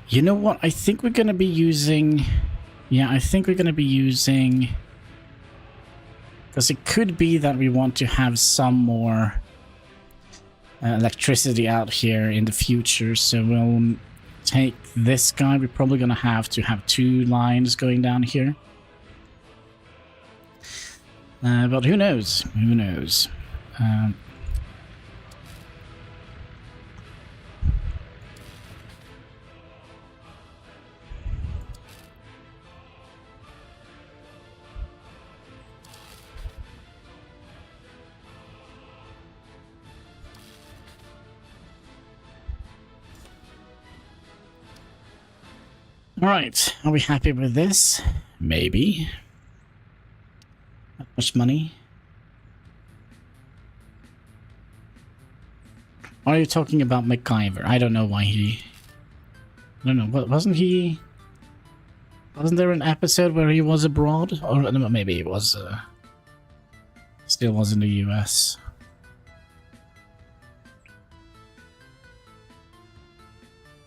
You know what? I think we're going to be using... Yeah, I think we're going to be using... Because it could be that we want to have some more electricity out here in the future. So we'll take this guy. We're probably going to have 2 lines going down here. But who knows? Who knows? Alright, are we happy with this? Maybe. Not much money. Are you talking about MacGyver? I don't know why he... I don't know, wasn't he... Wasn't there an episode where he was abroad? Or no, maybe he was... still was in the US.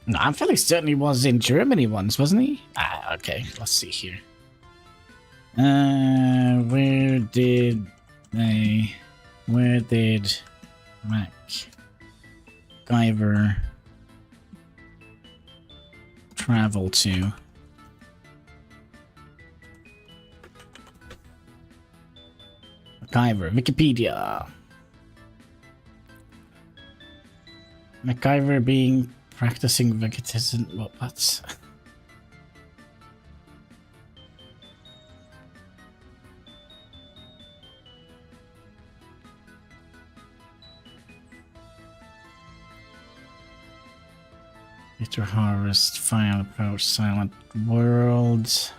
No, I'm fairly certain he was in Germany once, wasn't he? Ah, okay. Let's see here. Where did MacGyver travel to? MacGyver, Wikipedia. MacGyver being Practicing vegetation. What? Bitter harvest, final approach, silent world.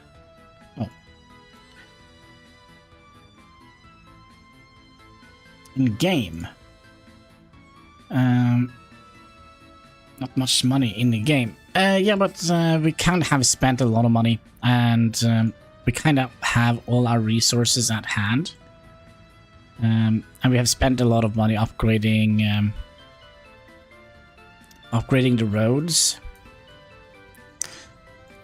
Oh. In game. Not much money in the game. Yeah, but we kind of have spent a lot of money, and we kind of have all our resources at hand. And we have spent a lot of money upgrading the roads.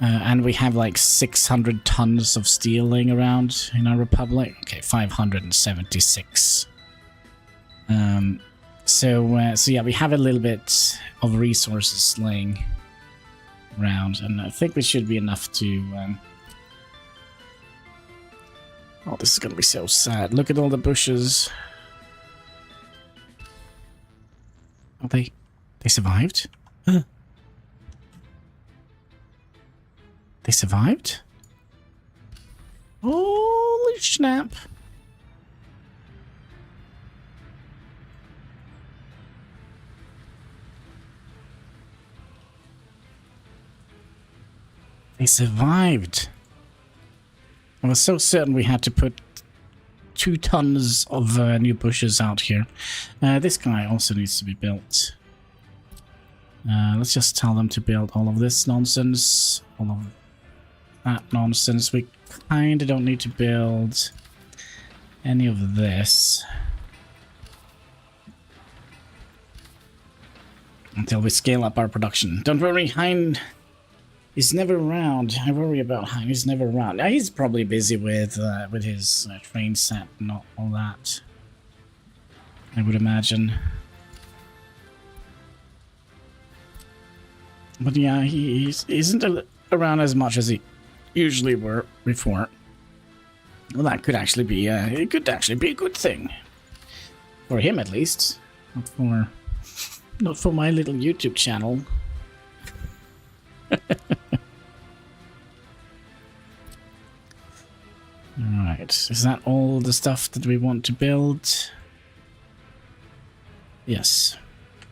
And we have like 600 tons of steel laying around in our republic. Okay, 576. So yeah, we have a little bit of resources laying around, and I think we should be enough to... Oh, this is gonna be so sad. Look at all the bushes. Oh, they survived? They survived? Holy snap. They survived. I was so certain we had to put 2 tons of new bushes out here. This guy also needs to be built. Let's just tell them to build all of this nonsense. All of that nonsense. We kind of don't need to build any of this until we scale up our production. Don't worry, Hein is never around. I worry about Hein. He's never around. He's probably busy with his train set and all that, I would imagine. But yeah, he isn't around as much as he usually were before. Well, that could actually be it could actually be a good thing for him, at least. Not for my little YouTube channel. Alright, is that all the stuff that we want to build? Yes.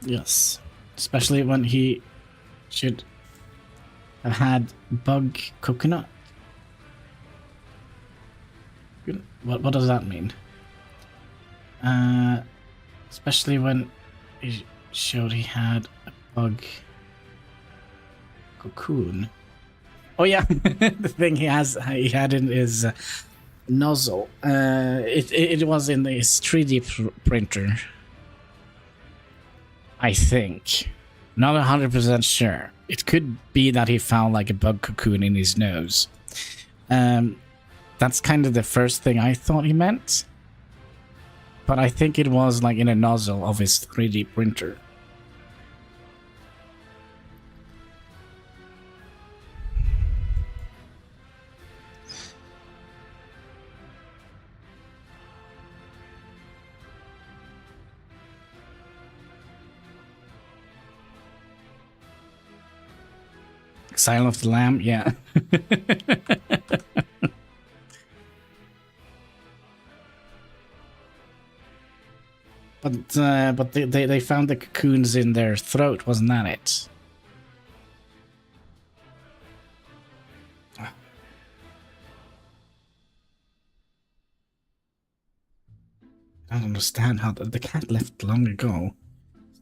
Yes. Especially when he should have had bug coconut. What does that mean? Especially when he showed he had a bug cocoon. Oh yeah, the thing he had in his nozzle. It was in his 3D printer. I think. Not 100% sure. It could be that he found like a bug cocoon in his nose. That's kind of the first thing I thought he meant. But I think it was like in a nozzle of his 3D printer. Silent of the Lamb, yeah. But they found the cocoons in their throat, wasn't that it? I don't understand how the cat left long ago.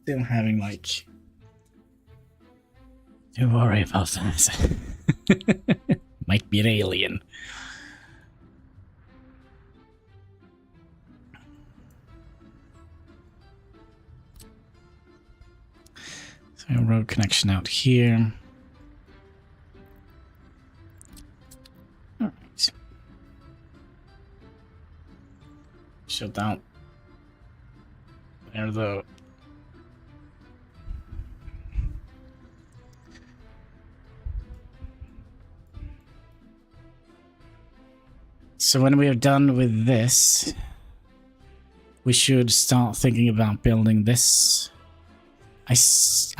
Still having like... Don't worry about that. Might be an alien. So a road connection out here. Alright. Shut down. There though. So when we are done with this, we should start thinking about building this.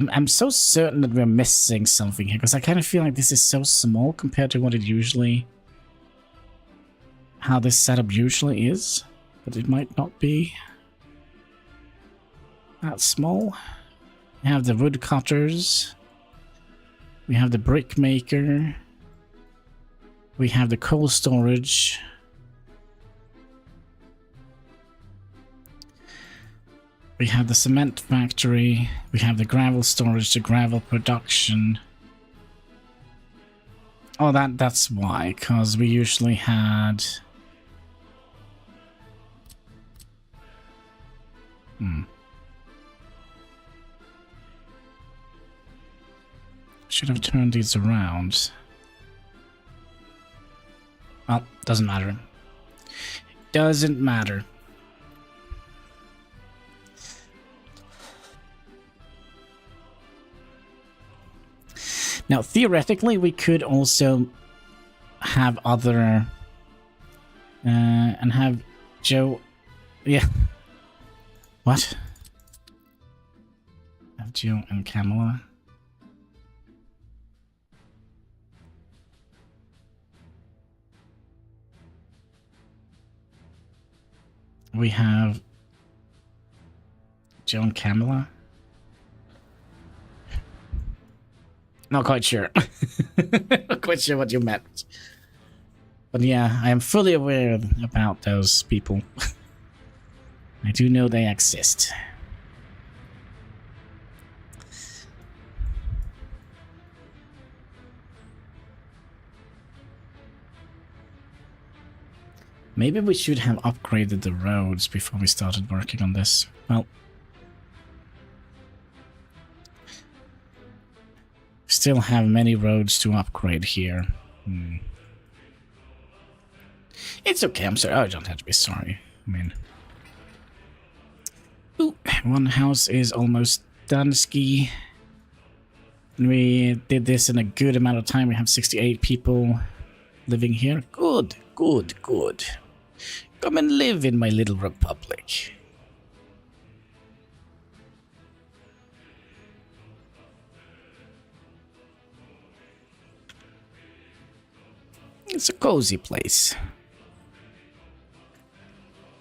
I'm so certain that we're missing something here, because I kind of feel like this is so small compared to what it usually... how this setup usually is, but it might not be that small. We have the woodcutters. We have the brick maker. We have the coal storage. We have the cement factory. We have the gravel storage, the gravel production. Oh, that's why, because we usually had... Should have turned these around. Well, doesn't matter. Doesn't matter. Now, theoretically, we could also have other... and have Joe... Yeah. What? Have Joe and Kamala. We have Joe and Kamala. Not quite sure. Not quite sure what you meant. But yeah, I am fully aware about those people. I do know they exist. Maybe we should have upgraded the roads before we started working on this. Well, still have many roads to upgrade here. It's okay, I'm sorry. Oh, I don't have to be sorry. I mean... Ooh, one house is almost done, ski. We did this in a good amount of time. We have 68 people living here. Good, good, good. Come and live in my little republic. It's a cozy place.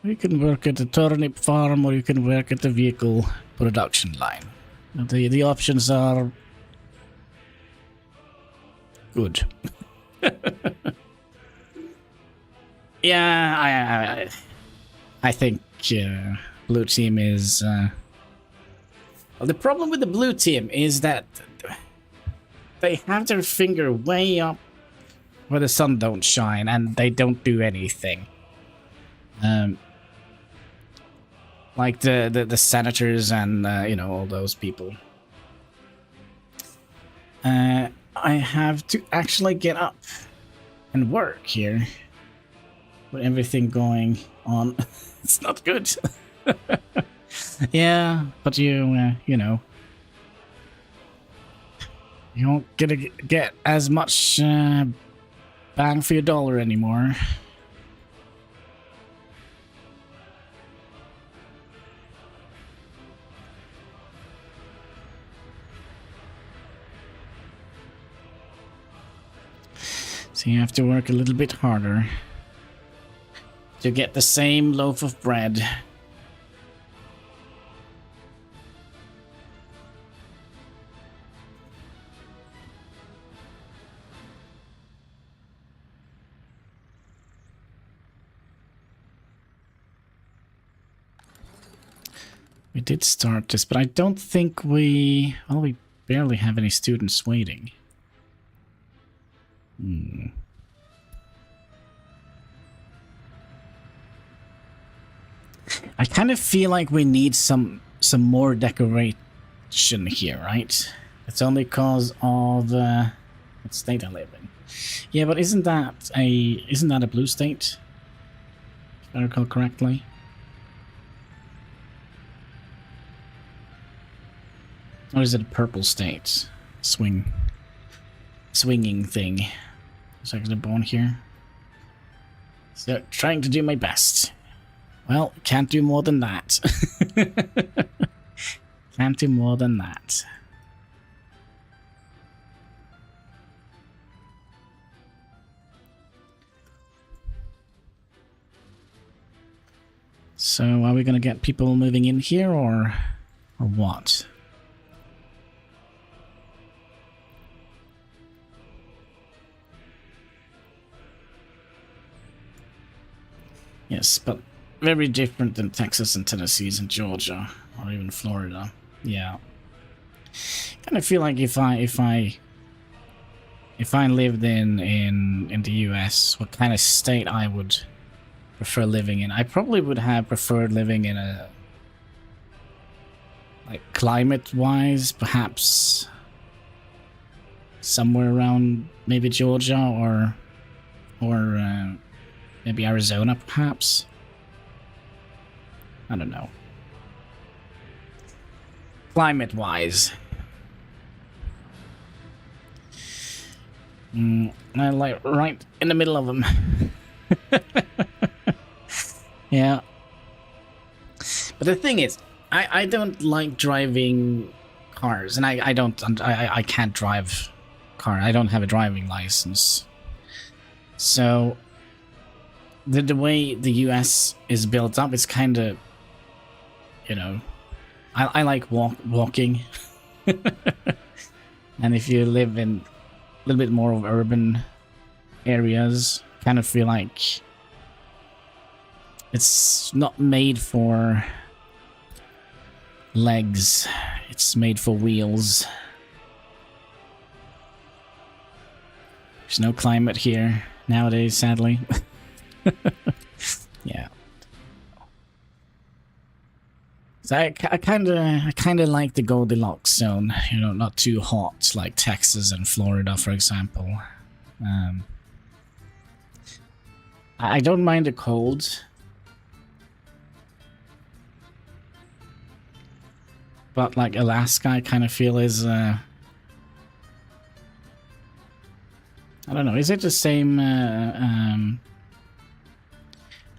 You can work at the turnip farm or you can work at the vehicle production line. The options are good. Yeah, I think blue team is... Well, the problem with the blue team is that they have their finger way up where the sun don't shine and they don't do anything. Like the senators and, you know, all those people. I have to actually get up and work here. With everything going on. It's not good. Yeah, but you know. You don't get as much bang for your dollar anymore. So you have to work a little bit harder to get the same loaf of bread. We did start this, but I don't think we... Well, we barely have any students waiting. I kind of feel like we need some more decoration here, right? It's only because of what state I live in. Yeah, but isn't that a blue state? If I recall correctly. Or is it a purple state? Swinging thing. So I was born here. So trying to do my best. Well, can't do more than that. Can't do more than that. So are we gonna get people moving in here or what? Yes, but very different than Texas and Tennessee and Georgia or even Florida. Yeah. Kind of feel like if I lived in the US, what kind of state I would prefer living in. I probably would have preferred living in a, like, climate-wise, perhaps somewhere around maybe Georgia or maybe Arizona, perhaps. I don't know. Climate-wise. I like right in the middle of them. Yeah. But the thing is, I don't like driving cars, and I can't drive car. I don't have a driving license. So the way the US is built up, it's kind of, you know, I like walking. And if you live in a little bit more of urban areas, kind of feel like it's not made for legs, it's made for wheels. There's no climate here nowadays, sadly. Yeah. So I kind of like the Goldilocks zone, you know, not too hot like Texas and Florida, for example. I don't mind the cold. But like Alaska, I kind of feel is, I don't know, is it the same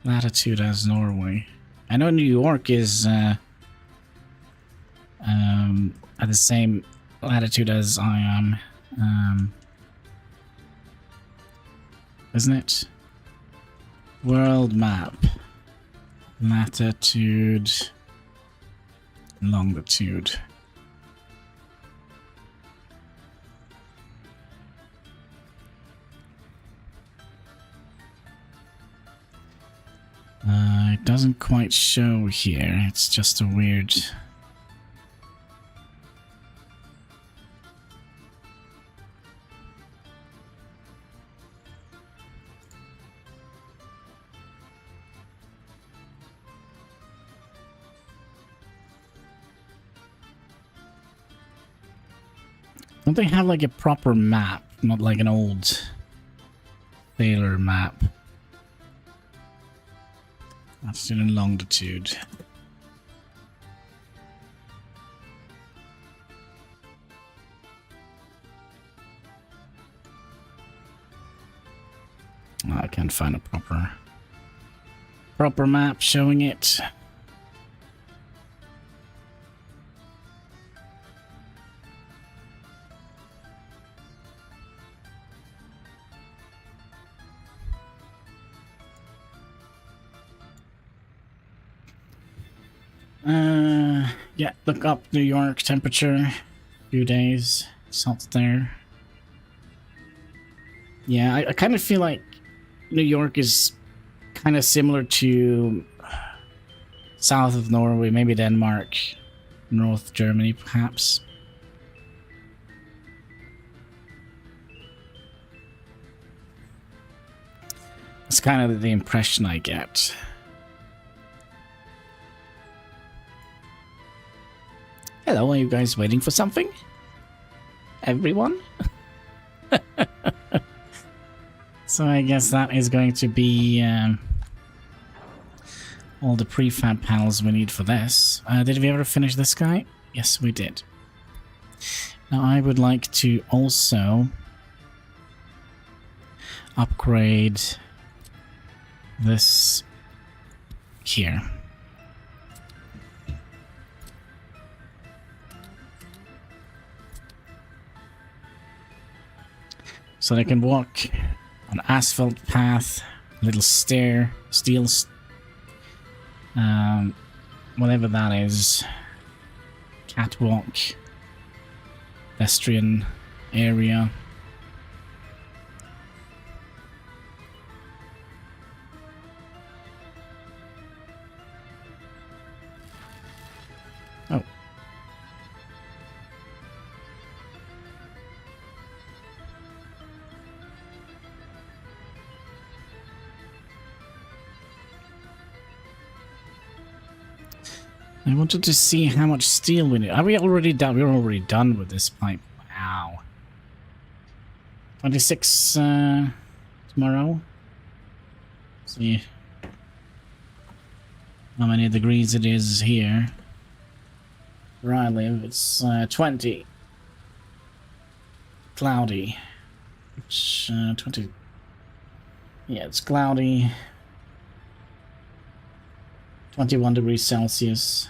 latitude as Norway? I know New York is at the same latitude as I am, isn't it? World map. Latitude. Longitude. It doesn't quite show here. It's just a weird... Don't they have like a proper map, not like an old sailor map? That's still in longitude. Oh, I can't find a proper map showing it. Yeah, look up New York temperature. Few days. Salt there. Yeah, I kind of feel like New York is kind of similar to south of Norway, maybe Denmark, North Germany, perhaps. It's kind of the impression I get. Hello, are you guys waiting for something? Everyone? So I guess that is going to be all the prefab panels we need for this. Did we ever finish this guy? Yes, we did. Now I would like to also upgrade this here. So they can walk on asphalt path, little stair, steel, whatever that is, catwalk, pedestrian area. Oh. I wanted to see how much steel we need. Are we already done? We're already done with this pipe. Wow. 26 tomorrow. See how many degrees it is here. Where I live, it's 20. Cloudy. Which, 20. Yeah, it's cloudy. 21 degrees Celsius.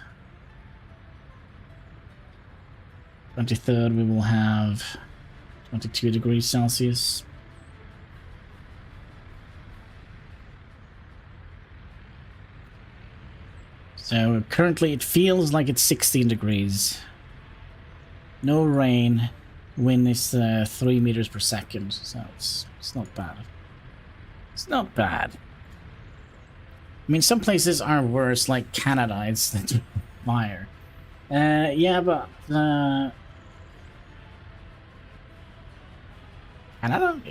23rd we will have 22 degrees Celsius. So currently it feels like it's 16 degrees. No rain. Wind is 3 meters per second, so it's not bad. It's not bad. I mean, some places are worse, like Canada. It's fire. Yeah, but Canada?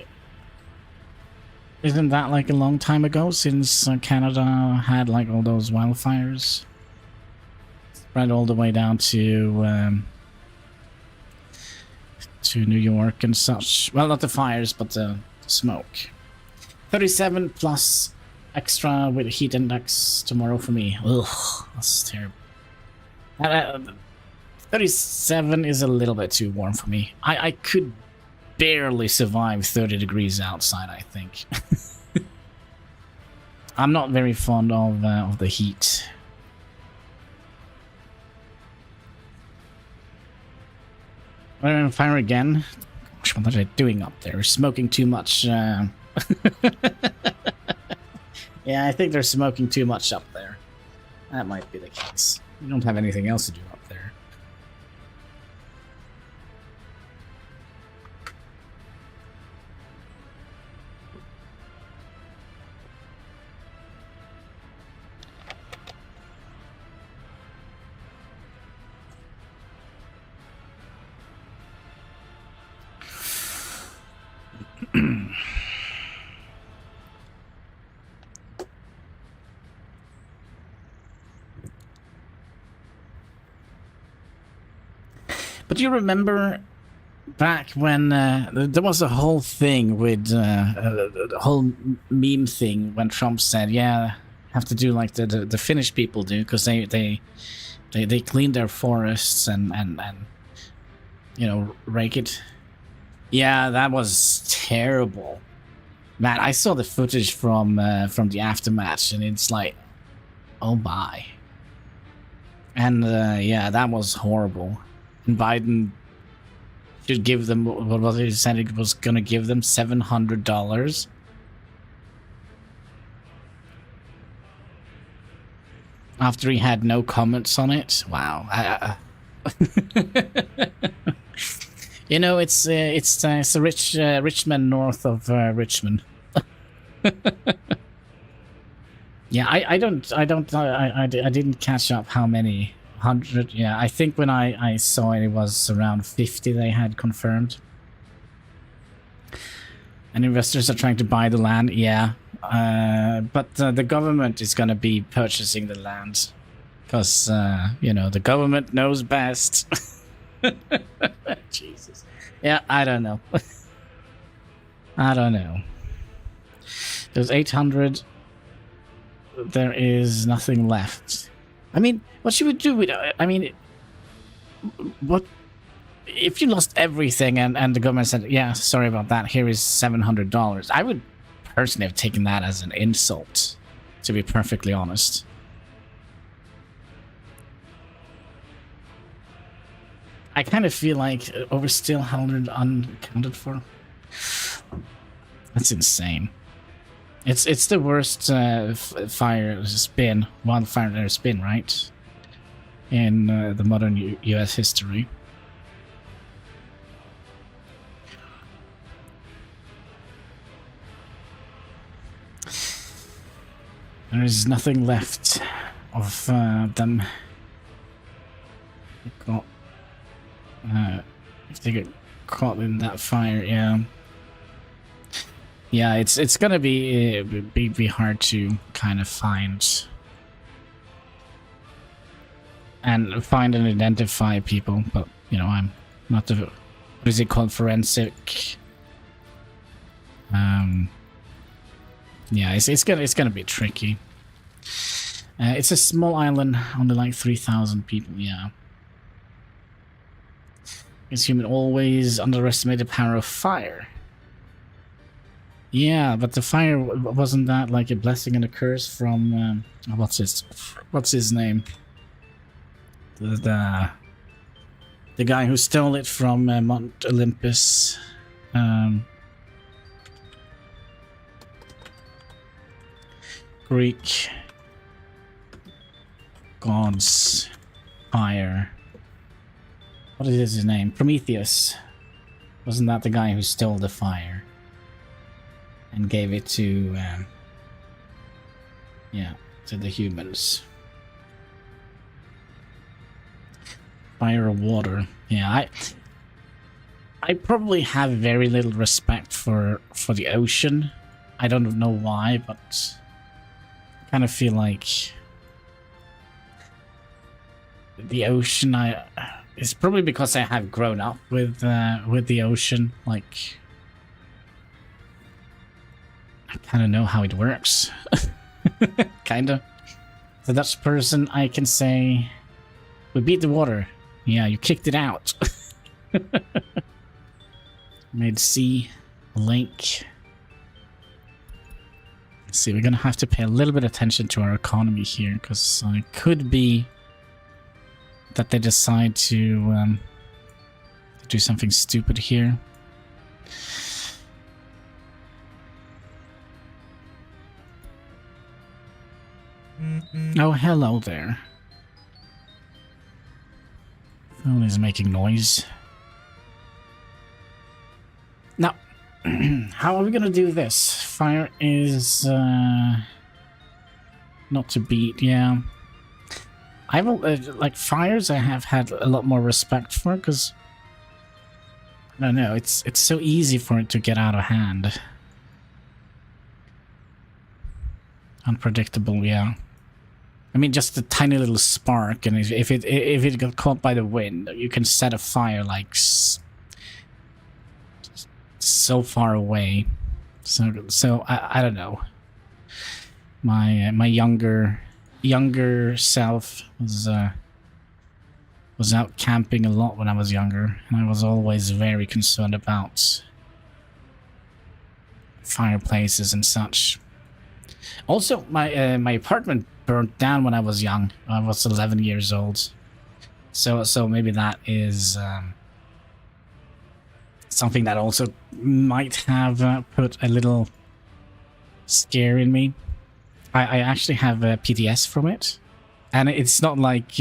Isn't that like a long time ago since Canada had like all those wildfires? Spread all the way down to New York and such. Well, not the fires, but the smoke. 37 plus extra with heat index tomorrow for me. Ugh, that's terrible. 37 is a little bit too warm for me. I could barely survive 30 degrees outside, I think. I'm not very fond of the heat. We're on fire again. Gosh, what are they doing up there? Smoking too much. Yeah, I think they're smoking too much up there. That might be the case. We don't have anything else to do up there. But do you remember back when there was a whole thing with the whole meme thing when Trump said, "Yeah, have to do like the Finnish people do because they clean their forests and you know, rake it." Yeah, that was terrible. Man, I saw the footage from the aftermath, and it's like, oh my. And yeah, that was horrible. And Biden should give them what was he said it was gonna give them $700 after he had no comments on it. Wow. You know, it's a Richmond north of Richmond. Yeah, I didn't catch up how many 100. Yeah, I think when I saw it, it was around 50 they had confirmed. And investors are trying to buy the land. Yeah, but the government is going to be purchasing the land because you know, the government knows best. Jesus. Yeah, I don't know. I don't know. There's 800. There is nothing left. I mean, what should we do with... I mean, what... If you lost everything and the government said, yeah, sorry about that, here is $700, I would personally have taken that as an insult, to be perfectly honest. I kind of feel like we're still held unaccounted for. That's insane. It's the worst fire there's been, wildfire there's been, right? In the modern US history. There is nothing left of them. If they get caught in that fire, yeah. Yeah, it's gonna be hard to kind of find and identify people, but you know, I'm not the, what is it called, forensic. Yeah, it's gonna be tricky. It's a small island, only like 3,000 people. Yeah. Is human always underestimate the power of fire? Yeah, but the fire, wasn't that like a blessing and a curse from what's his name? The guy who stole it from Mount Olympus. Greek gods, fire. What is his name? Prometheus. Wasn't that the guy who stole the fire and gave it to, yeah, to the humans? Fire or water? Yeah, I probably have very little respect for the ocean. I don't know why, but I kind of feel like the ocean, it's probably because I have grown up with the ocean. Like, I kind of know how it works. Kinda. The Dutch person, I can say, we beat the water. Yeah, you kicked it out. Made sea a lake. Let's see, we're gonna have to pay a little bit of attention to our economy here, because it could be that they decide to do something stupid here. Oh, hello there. Phone is making noise. Now, how are we gonna do this? Fire is not to beat, yeah. I will, like, fires I have had a lot more respect for, because I don't know, it's so easy for it to get out of hand. Unpredictable, yeah. I mean, just a tiny little spark, and if it got caught by the wind, you can set a fire like so far away. So I don't know. My younger self was out camping a lot when I was younger, and I was always very concerned about fireplaces and such. Also, my apartment burnt down when I was young. I was 11 years old, so maybe that is something that also might have put a little scare in me. I actually have PTS from it, and it's not like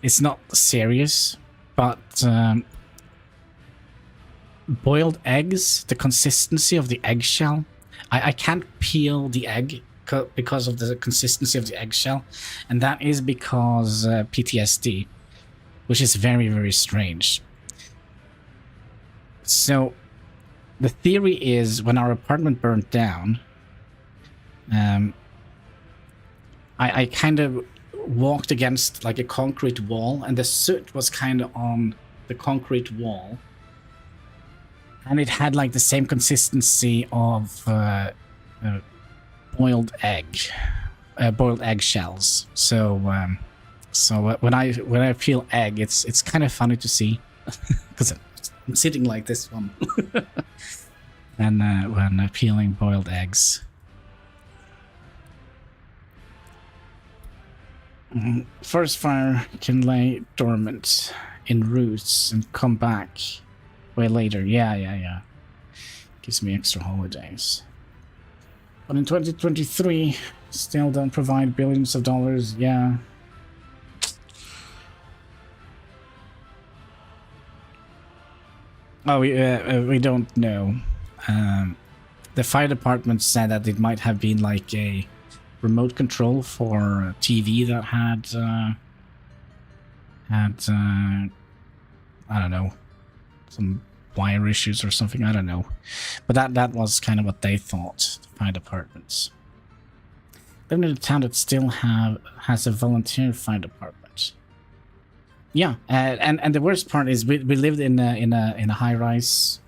it's not serious, but boiled eggs, the consistency of the eggshell, I can't peel the egg because of the consistency of the eggshell, and that is because PTSD, which is very, very strange. So the theory is, when our apartment burnt down, I kind of walked against like a concrete wall, and the soot was kind of on the concrete wall, and it had like the same consistency of boiled eggshells. So when I peel egg, it's kind of funny to see, because I'm sitting like this one. And when peeling boiled eggs. Forest fire can lay dormant in roots and come back way later. Yeah. Gives me extra holidays. But in 2023, still don't provide billions of dollars. Yeah. Oh, we don't know. The fire department said that it might have been like a remote control for a TV that had I don't know, some wire issues or something. I don't know, but that was kind of what they thought. The fire departments. Living in a town that still has a volunteer fire department. Yeah, and the worst part is we lived in a high-rise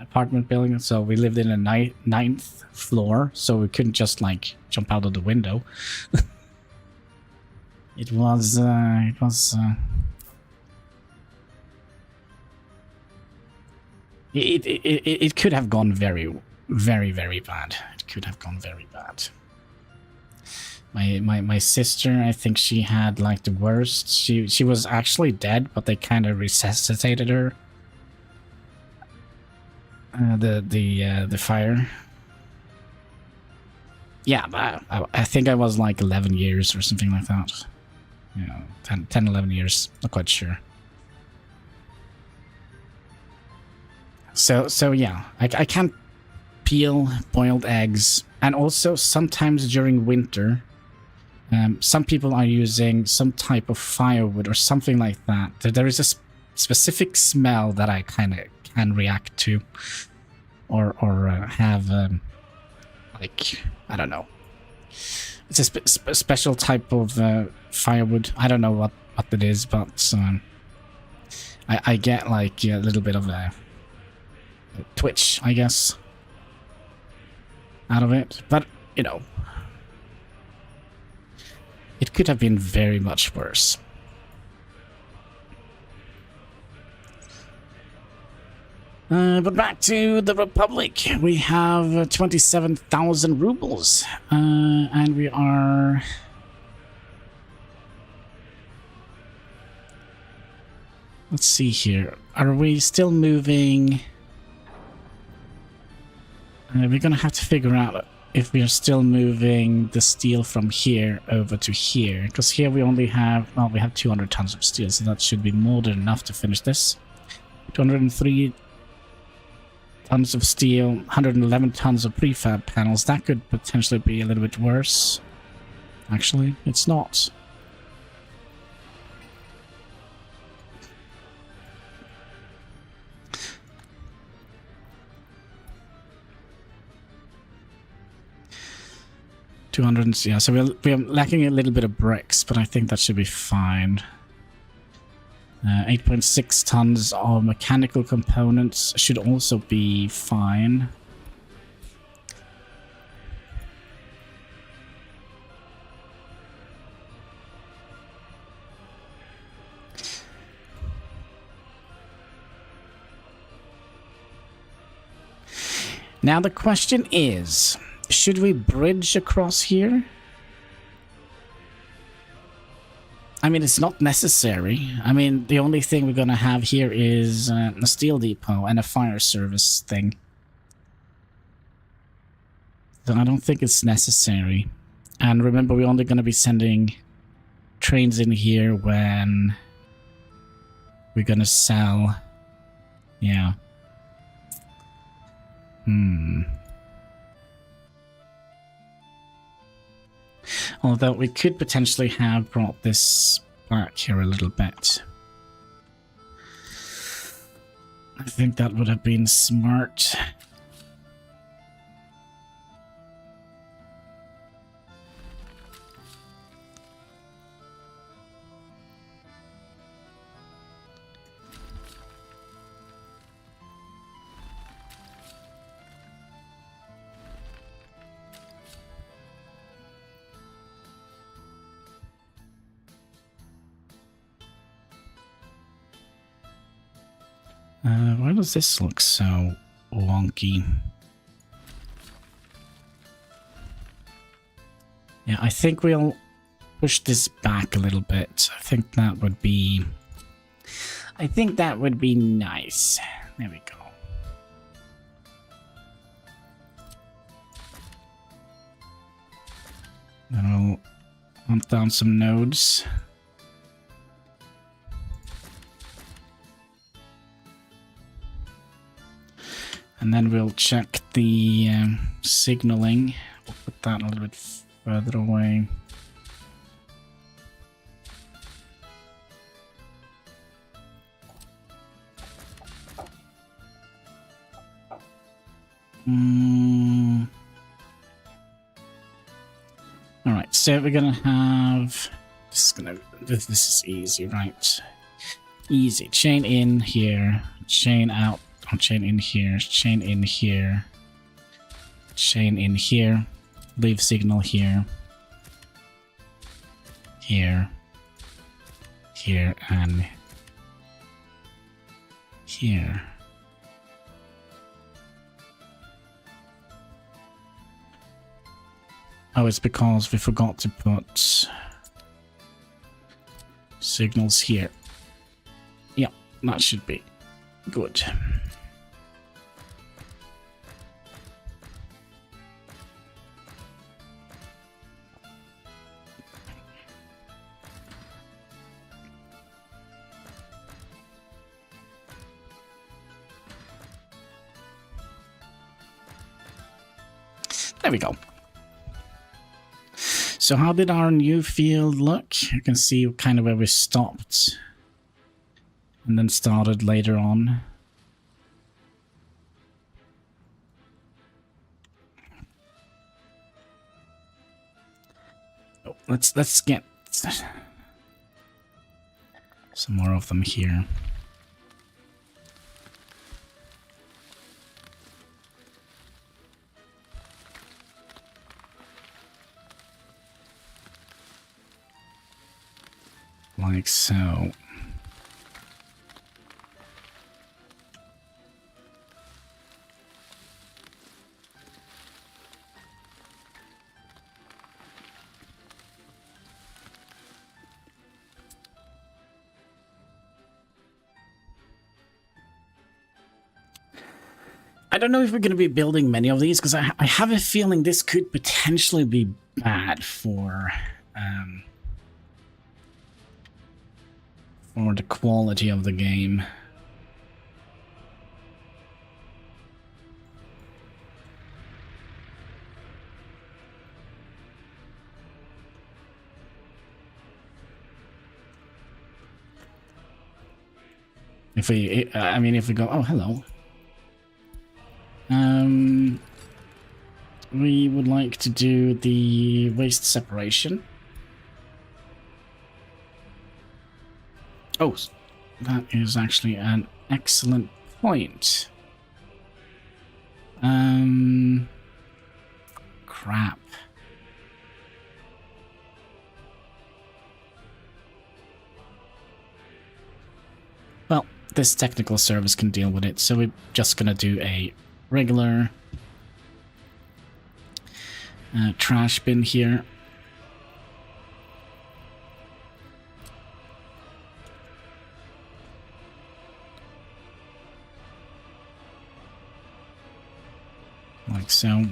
apartment building, so we lived in a ninth floor, so we couldn't just like jump out of the window. It could have gone very bad. It could have gone very bad. My sister, I think she had like the worst. She was actually dead, but they kind of resuscitated her. The fire. Yeah, I think I was like 11 years or something like that. Yeah, 10 11 years. Not quite sure. So yeah, I can't peel boiled eggs, and also sometimes during winter. Some people are using some type of firewood or something like that. There is a specific smell that I kind of can react to, or have like, I don't know. It's a special type of firewood. I don't know what it is, but I get like a little bit of a twitch, I guess, out of it. But you know. It could have been very much worse. But back to the Republic. We have 27,000 rubles. And we are... Let's see here. Are we still moving? We're gonna have to figure out if we are still moving the steel from here over to here, because here we only have, well, we have 200 tons of steel, so that should be more than enough to finish this. 203 tons of steel, 111 tons of prefab panels. That could potentially be a little bit worse. Actually, it's not. Yeah, so we're lacking a little bit of bricks, but I think that should be fine. 8.6 tons of mechanical components should also be fine. Now the question is, should we bridge across here? I mean, it's not necessary. I mean, the only thing we're gonna have here is a steel depot and a fire service thing. So I don't think it's necessary. And remember, we're only gonna be sending trains in here when we're gonna sell. Yeah. Although we could potentially have brought this back here a little bit. I think that would have been smart. Why does this look so wonky? Yeah, I think we'll push this back a little bit. I think that would be nice. There we go. Then we'll hunt down some nodes. And then we'll check the signaling. We'll put that a little bit further away. All right, so we're gonna have this is easy, right? Easy. Chain in here, chain out, or chain in here, chain in here, chain in here, leave signal here, here, here, and here. Oh, it's because we forgot to put signals here. Yeah, that should be good. There we go. So how did our new field look? You can see kind of where we stopped and then started later on. Oh, let's get some more of them here. Like so. I don't know if we're going to be building many of these because I have a feeling this could potentially be bad for the quality of the game. If we, if we go, oh, hello. We would like to do the waste separation. Oh, that is actually an excellent point. Crap. Well, this technical service can deal with it, so we're just gonna do a regular trash bin here. Like so.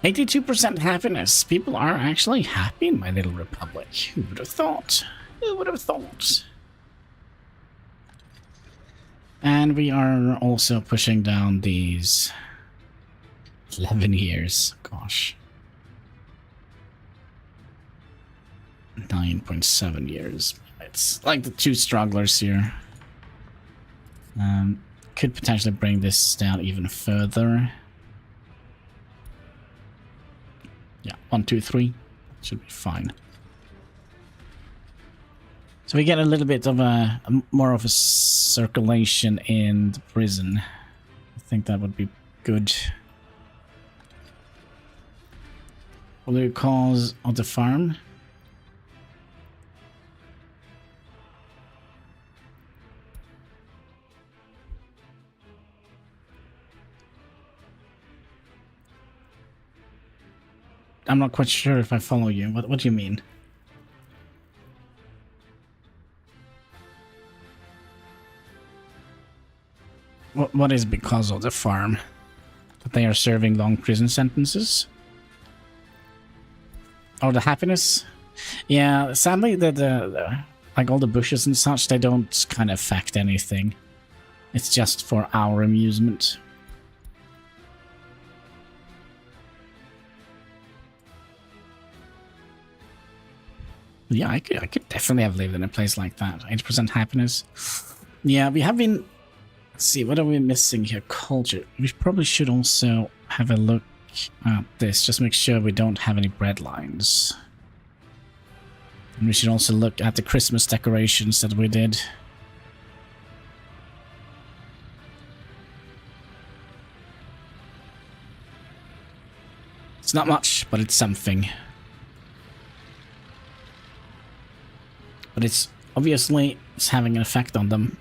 "82% happiness. People are actually happy in my little republic. Who would have thought? Who would have thought?" And we are also pushing down these 11 years. Gosh. 9.7 years. It's like the two strugglers here. Could potentially bring this down even further. Yeah, 1, 2, 3 should be fine. So we get a little bit of more of a circulation in the prison. I think that would be Good. What do you cause of the farm? I'm not quite sure if I follow you. What do you mean? What is because of the farm? That they are serving long prison sentences? Or the happiness? Yeah, sadly the like all the bushes and such, they don't kind of affect anything. It's just for our amusement. Yeah, I could definitely have lived in a place like that. 80% happiness. Yeah, we have been... Let's see, what are we missing here? Culture. We probably should also have a look at this. Just make sure we don't have any bread lines. And we should also look at the Christmas decorations that we did. It's not much, but it's something. But it's obviously it's having an effect on them.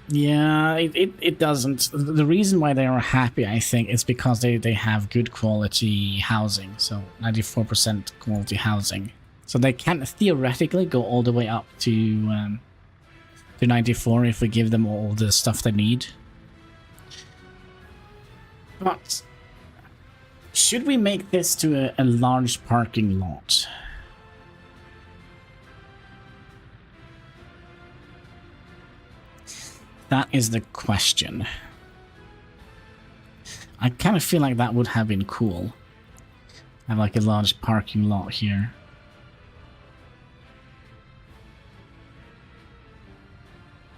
Yeah, it doesn't. The reason why they are happy, I think, is because they have good quality housing. So 94% quality housing. So they can theoretically go all the way up to 94 if we give them all the stuff they need. But should we make this to a large parking lot? That is the question. I kind of feel like that would have been cool. Have like a large parking lot here.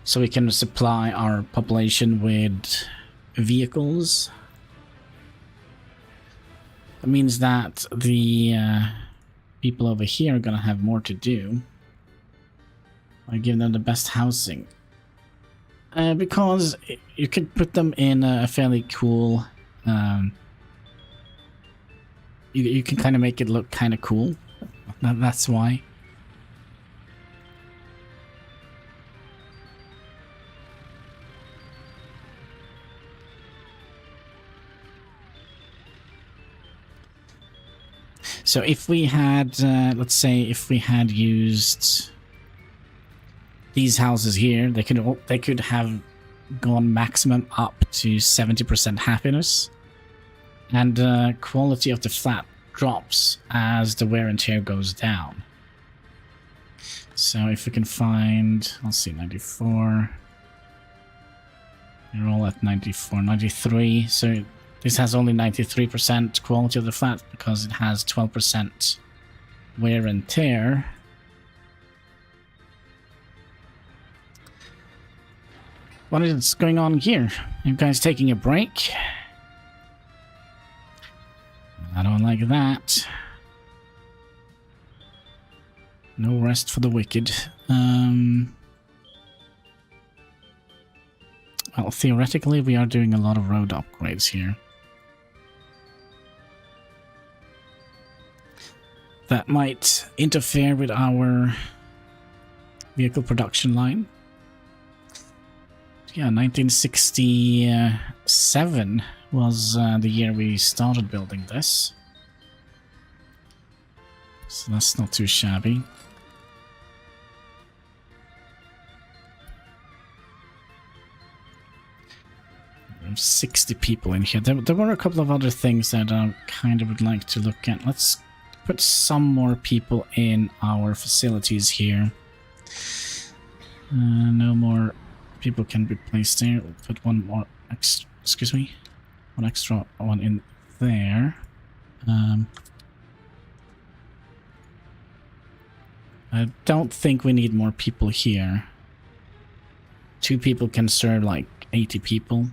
So we can supply our population with vehicles. That means that the people over here are gonna have more to do. I give them the best housing. Because you could put them in a fairly cool... you can kind of make it look kind of cool. That's why. So if we had, let's say, if we had used these houses here, they could have gone maximum up to 70% happiness, and quality of the flat drops as the wear and tear goes down. So if we can find, let's see, 94. You're all at 94, 93. So this has only 93% quality of the flat because it has 12% wear and tear. What is going on here? You guys taking a break? I don't like that. No rest for the wicked. Well, theoretically, we are doing a lot of road upgrades here. That might interfere with our vehicle production line. Yeah, 1967 was the year we started building this. So that's not too shabby. We have 60 people in here. There were a couple of other things that I kind of would like to look at. Let's put some more people in our facilities here. No more people can be placed there. We'll put one more extra, excuse me, one extra one in there. I don't think we need more people here. 2 people can serve like 80 people.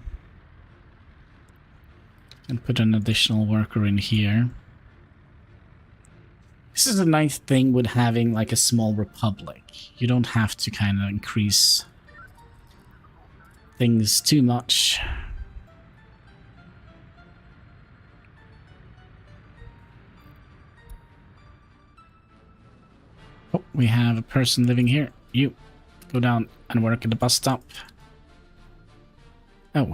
And put an additional worker in here. This is a nice thing with having like a small republic. You don't have to kind of increase things too much. Oh, we have a person living here. You go down and work at the bus stop. Oh,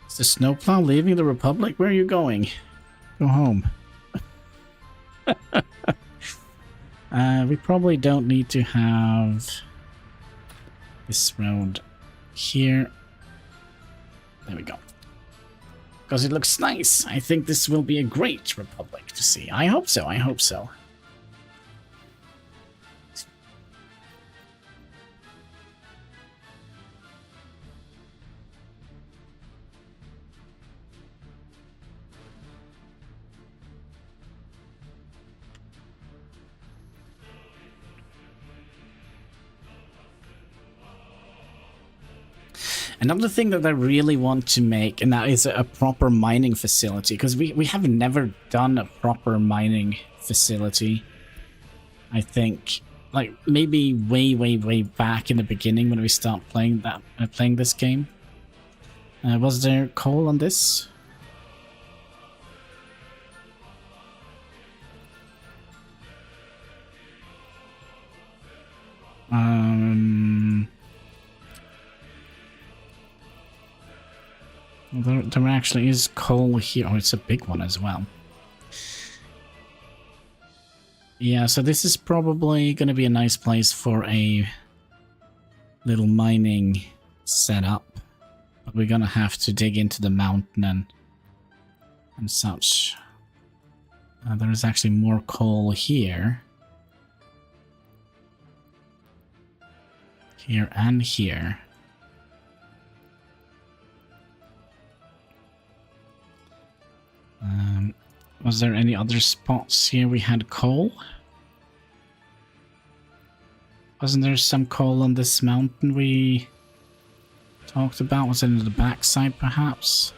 is the snowplow leaving the Republic? Where are you going? Go home. We probably don't need to have this road here. There we go. Because it looks nice. I think this will be a great Republic to see. I hope so, I hope so. Another thing that I really want to make, and that is a proper mining facility, because we have never done a proper mining facility. I think, like, maybe way back in the beginning when we start playing this game. Was there coal on this? There actually is coal here. Oh, it's a big one as well. Yeah, so this is probably going to be a nice place for a little mining setup. But we're going to have to dig into the mountain and such. There is actually more coal here. Here and here. Was there any other spots here we had coal? Wasn't there some coal on this mountain we talked about? Was it in the backside, perhaps?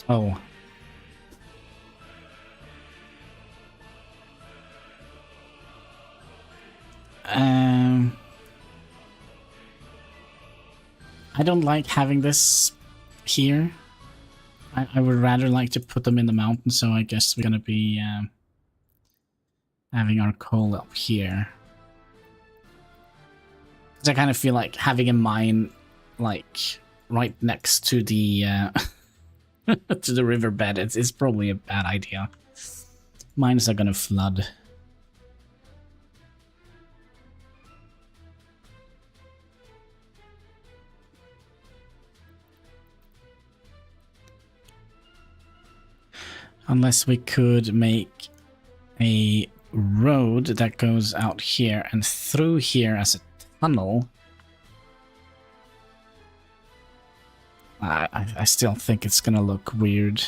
Oh. I don't like having this here. I would rather like to put them in the mountain, so I guess we're gonna be having our coal up here. Because I kind of feel like having a mine, like, right next to the to the riverbed is probably a bad idea. Mines are gonna flood. Unless we could make a road that goes out here and through here as a tunnel. I still think it's gonna look weird.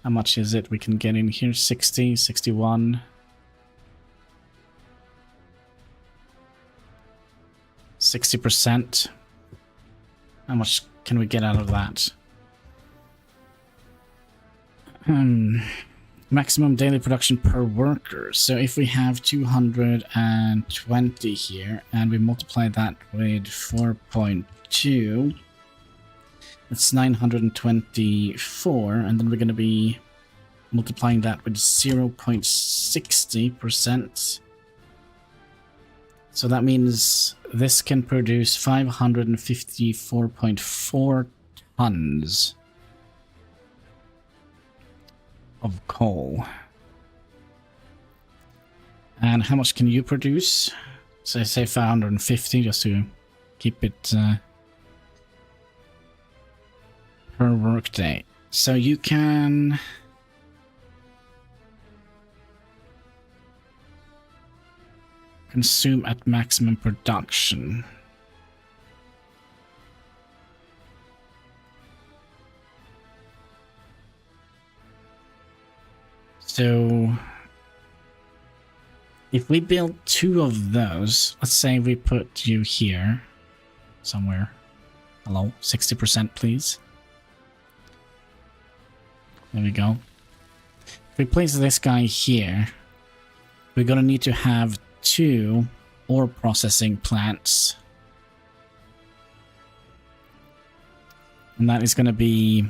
How much is it we can get in here? 60, 61. 60%. How much can we get out of that? Maximum daily production per worker. So if we have 220 here and we multiply that with 4.2, it's 924, and then we're going to be multiplying that with 0.60%. So that means this can produce 554.4 tons of coal. And how much can you produce? So I say 550 just to keep it per workday. So you can consume at maximum production. So if we build 2 of those, let's say we put you here somewhere. Hello, 60% please. There we go. If we place this guy here, we're gonna need to have 2 ore processing plants. And that is going to be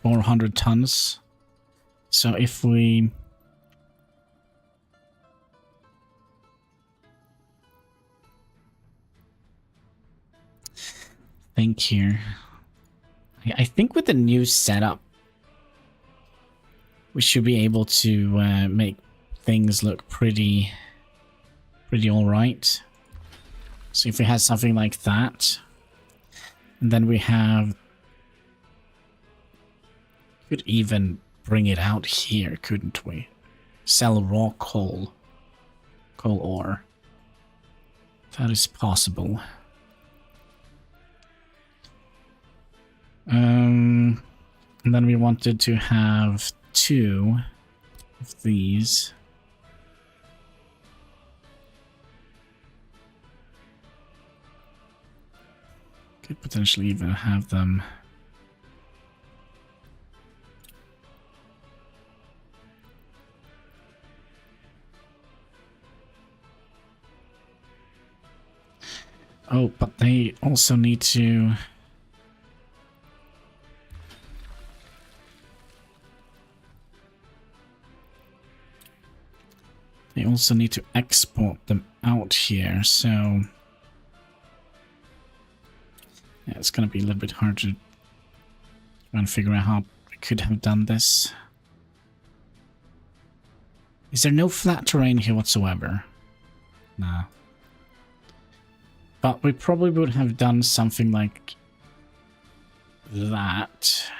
400 tons. So if we think here, I think with the new setup, we should be able to make things look pretty all right. So if we had something like that, and then we have, could even bring it out here, couldn't we? Sell raw coal ore. That is possible. And then we wanted to have 2 of these. Could potentially even have them. Oh, but they also need to... They also need to export them out here, so... Yeah, it's gonna be a little bit hard to try and figure out how we could have done this. Is there no flat terrain here whatsoever? Nah. But we probably would have done something like that.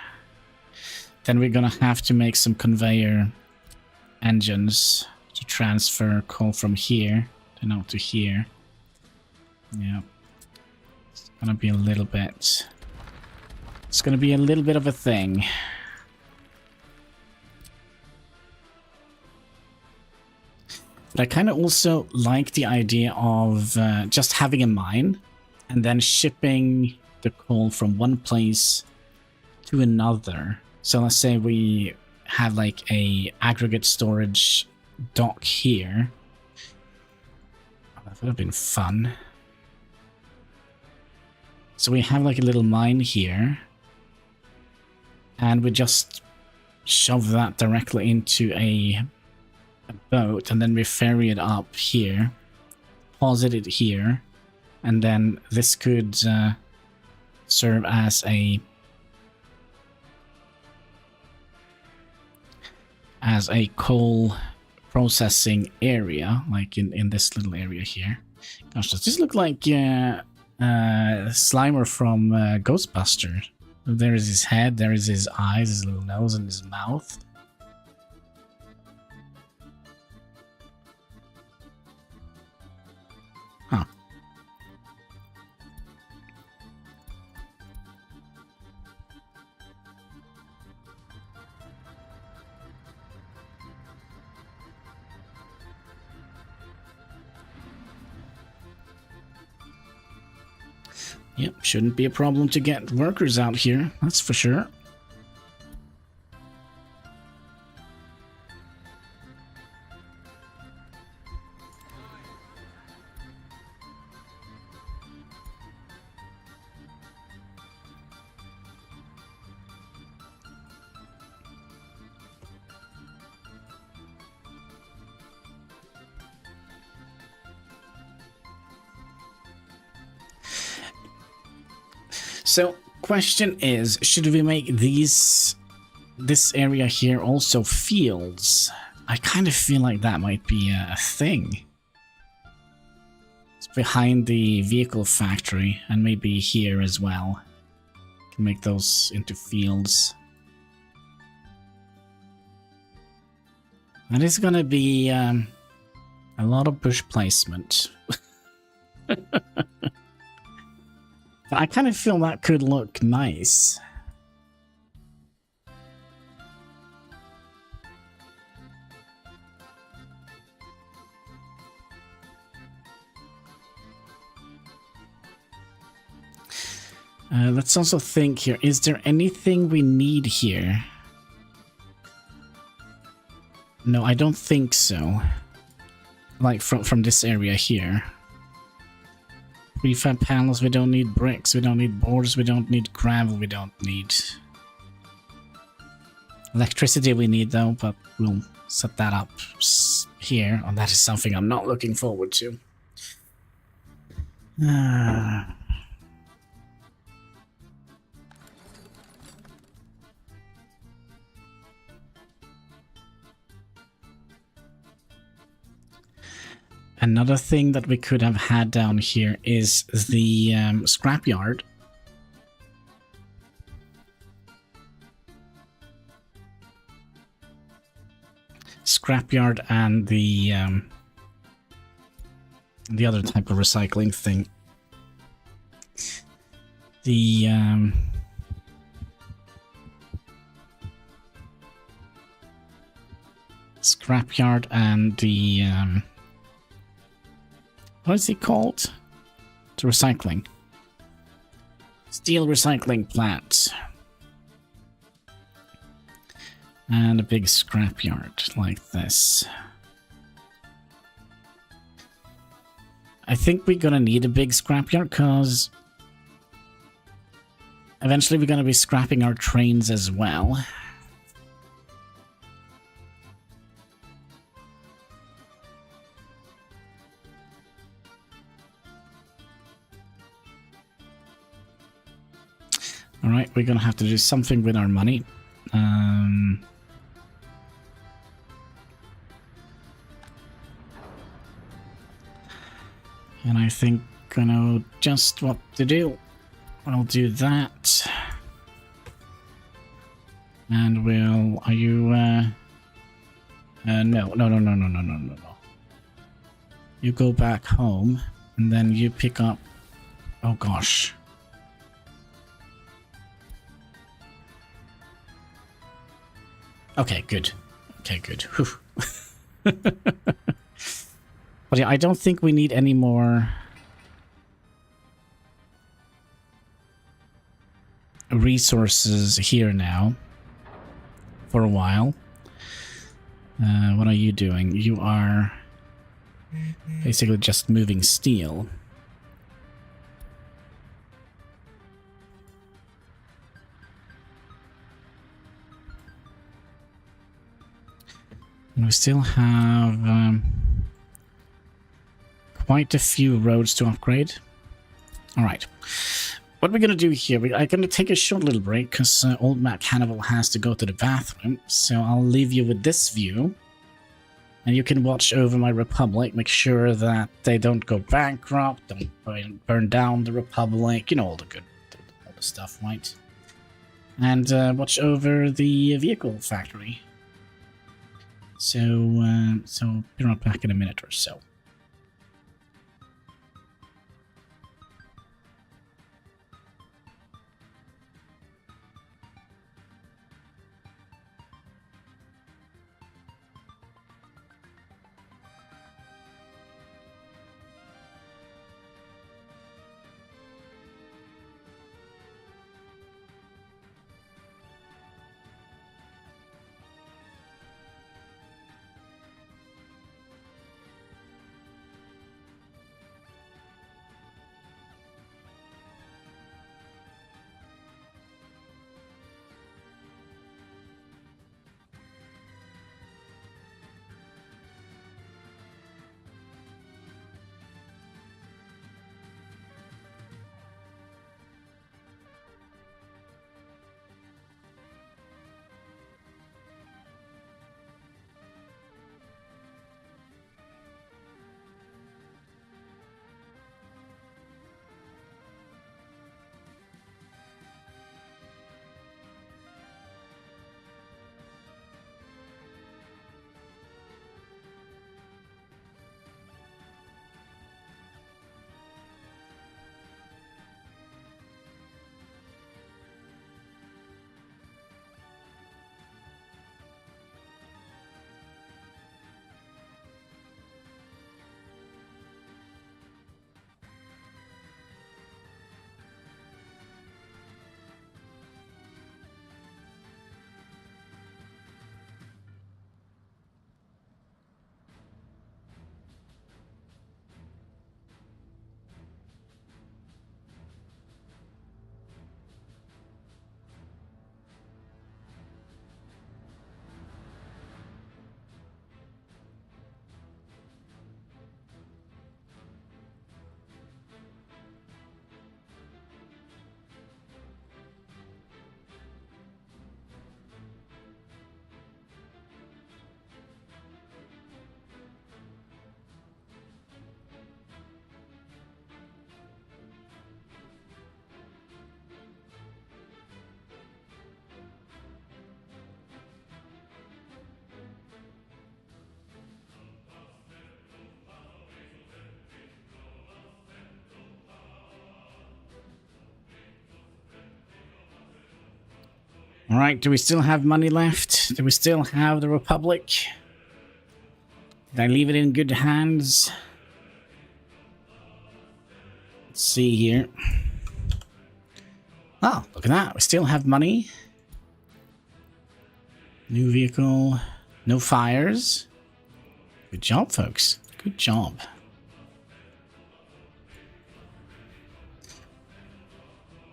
Then we're gonna have to make some conveyor engines to transfer coal from here to now to here. Yeah. It's gonna be a little bit... It's gonna be a little bit of a thing. But I kind of also like the idea of just having a mine and then shipping the coal from one place to another. So let's say we have like a aggregate storage dock here. Oh, that would have been fun. So we have like a little mine here. And we just shove that directly into a boat, and then we ferry it up here, deposit it here, and then this could serve as a coal processing area, like in this little area here. Gosh, does this look like Slimer from Ghostbusters? There is his head, there is his eyes, his little nose, and his mouth. Huh. Yep, shouldn't be a problem to get workers out here, that's for sure. So, question is, should we make this area here also fields? I kind of feel like that might be a thing. It's behind the vehicle factory, and maybe here as well. Can make those into fields. That is gonna be a lot of bush placement. I kind of feel that could look nice. Let's also think here. Is there anything we need here? No, I don't think so. Like from this area here. prefab panels, we don't need bricks, we don't need boards, we don't need gravel, we don't need... Electricity we need though, but we'll set that up here. Oh, that is something I'm not looking forward to. Another thing that we could have had down here is the scrapyard. Scrapyard and the other type of recycling thing. The scrapyard and the what is it called? The recycling. Steel recycling plant. And a big scrapyard like this. I think we're gonna need a big scrapyard because eventually we're gonna be scrapping our trains as well. Alright, we're gonna have to do something with our money. And I think I know just what to do. I'll do that. And we'll... Are you... No. You go back home, and then you pick up... Oh gosh. Okay, good. Okay, good. Whew. But yeah, I don't think we need any more resources here now for a while. What are you doing? You are basically just moving steel. And we still have quite a few roads to upgrade. Alright. What we're going to do here, I'm going to take a short little break because old Mac Hannibal has to go to the bathroom. So I'll leave you with this view. And you can watch over my Republic. Make sure that they don't go bankrupt, don't burn down the Republic. You know, all the good all the stuff, right? And watch over the vehicle factory. So be right back in a minute or so. Alright, do we still have money left? Do we still have the Republic? Did I leave it in good hands? Let's see here. Oh, look at that. We still have money. New vehicle. No fires. Good job, folks. Good job.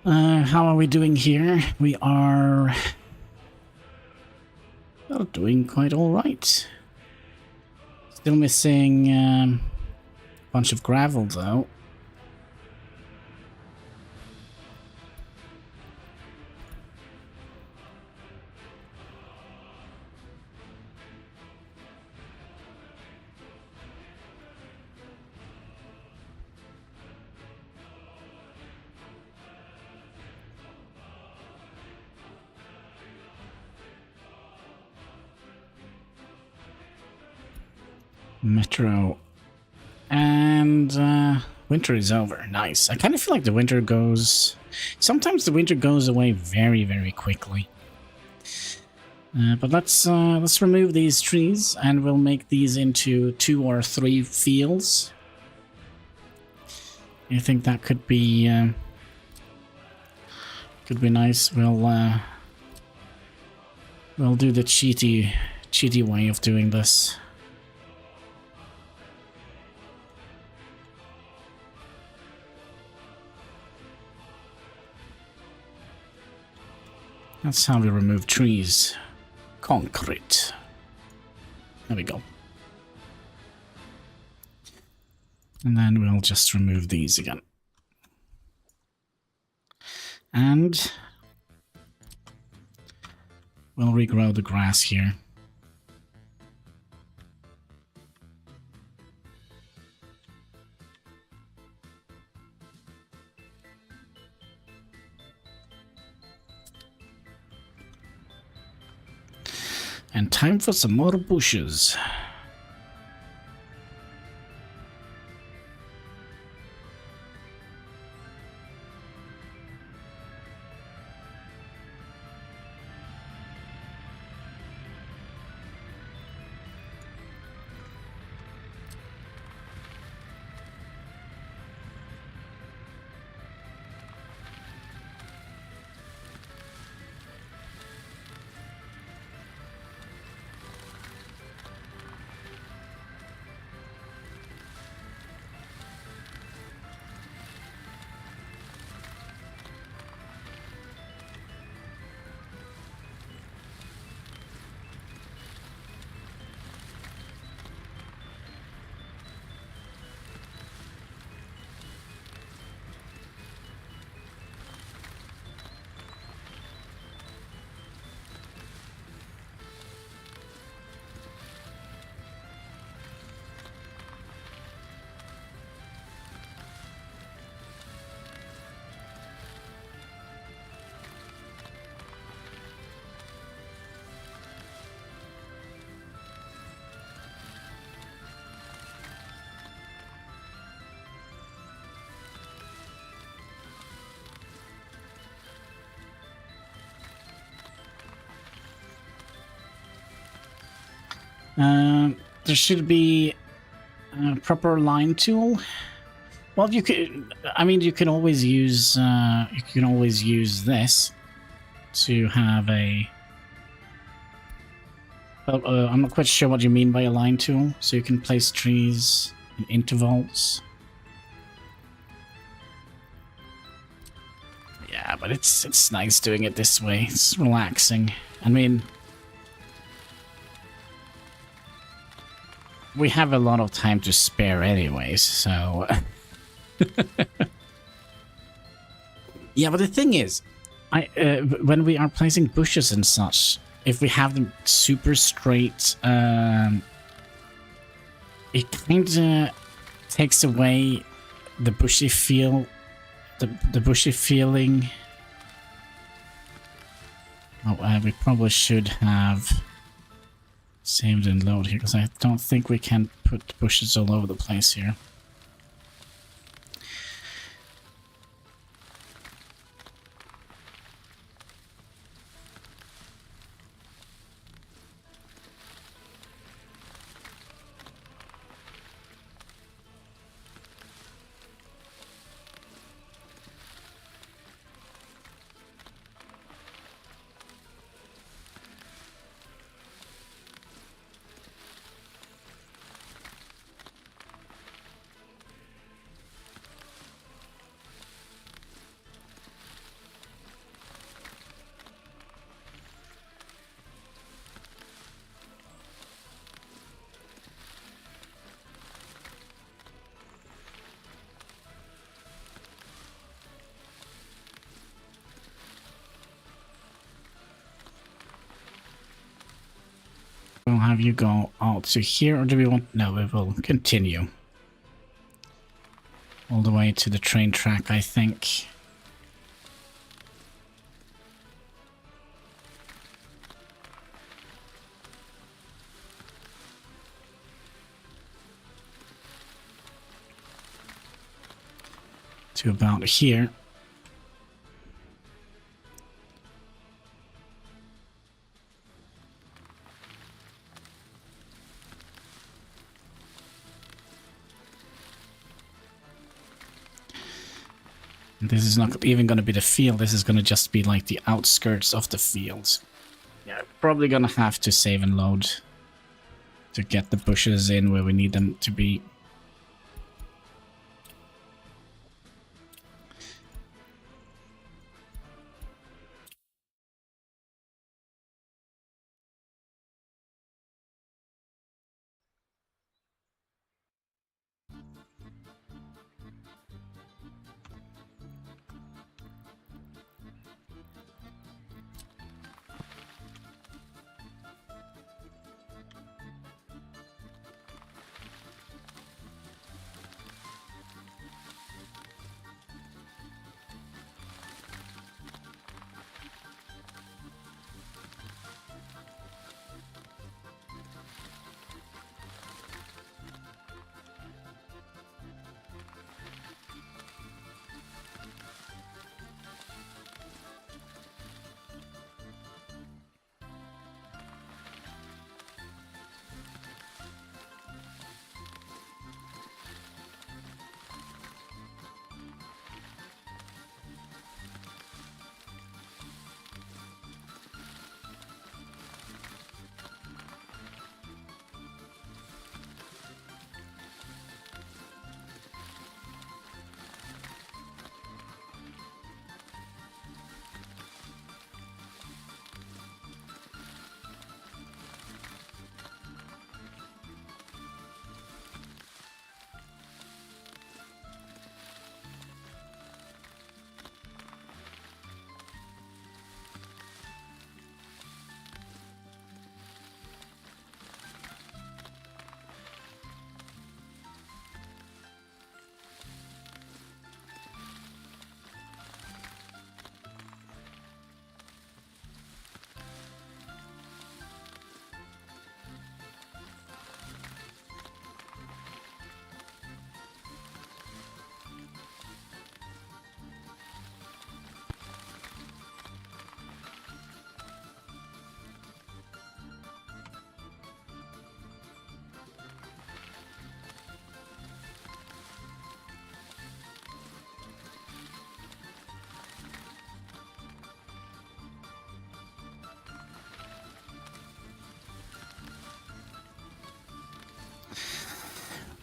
How are we doing here? We are... well, doing quite alright. Still missing a bunch of gravel, though. Metro. And winter is over. Nice. I kind of feel like the winter goes... sometimes the winter goes away very, very quickly. But let's remove these trees and we'll make these into 2 or 3 fields. I think that could be nice. We'll do the cheaty way of doing this. That's how we remove trees. Concrete. There we go. And then we'll just remove these again. And we'll regrow the grass here. And time for some more bushes. There should be a proper line tool. Well, you could. I mean, you can always use. This to have a. I'm not quite sure what you mean by a line tool. So you can place trees in intervals. Yeah, but it's nice doing it this way. It's relaxing. I mean. We have a lot of time to spare anyways, so... yeah, but the thing is, when we are placing bushes and such, if we have them super straight, it kind of takes away the bushy feel, the bushy feeling. Oh, we probably should have... saved and load here, because I don't think we can put bushes all over the place here. we'll have you go out to here, or do we want... No, we will continue. All the way to the train track, I think. To about here. This is not even going to be the field, this is going to just be like the outskirts of the field. Yeah, probably going to have to save and load to get the bushes in where we need them to be.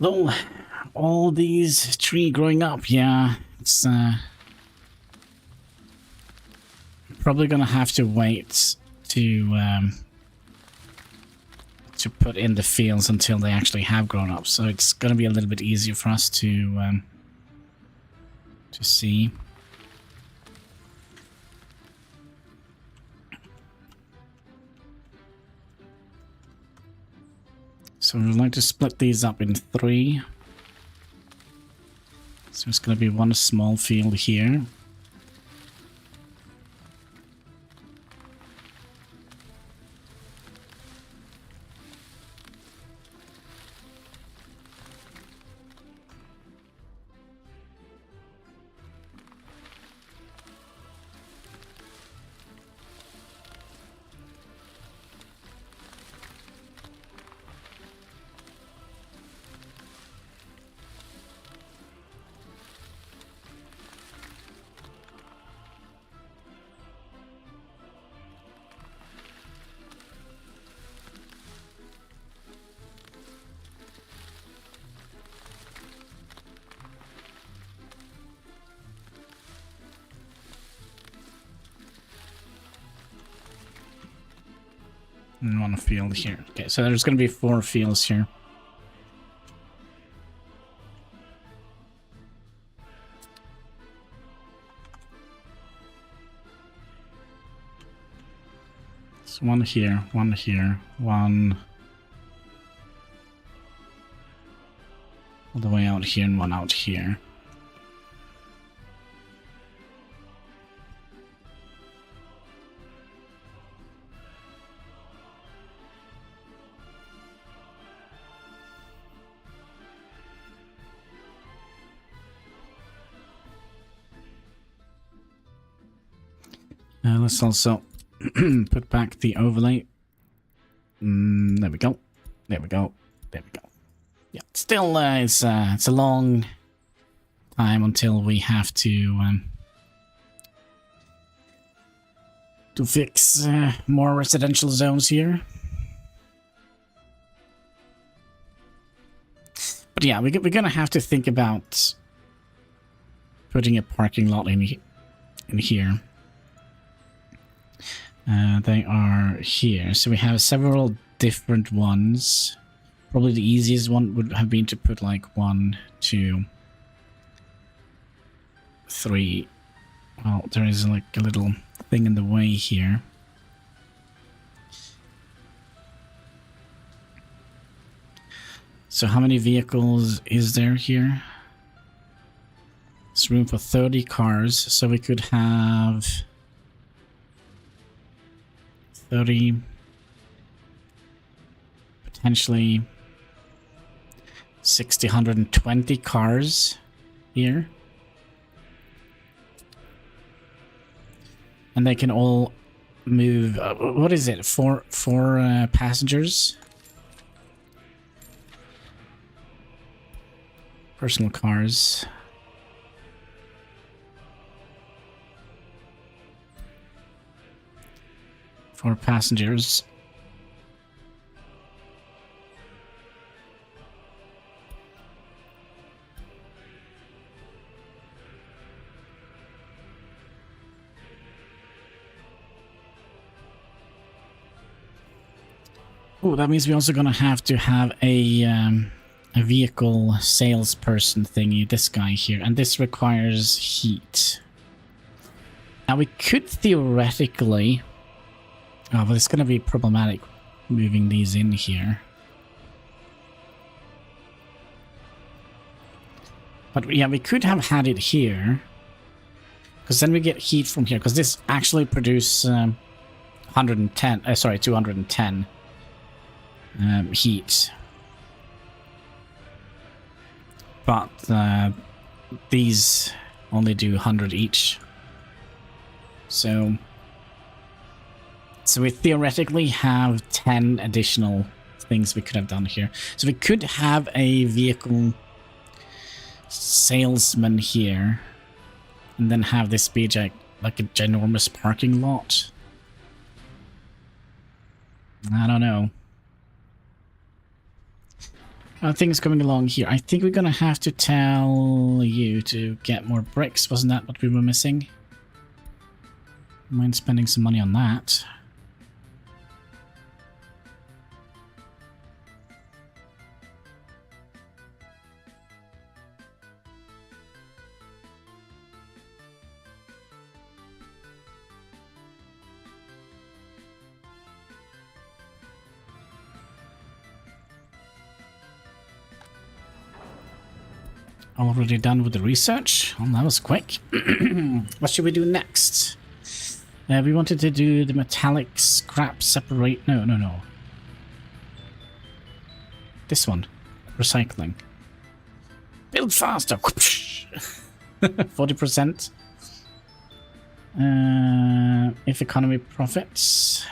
Though, all these trees growing up, yeah, it's probably gonna have to wait to put in the fields until they actually have grown up. So it's gonna be a little bit easier for us to see. So we'd like to split these up in 3. So it's going to be one small field here. And one field here. Okay, so there's going to be 4 fields here. So one here, one here, one all the way out here and one out here. Let's also put back the overlay. There we go. There we go. There we go. Yeah, still, it's a long time until we have to fix more residential zones here. But yeah, we're gonna have to think about putting a parking lot in here. They are here. So we have several different ones. Probably the easiest one would have been to put like 1, 2, 3. Well, there is like a little thing in the way here. So how many vehicles is there here? There's room for 30 cars, so we could have 30, potentially 60, 120 cars here. And they can all move, what is it, four passengers? Personal cars. For passengers. Oh, that means we're also gonna have to have a vehicle salesperson thingy, this guy here, and this requires heat. Now we could theoretically... Oh, but it's going to be problematic moving these in here. But yeah, we could have had it here. Because then we get heat from here. Because this actually produces 210 heat. But these only do 100 each. So we theoretically have 10 additional things we could have done here. So we could have a vehicle salesman here, and then have this be like a ginormous parking lot. I don't know. Things coming along here. I think we're gonna have to tell you to get more bricks. Wasn't that what we were missing? Mind spending some money on that. Already done with the research? Well, that was quick. What should we do next? We wanted to do the metallic scrap separate... No. This one. Recycling. Build faster! 40%. If economy profits...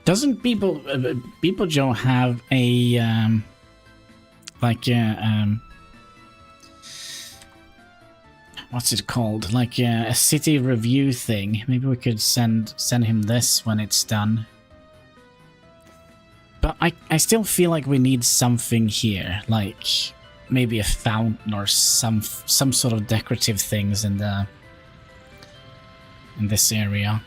Doesn't people Joe have a what's it called? Like a city review thing. Maybe we could send him this when it's done. But I still feel like we need something here, like maybe a fountain or some sort of decorative things in this area.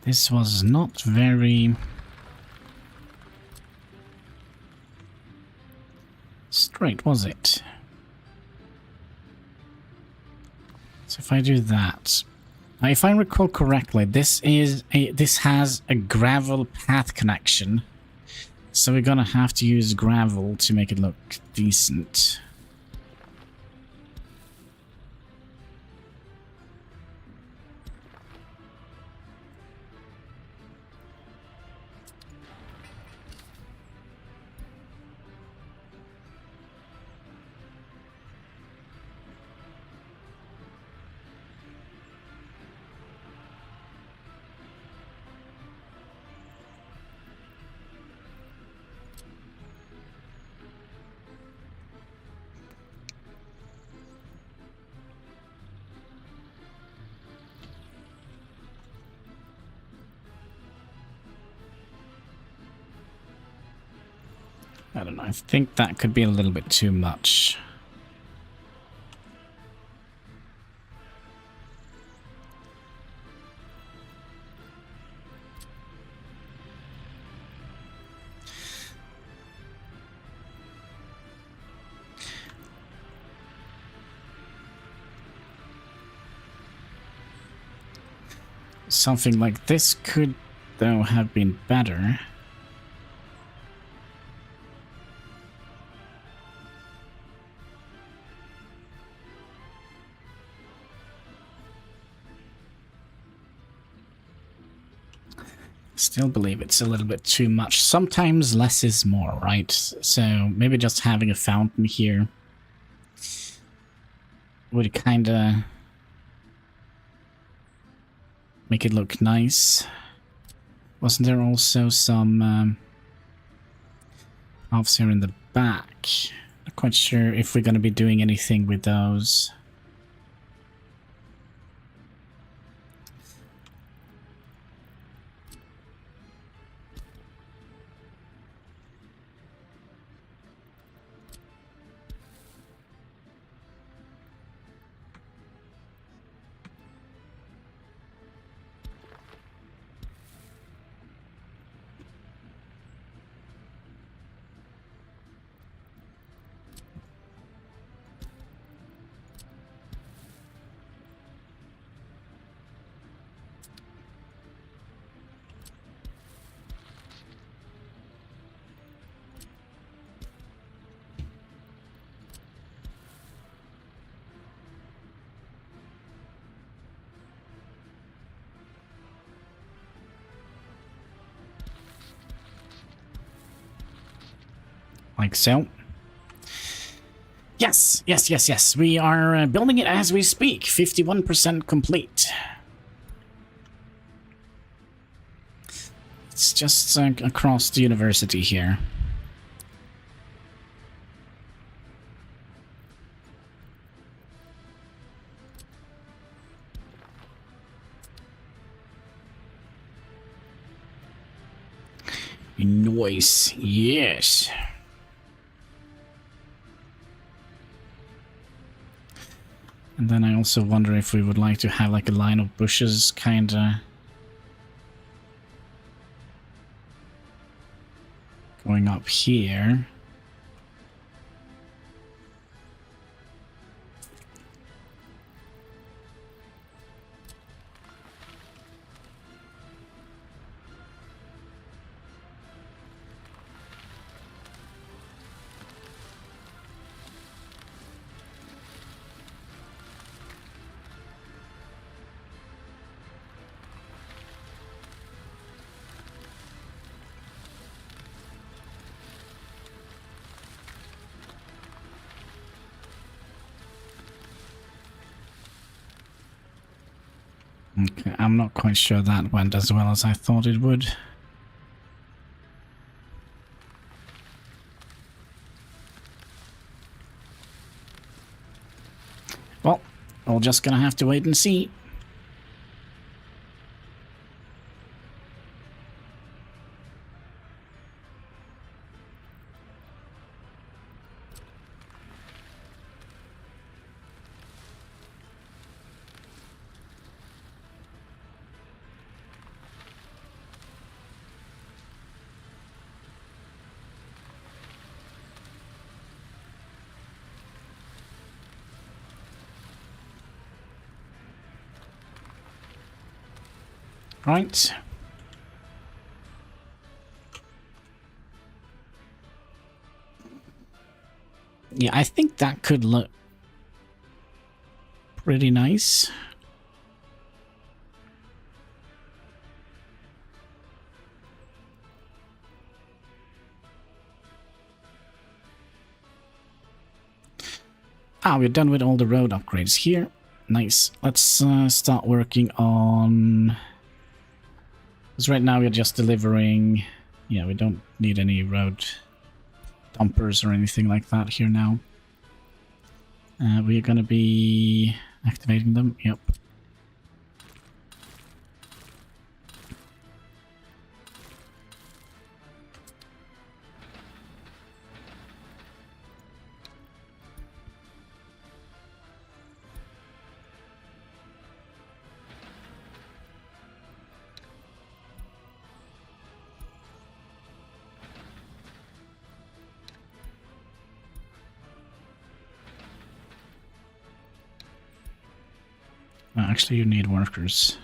This was not very straight, was it? So if I do that, now if I recall correctly, this has a gravel path connection, so we're gonna have to use gravel to make it look decent. I don't know, I think that could be a little bit too much. Something like this could, though, have been better. Still believe it's a little bit too much. Sometimes less is more, right? So maybe just having a fountain here would kinda make it look nice. Wasn't there also some valves here in the back? Not quite sure if we're gonna be doing anything with those. Like so. Yes, yes, yes, yes. We are building it as we speak. 51% complete. It's just across the university here. Nice. Yes. And then I also wonder if we would like to have like a line of bushes, kinda going up here. Okay, I'm not quite sure that went as well as I thought it would. Well, we're just gonna have to wait and see. Right. Yeah, I think that could look pretty nice. Ah, we're done with all the road upgrades here. Nice. Let's start working on... Because right now we're just delivering... Yeah, we don't need any road dumpers or anything like that here now. We're gonna be activating them. Yep. Actually, you need workers.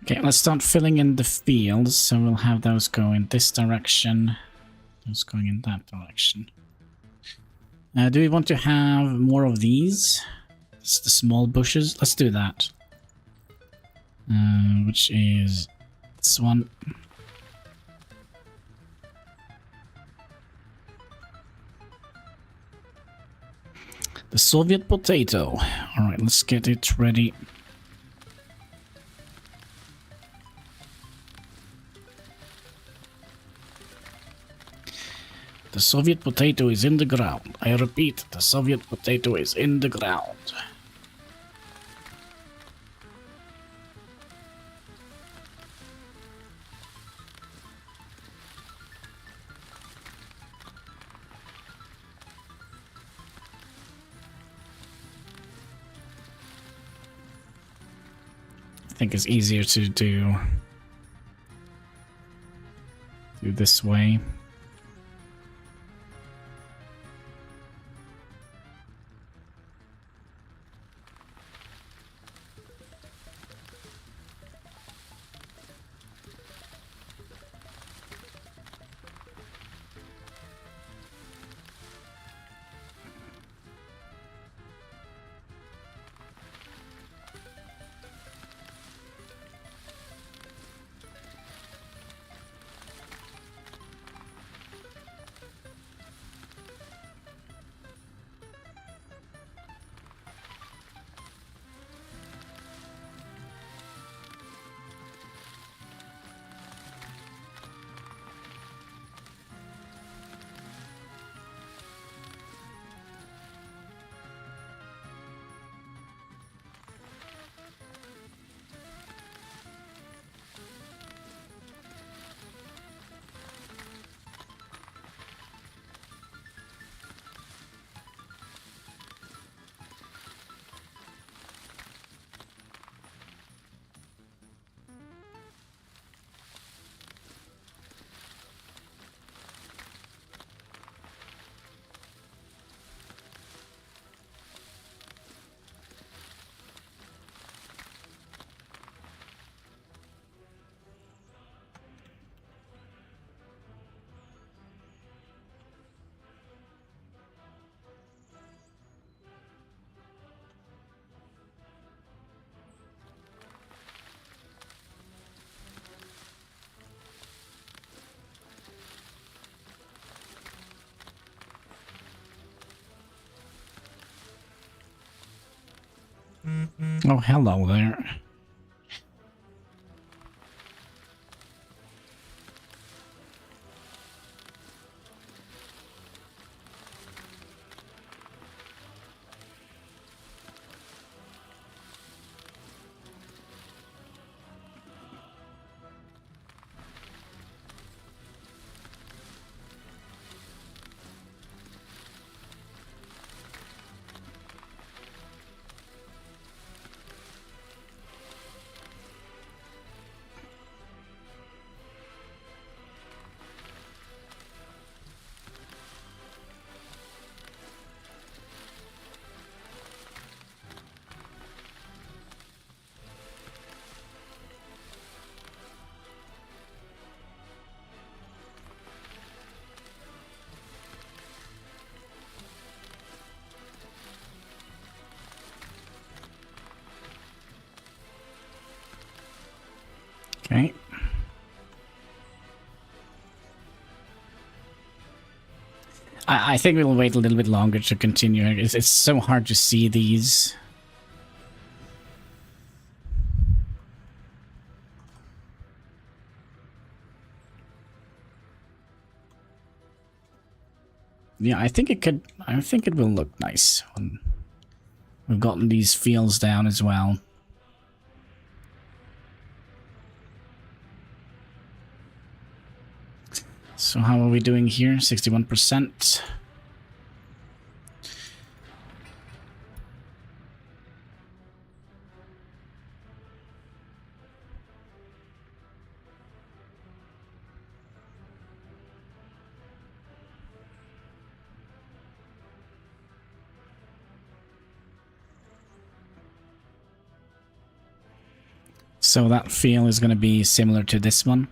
Okay, let's start filling in the fields. So we'll have those go in this direction. Those going in that direction. Do we want to have more of these? It's the small bushes. Let's do that. Which is this one. The Soviet potato. Alright, let's get it ready. The Soviet potato is in the ground. I repeat, the Soviet potato is in the ground. I think it's easier to do this way. Oh, hello there. Okay. I think we'll wait a little bit longer to continue. It's so hard to see these. Yeah, I think it will look nice when we've gotten these fields down as well. So how are we doing here? 61%. So that field is going to be similar to this one.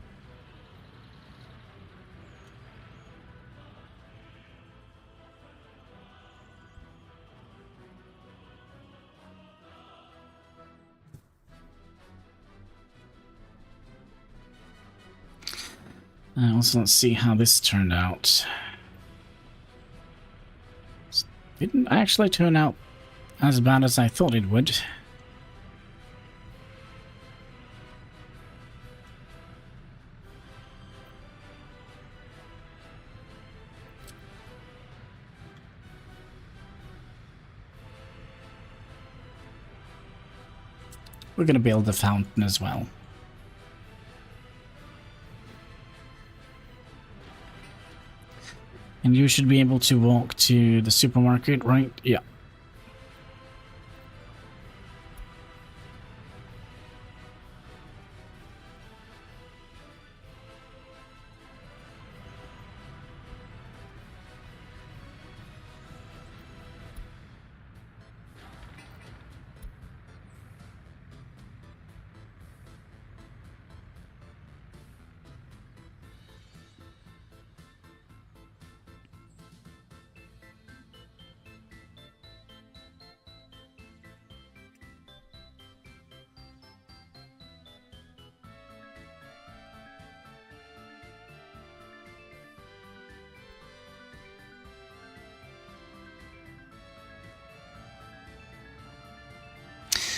Also, let's see how this turned out. Didn't actually turn out as bad as I thought it would. We're going to build the fountain as well. And you should be able to walk to the supermarket, right? Yeah.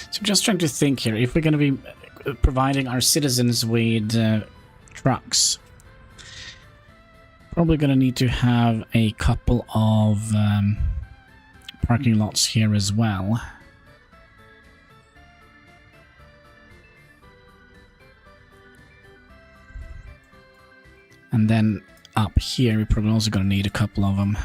So I'm just trying to think here, if we're going to be providing our citizens with trucks, probably going to need to have a couple of parking lots here as well. And then up here, we're probably also going to need a couple of them.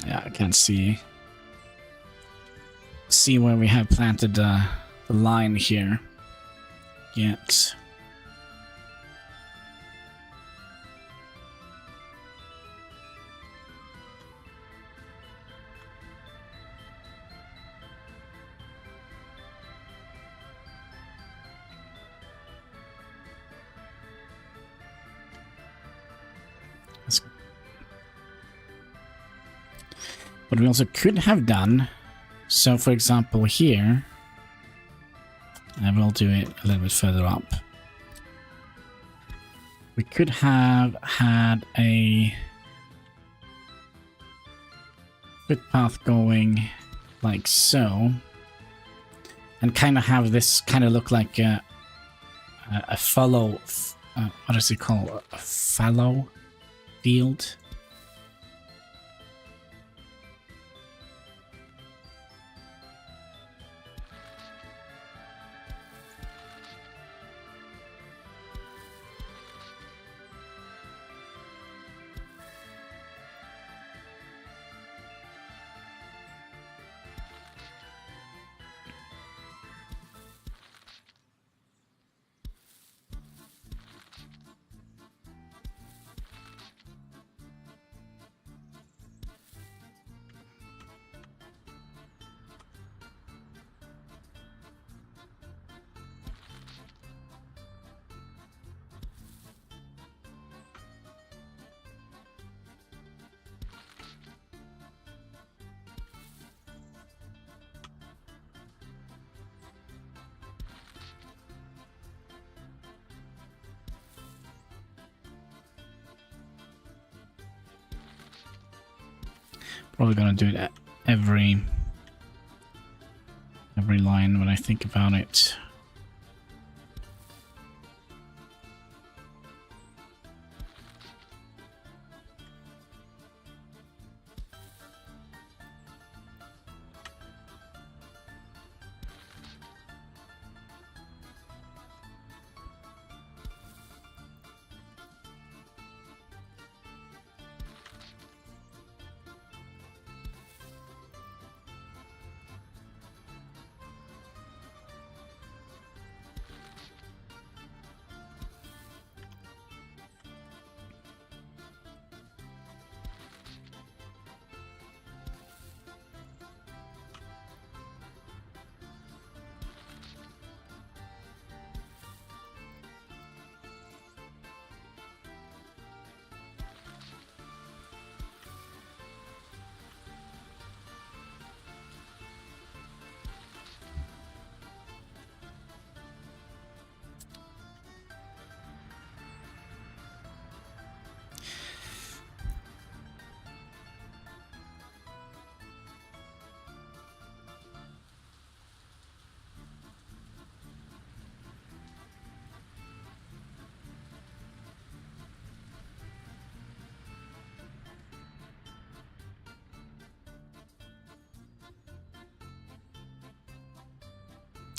Yeah, I can't see where we have planted the line here yet. What we also could have done, so for example here, I will do it a little bit further up. We could have had a footpath going like so, and kind of have this kind of look like a fallow, what is it called? A fallow field. Probably gonna do it at every line when I think about it.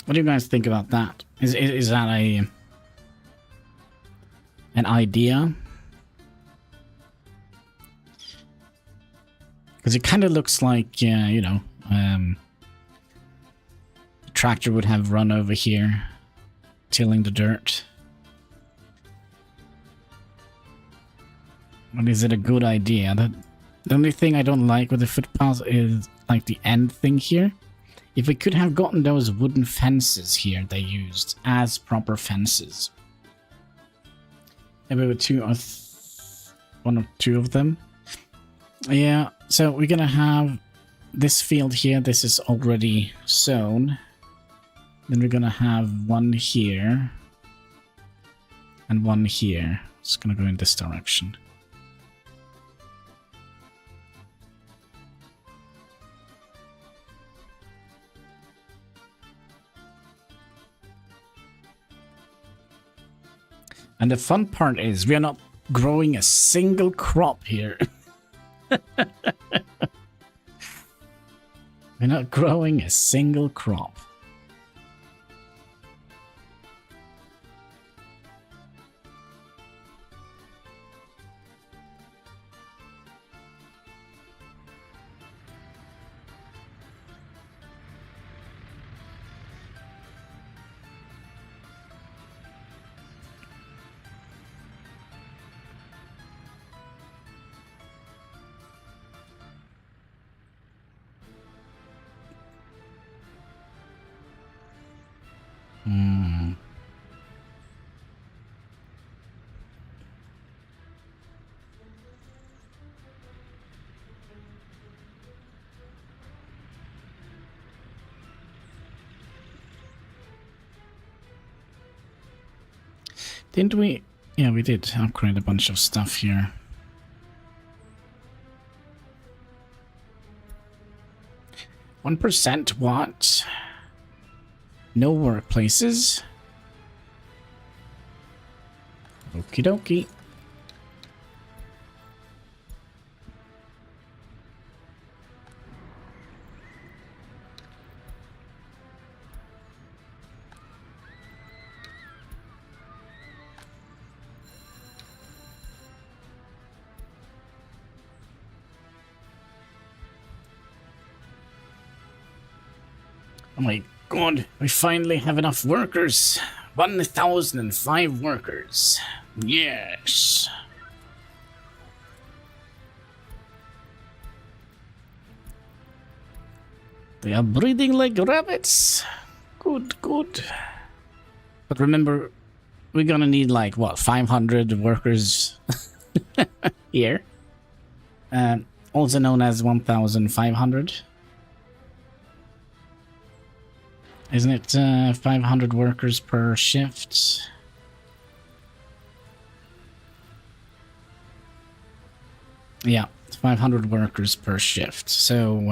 What do you guys think about that? Is that an idea? Because it kind of looks like, you know, the tractor would have run over here, tilling the dirt. But is it a good idea? The only thing I don't like with the footpaths is like the end thing here. If we could have gotten those wooden fences here they used as proper fences. Maybe with one or two of them. Yeah, so we're gonna have this field here. This is already sown. Then we're gonna have one here. And one here. It's gonna go in this direction. And the fun part is we are not growing a single crop here. We're not growing a single crop. Didn't we? Yeah, we did upgrade a bunch of stuff here. %? What? No workplaces? Okie dokie. Oh my god, we finally have enough workers. 1,005 workers. Yes. They are breeding like rabbits. Good, good. But remember, we're gonna need like, what, 500 workers here? Also known as 1,500. Isn't it 500 workers per shift? Yeah, It's 500 workers per shift. So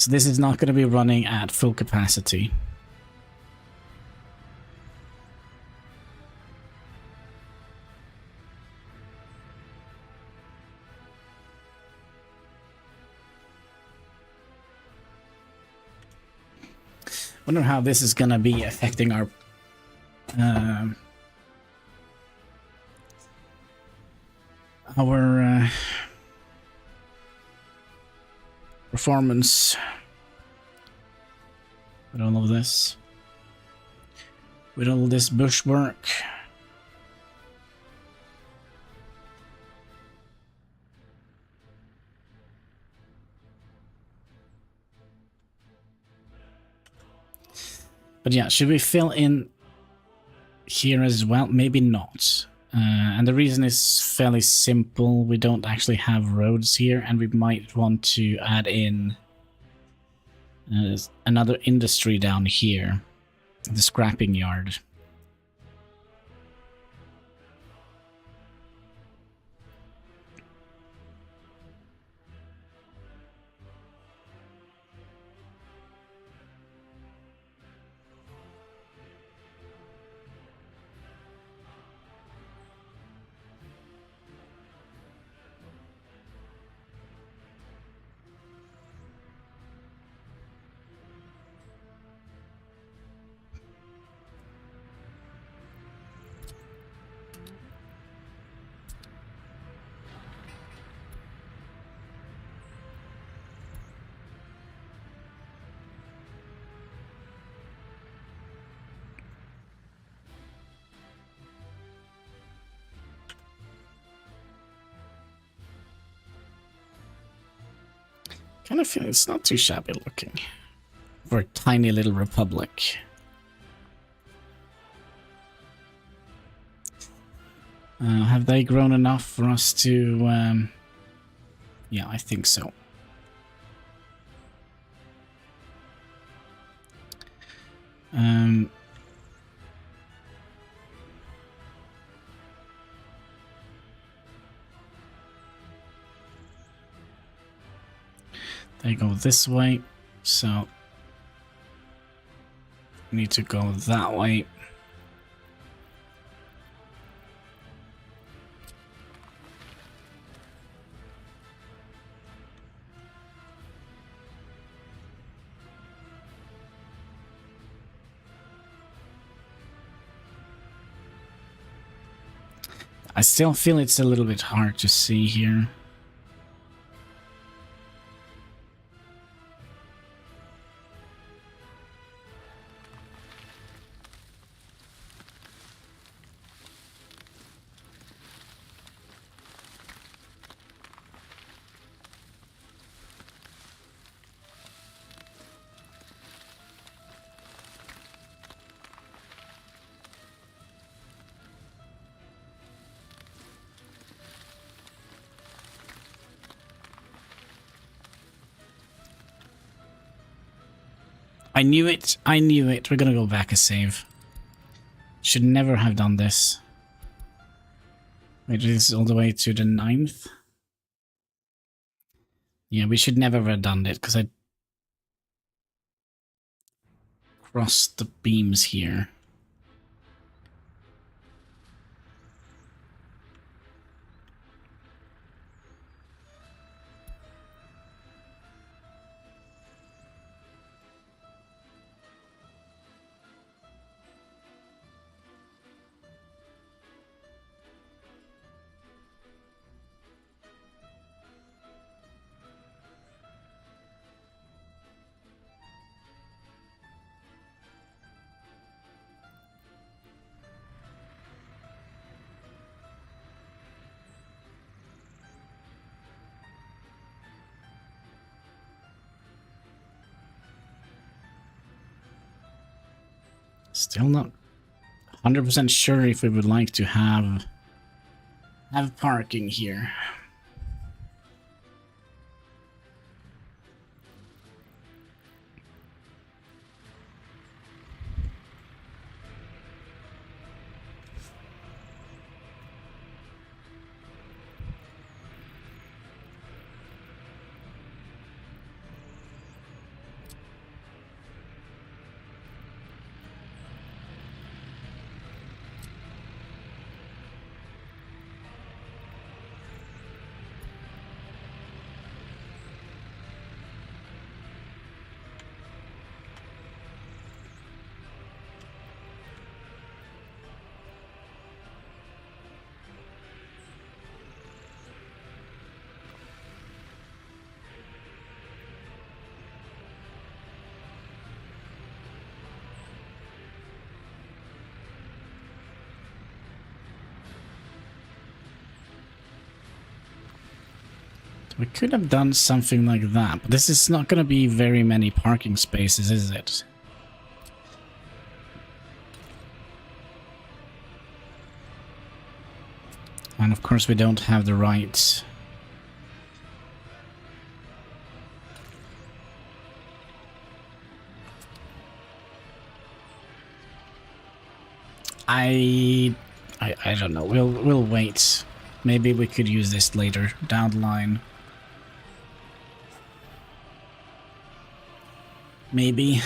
this is not going to be running at full capacity. Wonder how this is going to be affecting our performance with all of this. With all this bush work. But yeah, should we fill in here as well? Maybe not. And the reason is fairly simple. We don't actually have roads here, and we might want to add in another industry down here. The scrapping yard. Kind of feel it's not too shabby looking for a tiny little republic. Have they grown enough for us to... yeah, I think so. They go this way, so need to go that way. I still feel it's a little bit hard to see here. I knew it. I knew it. We're gonna go back a save. Should never have done this. Wait, this is all the way to the 9th? Yeah, we should never have done it, because I crossed the beams here. Still not 100% sure if we would like to have parking here. We could have done something like that, but this is not going to be very many parking spaces, is it? And of course we don't have the right... I don't know. We'll wait. Maybe we could use this later down the line. Maybe.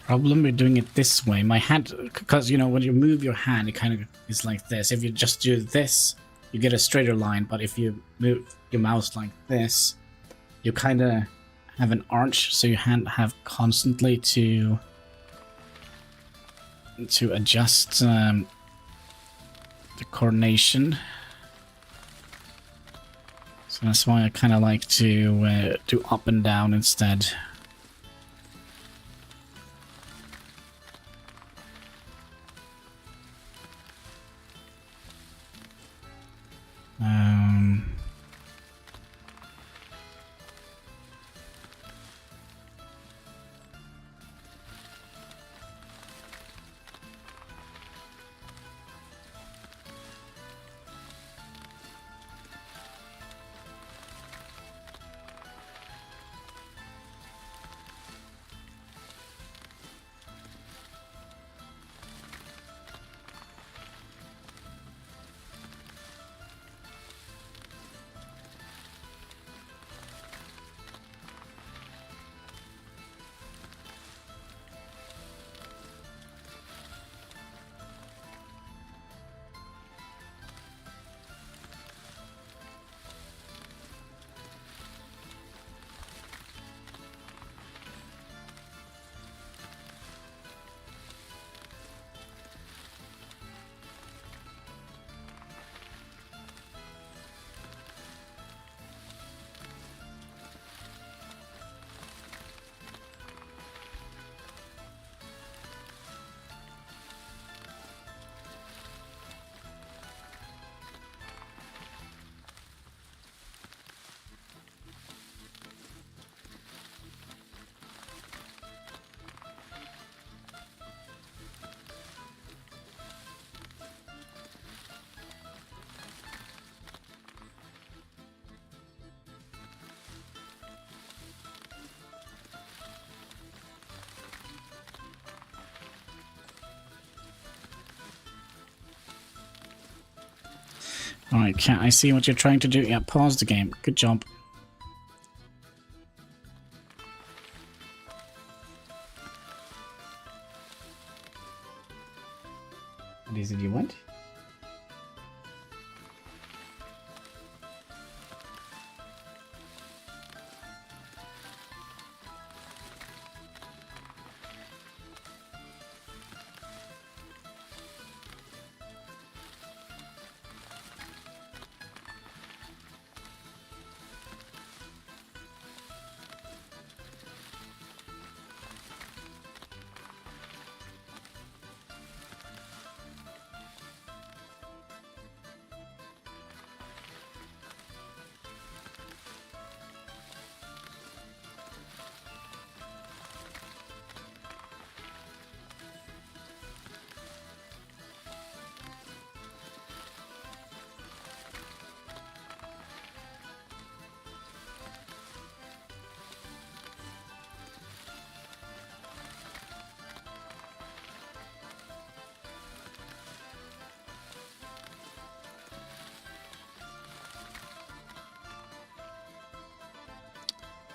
Problem with doing it this way, my hand, because you know when you move your hand it kind of is like this. If you just do this you get a straighter line, but if you move your mouse like this you kind of have an arch, so your hand have constantly to adjust the coordination. So that's why I kind of like to do up and down instead. Alright, Cat, I see what you're trying to do. Yeah, pause the game. Good job. What is it you want?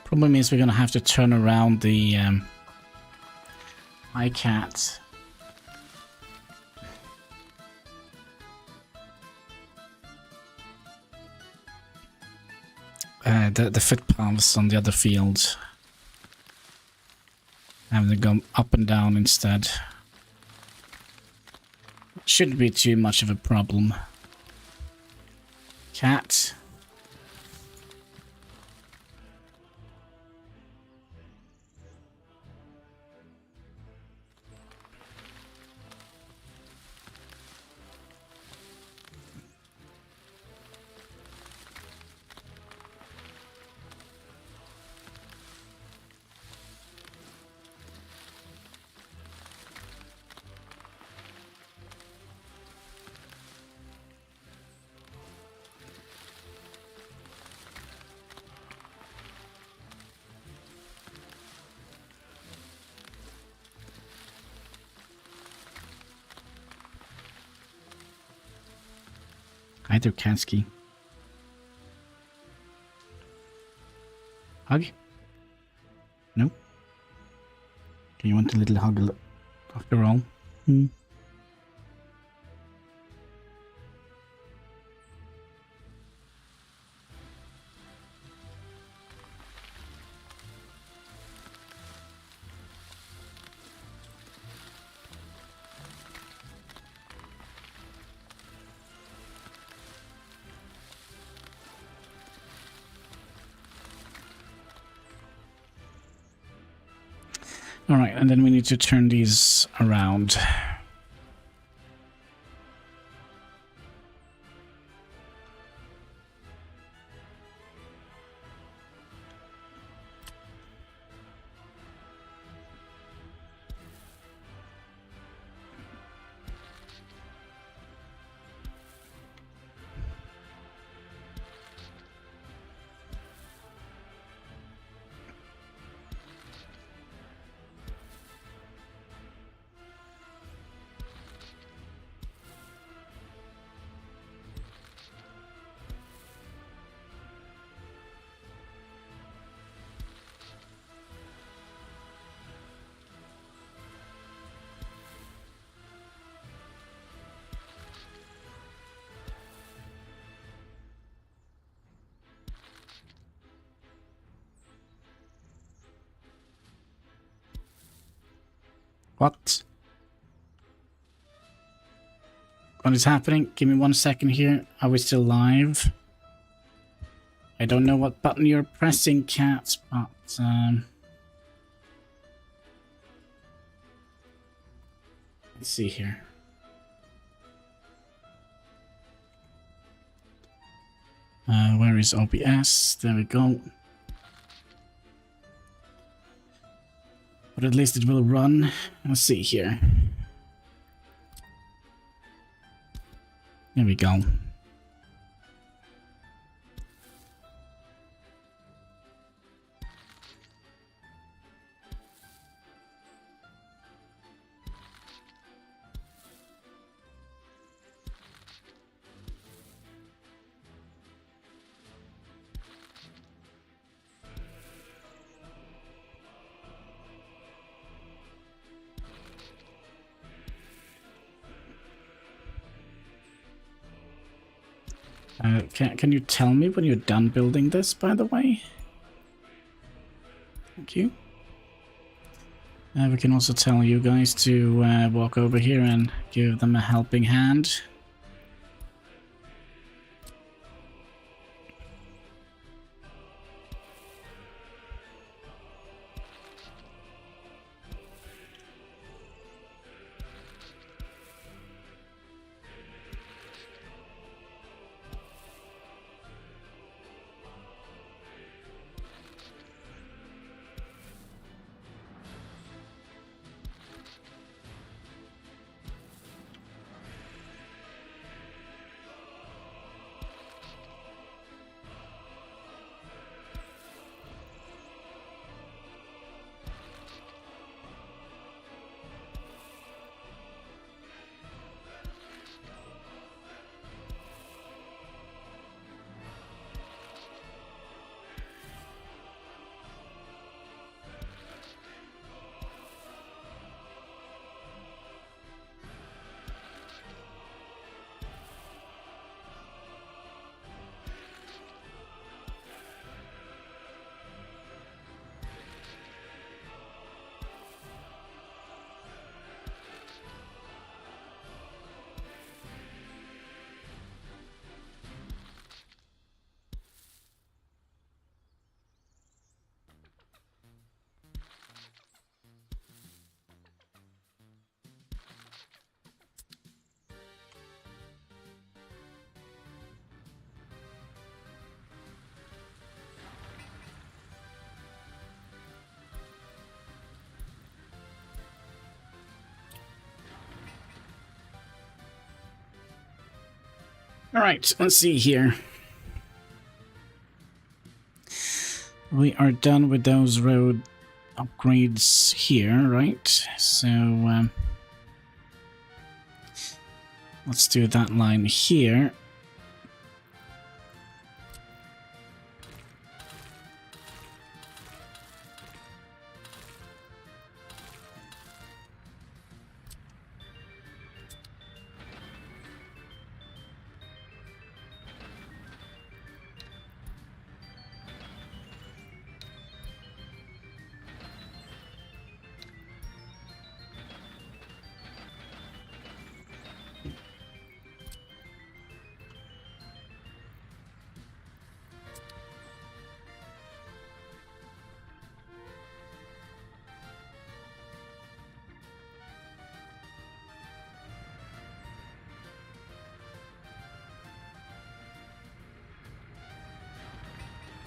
Probably means we're gonna have to turn around the iCat. The footpaths on the other field. Having to go up and down instead. Shouldn't be too much of a problem. Cat. Hi there, Kansky. Hug? No? Do you want a little hug after all? Hmm. Alright, and then we need to turn these around. What? What is happening? Give me 1 second here. Are we still live? I don't know what button you're pressing, Cat, but let's see here. Where is OBS? There we go. But at least it will run. Let's see here. There we go. Can you tell me when you're done building this, by the way? Thank you. We can also tell you guys to walk over here and give them a helping hand. Alright, let's see here. We are done with those road upgrades here, right? So, let's do that line here.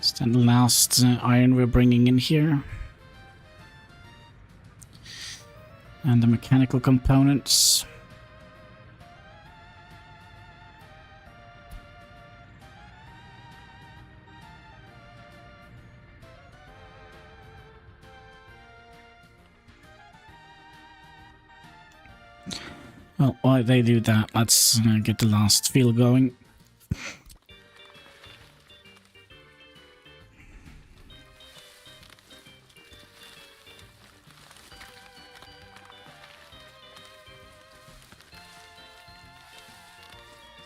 Is that the last iron we're bringing in here? And the mechanical components. Well, while they do that, let's get the last field going.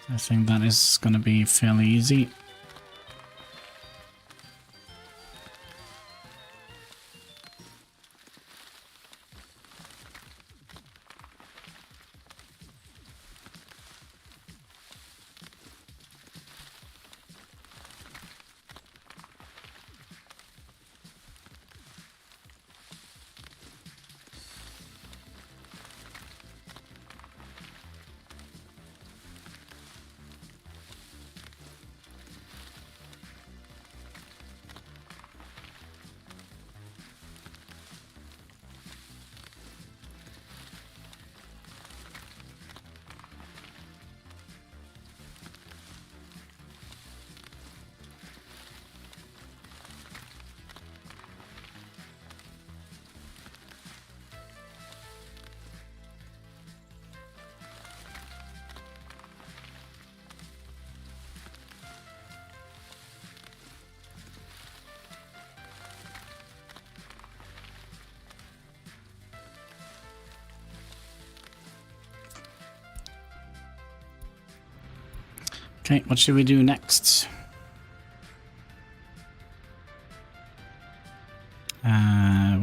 I think that is going to be fairly easy. Okay, what should we do next?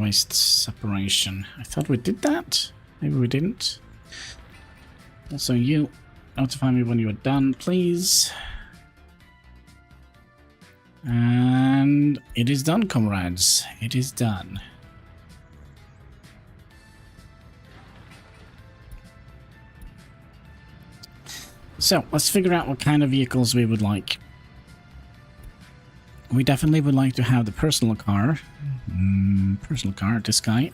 Waste separation. I thought we did that. Maybe we didn't. Also, you notify me when you are done, please. And it is done, comrades. It is done. So, let's figure out what kind of vehicles we would like. We definitely would like to have the personal car. Personal car, this guy.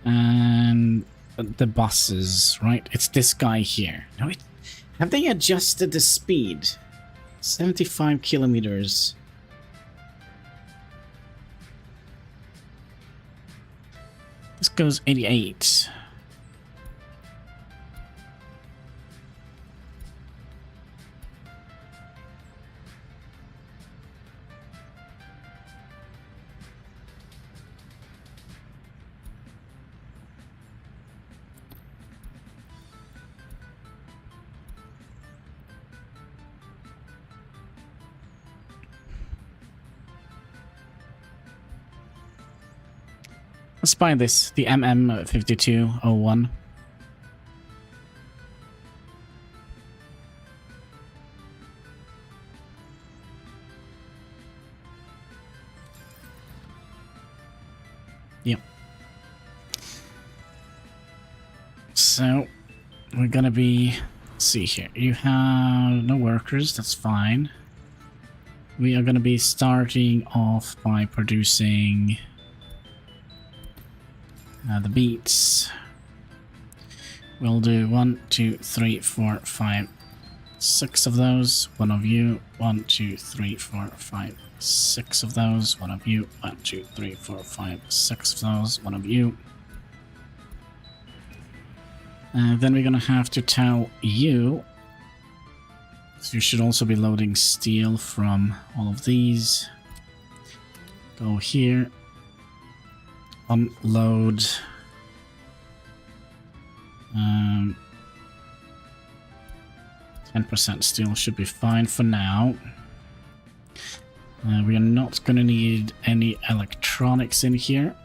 And the buses, right? It's this guy here. No, have they adjusted the speed? 75 kilometers. This goes 88. Let's buy this, the MM5201. Yep. So, we're gonna be... Let's see here. You have no workers, that's fine. We are gonna be starting off by producing... the beets. We'll do 1, 2, 3, 4, 5, 6 of those, 1 of you, 1, 2, 3, 4, 5, 6 of those, 1 of you, 1, 2, 3, 4, 5, 6 of those, 1 of you. Then we're gonna have to tell you, so you should also be loading steel from all of these. Go here, unload. 10% steel should be fine for now. We are not going to need any electronics in here.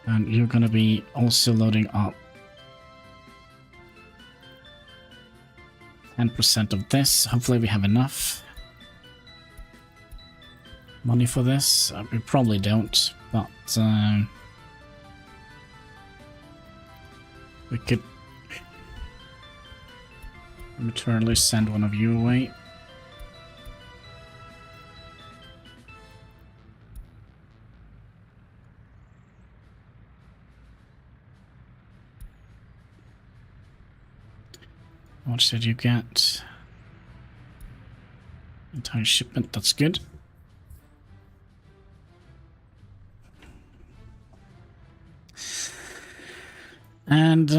And you're going to be also loading up 10% of this. Hopefully we have enough money for this. We probably don't, but we could arbitrarily send 1 of you away. How much did you get? Entire shipment, that's good. And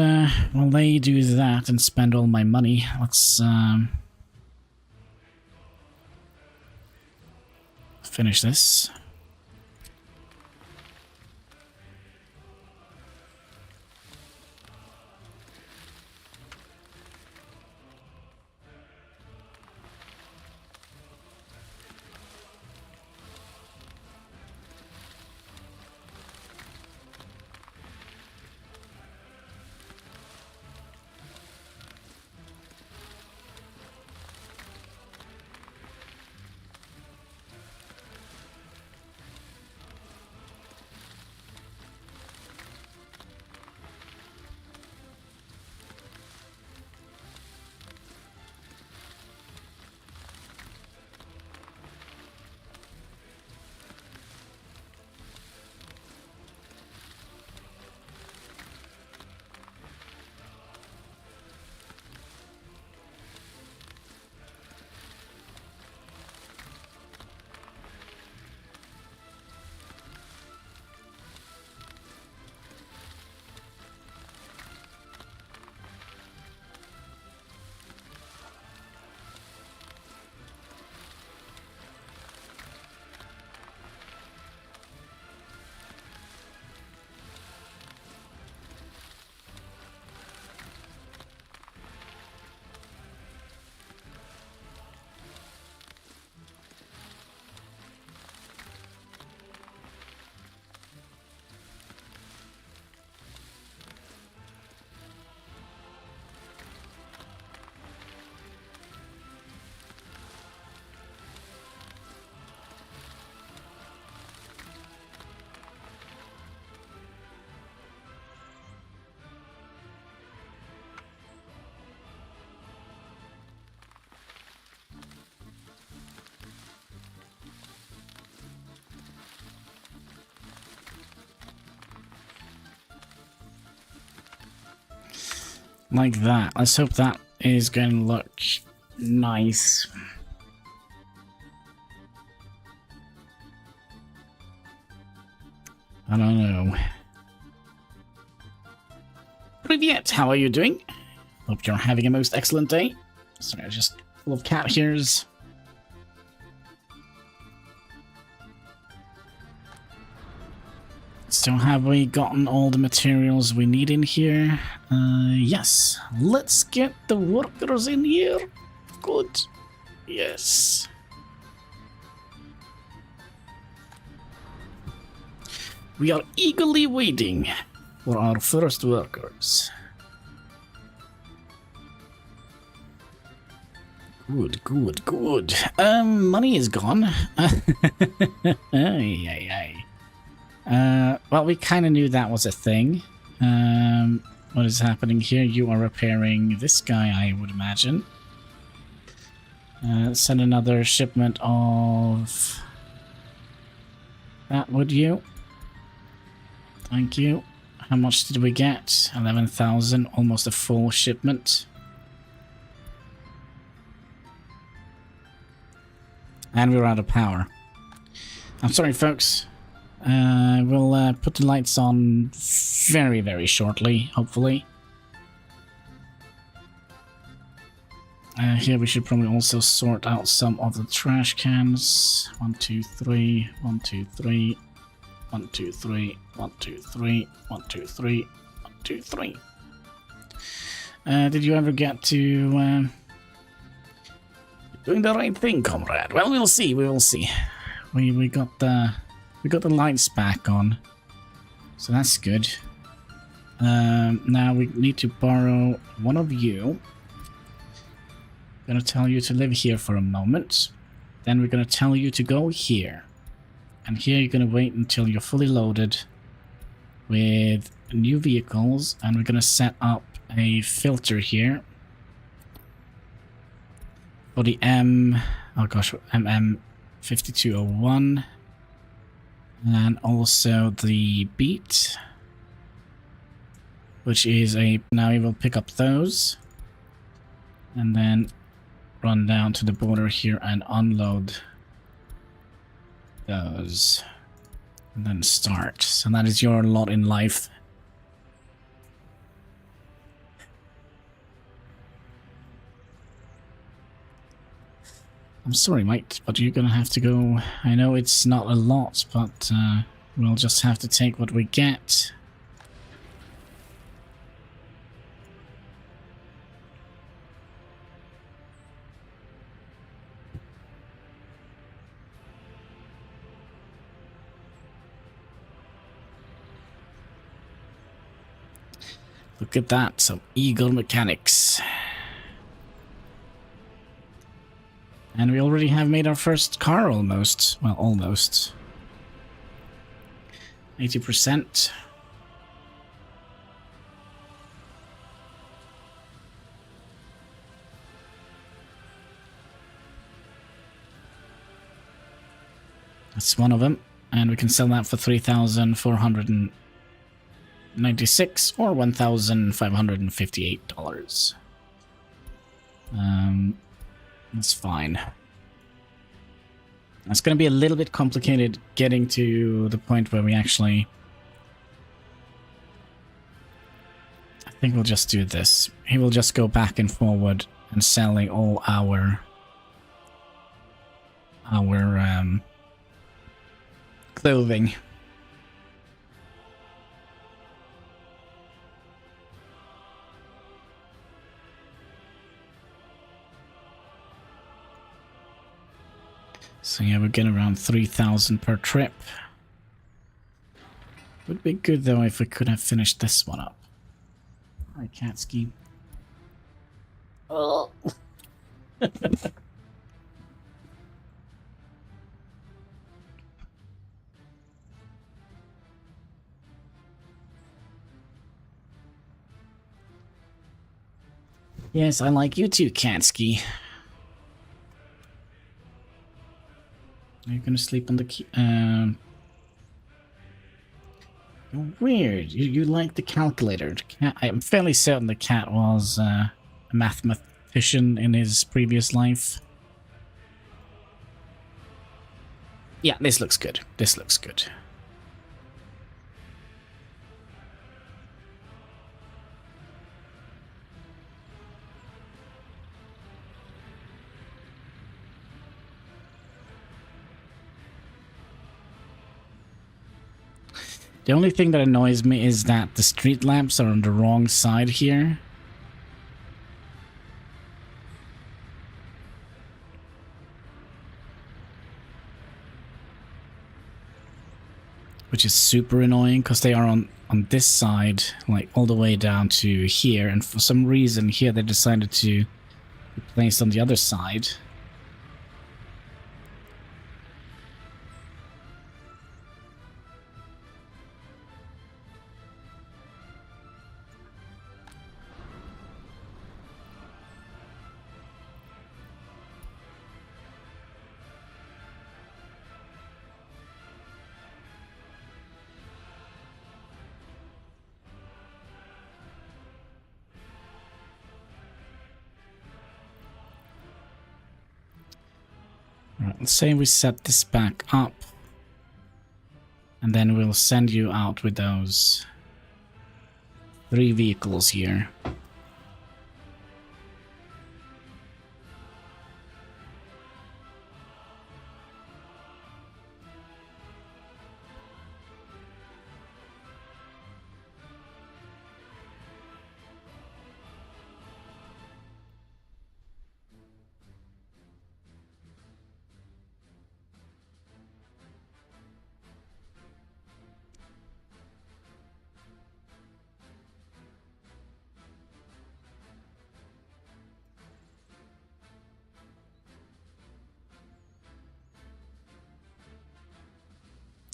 while they do that and spend all my money, let's finish this. Like that. Let's hope that is going to look nice. I don't know. Привет, how are you doing? Hope you're having a most excellent day. Sorry, just full of cat hairs. So have we gotten all the materials we need in here? Yes. Let's get the workers in here. Good. Yes. We are eagerly waiting for our first workers. Good, good, good. Money is gone. Well, we kind of knew that was a thing. What is happening here? You are repairing this guy, I would imagine. Send another shipment of that, would you? Thank you. How much did we get? 11,000, almost a full shipment. And we're out of power. I'm sorry, folks. We'll put the lights on very, very shortly, hopefully. Here we should probably also sort out some of the trash cans. 1, 2, 3, 1, 2, 3, 1, 2, 3, 1, 2, 3, 1, 2, 3, 1, 2, 3. Did you ever get to doing the right thing, comrade? Well, we'll see. We will see. We got the lights back on, so that's good. Now we need to borrow one of you. Gonna tell you to live here for a moment. Then we're gonna tell you to go here. And here you're gonna wait until you're fully loaded with new vehicles, and we're gonna set up a filter here for the MM5201, and also the Beat, which is a, now we will pick up those and then run down to the border here and unload those, and then start. So that is your lot in life. I'm sorry, mate, but you're gonna have to go. I know it's not a lot, but we'll just have to take what we get. Look at that, some Eagle mechanics. And we already have made our first car almost. Well, almost. 80%. That's one of them. And we can sell that for 3,496 or $1,558. That's fine. It's going to be a little bit complicated getting to the point where we actually... I think we'll just do this. He will just go back and forward and selling all our clothing. So yeah, we get around 3,000 per trip. Would be good though if we could have finished this one up. Hi, Katski. Oh. Yes, I like you too, Katski. Are you gonna sleep on the key? Weird. You like the calculator. I'm fairly certain the cat was a mathematician in his previous life. Yeah, this looks good. This looks good. The only thing that annoys me is that the street lamps are on the wrong side here. Which is super annoying because they are on this side, like all the way down to here, and for some reason here they decided to be placed on the other side. Right, let's say we set this back up. And then we'll send you out with those 3 vehicles here.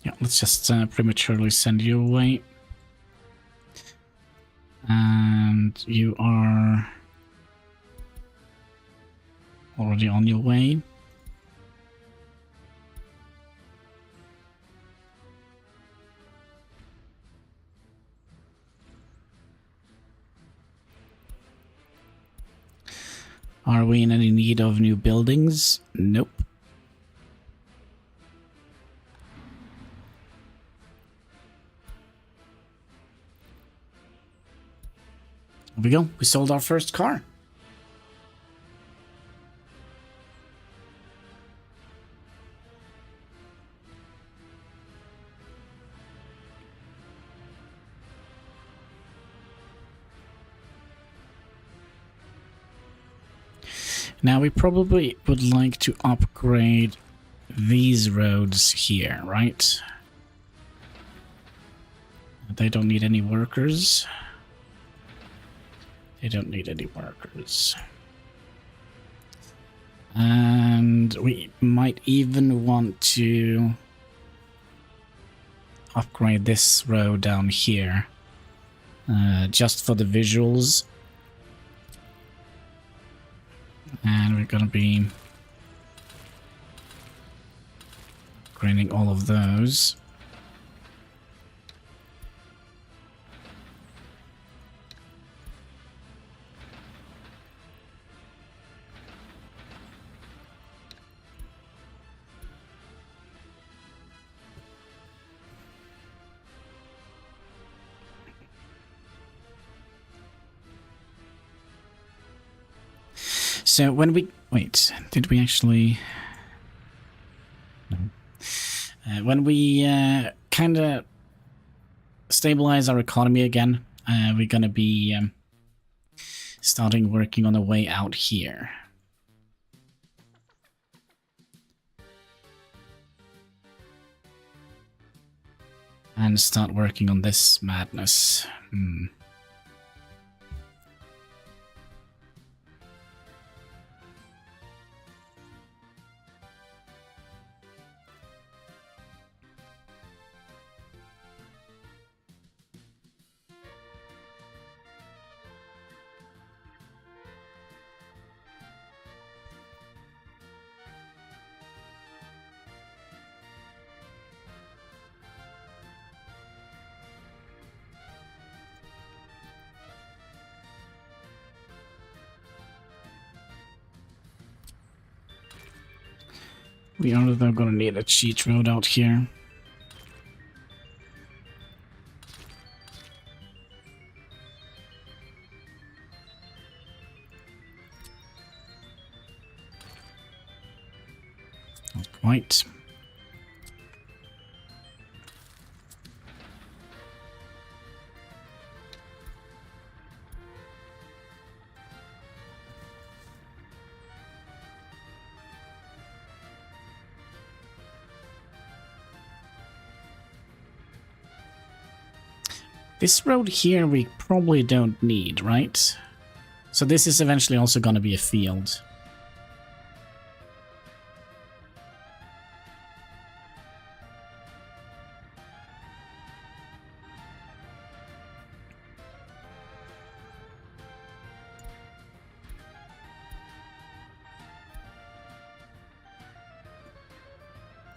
Yeah, let's just prematurely send you away. And you are already on your way. Are we in any need of new buildings? Nope. Here we go. We sold our first car. Now we probably would like to upgrade these roads here, right? They don't need any workers. They don't need any workers. And we might even want to upgrade this road down here. Just for the visuals. And we're gonna be upgrading all of those. So when we... Wait, did we actually... No. When we kind of stabilize our economy again, we're going to be starting working on a way out here. And start working on this madness. We are though going to need a cheat road out here. Not quite. This road here we probably don't need, right? So this is eventually also going to be a field.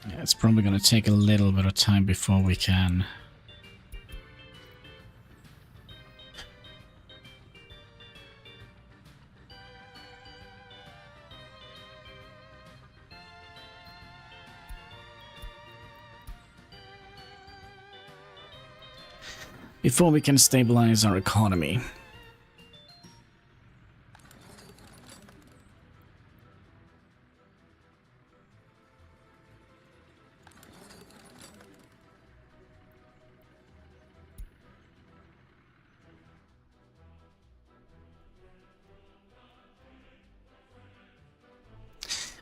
Yeah, it's probably going to take a little bit of time before we can... before we can stabilize our economy.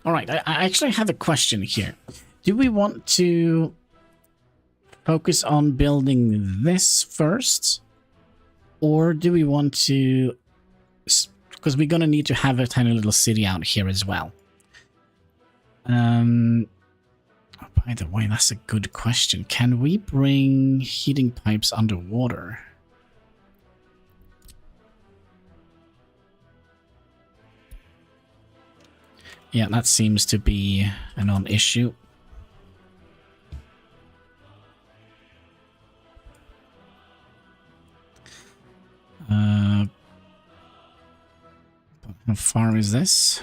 All right, I actually have a question here. Do we want to focus on building this first? Or do we want to... Because we're going to need to have a tiny little city out here as well. By the way, that's a good question. Can we bring heating pipes underwater? Yeah, that seems to be a non-issue. How far is this?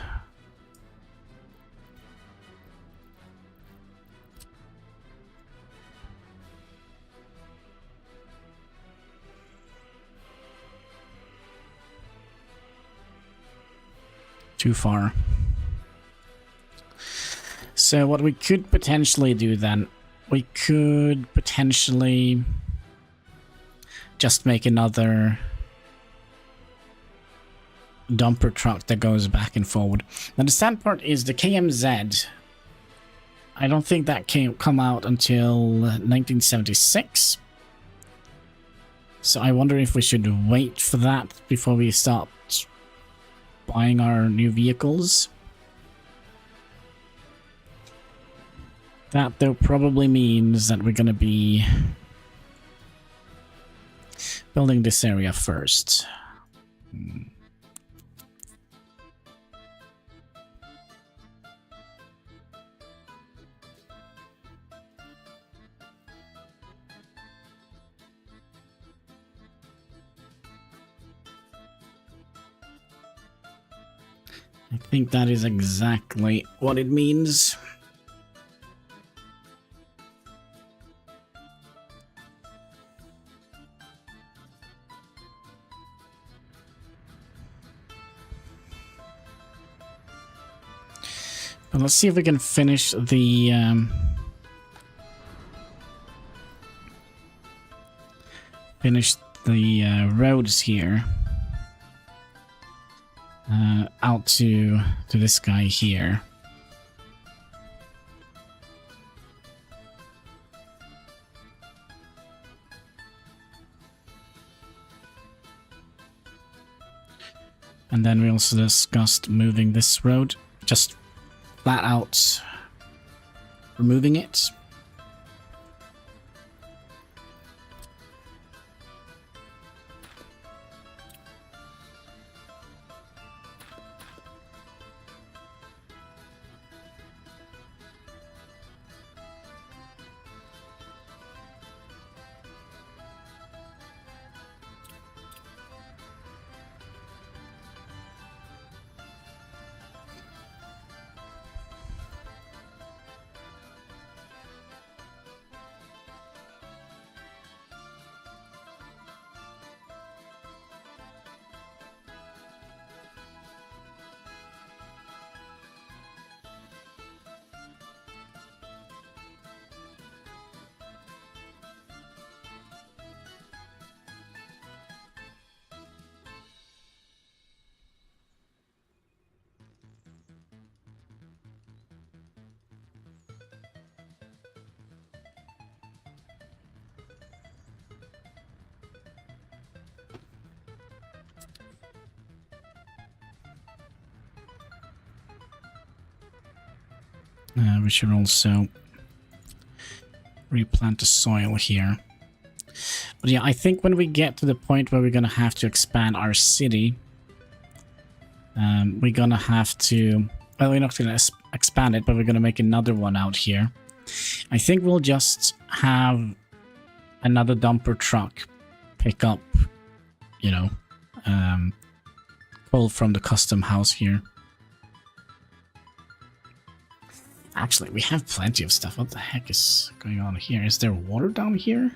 Too far. So what we could potentially do then, we could potentially just make another dumper truck that goes back and forward. Now the sad part is the KMZ, I don't think that come out until 1976. So I wonder if we should wait for that before we start buying our new vehicles. That though probably means that we're going to be building this area first. I think that is exactly what it means. But let's see if we can finish the roads here. Out to this guy here. And then we also discussed moving this road, just flat out removing it. We should also replant the soil here. But yeah, I think when we get to the point where we're going to have to expand our city, we're going to have to... Well, we're not going to expand it, but we're going to make another one out here. I think we'll just have another dumper truck pick up, you know, coal from the custom house here. Actually, we have plenty of stuff. What the heck is going on here? Is there water down here?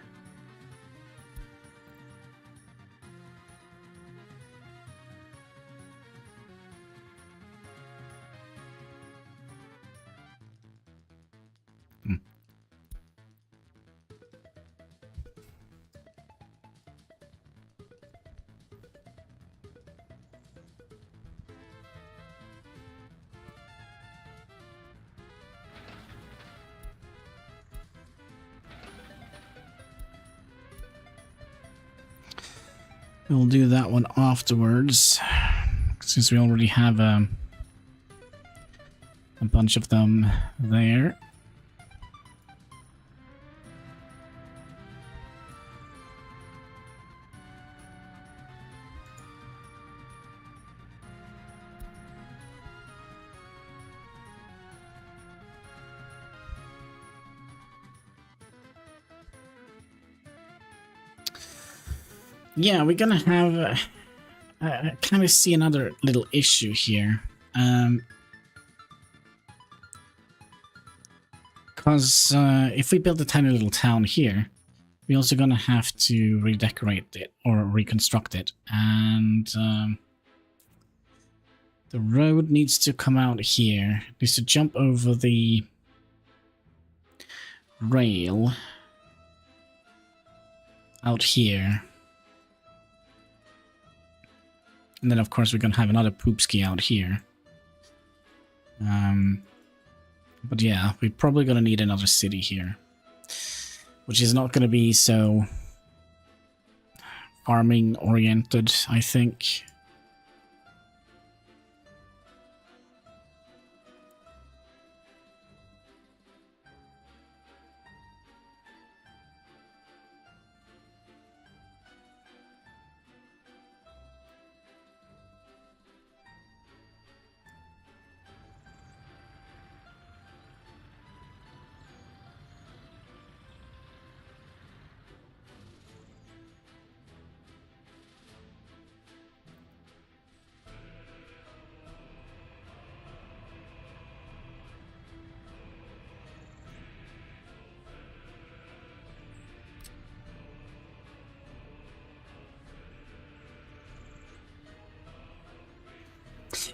We'll do that one afterwards, since we already have a bunch of them there. Yeah, we're gonna have... I kind of see another little issue here. Because if we build a tiny little town here, we're also gonna have to redecorate it or reconstruct it. And the road needs to come out here. It needs to jump over the rail out here. And then, of course, we're going to have another poopski out here. But yeah, we're probably going to need another city here. Which is not going to be so farming-oriented, I think.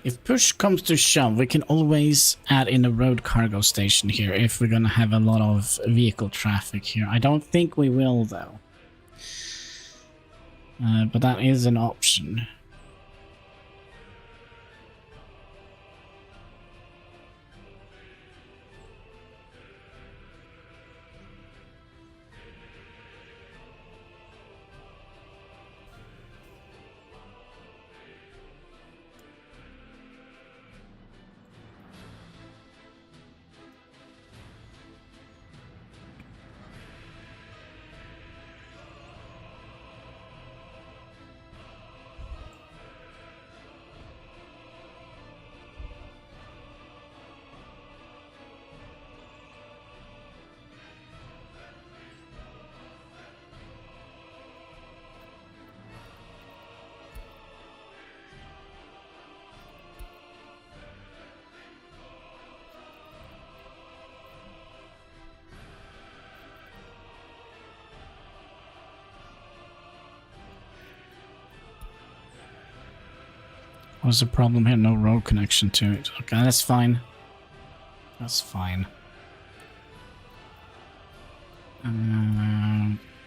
If push comes to shove, we can always add in a road cargo station here if we're gonna have a lot of vehicle traffic here. I don't think we will, though. But that is an option. What's the problem here? No road connection to it. Okay, that's fine. That's fine.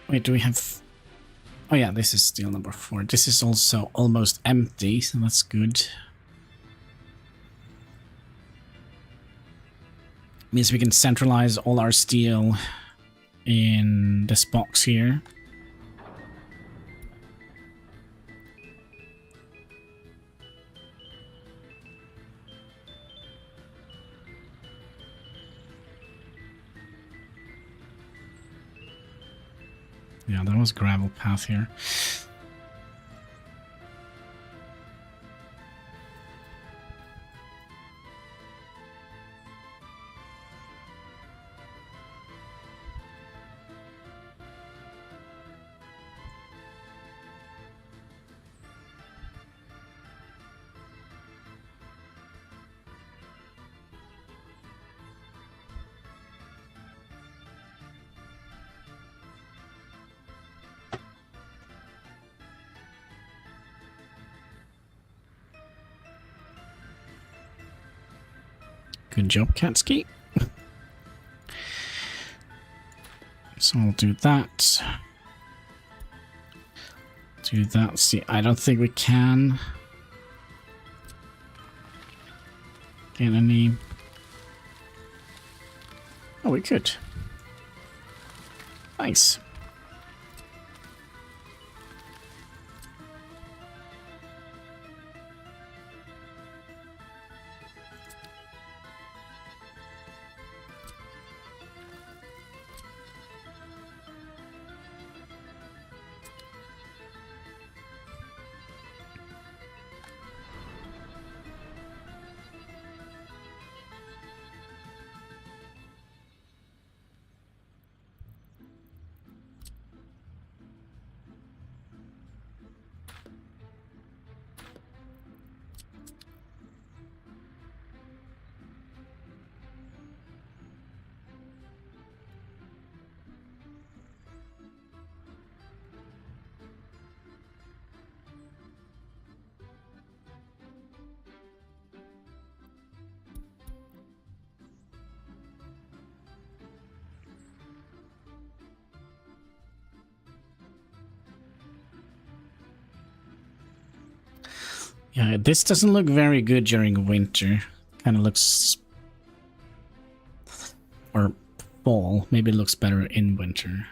Wait, do we have... Oh yeah, this is steel number 4. This is also almost empty, so that's good. Means we can centralize all our steel in this box here. Yeah, there was gravel path here. Good job, Katsuki. So I'll do that. Do that. See, I don't think we can get any... Oh, we could. Yeah, this doesn't look very good during winter. Kind of looks... or fall. Maybe it looks better in winter.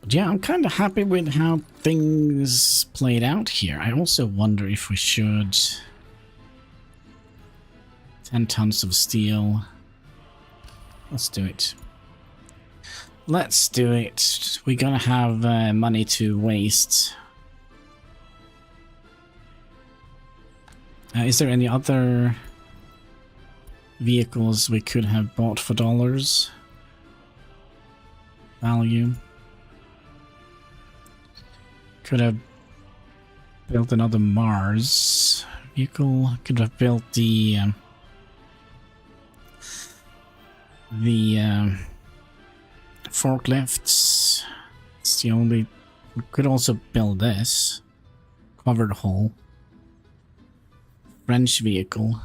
But yeah, I'm kind of happy with how things played out here. I also wonder if we should... 10 tons of steel. Let's do it. Let's do it. We're gonna have money to waste. Is there any other vehicles we could have bought for dollars? Value. Could have built another Mars vehicle. Could have built the forklifts. It's the only... We could also build this. Covered hull. French vehicle.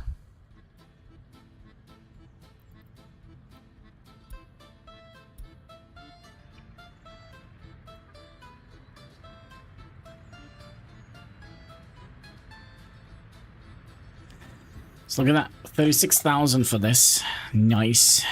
Let's look at that. 36,000 for this. Nice.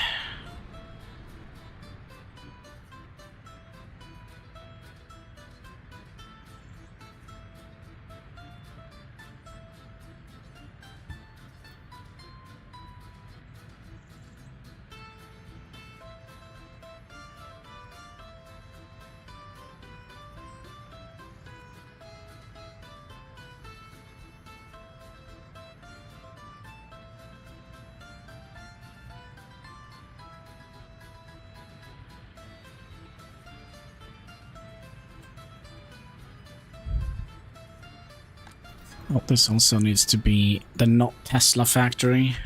Oh, this also needs to be the not Tesla factory.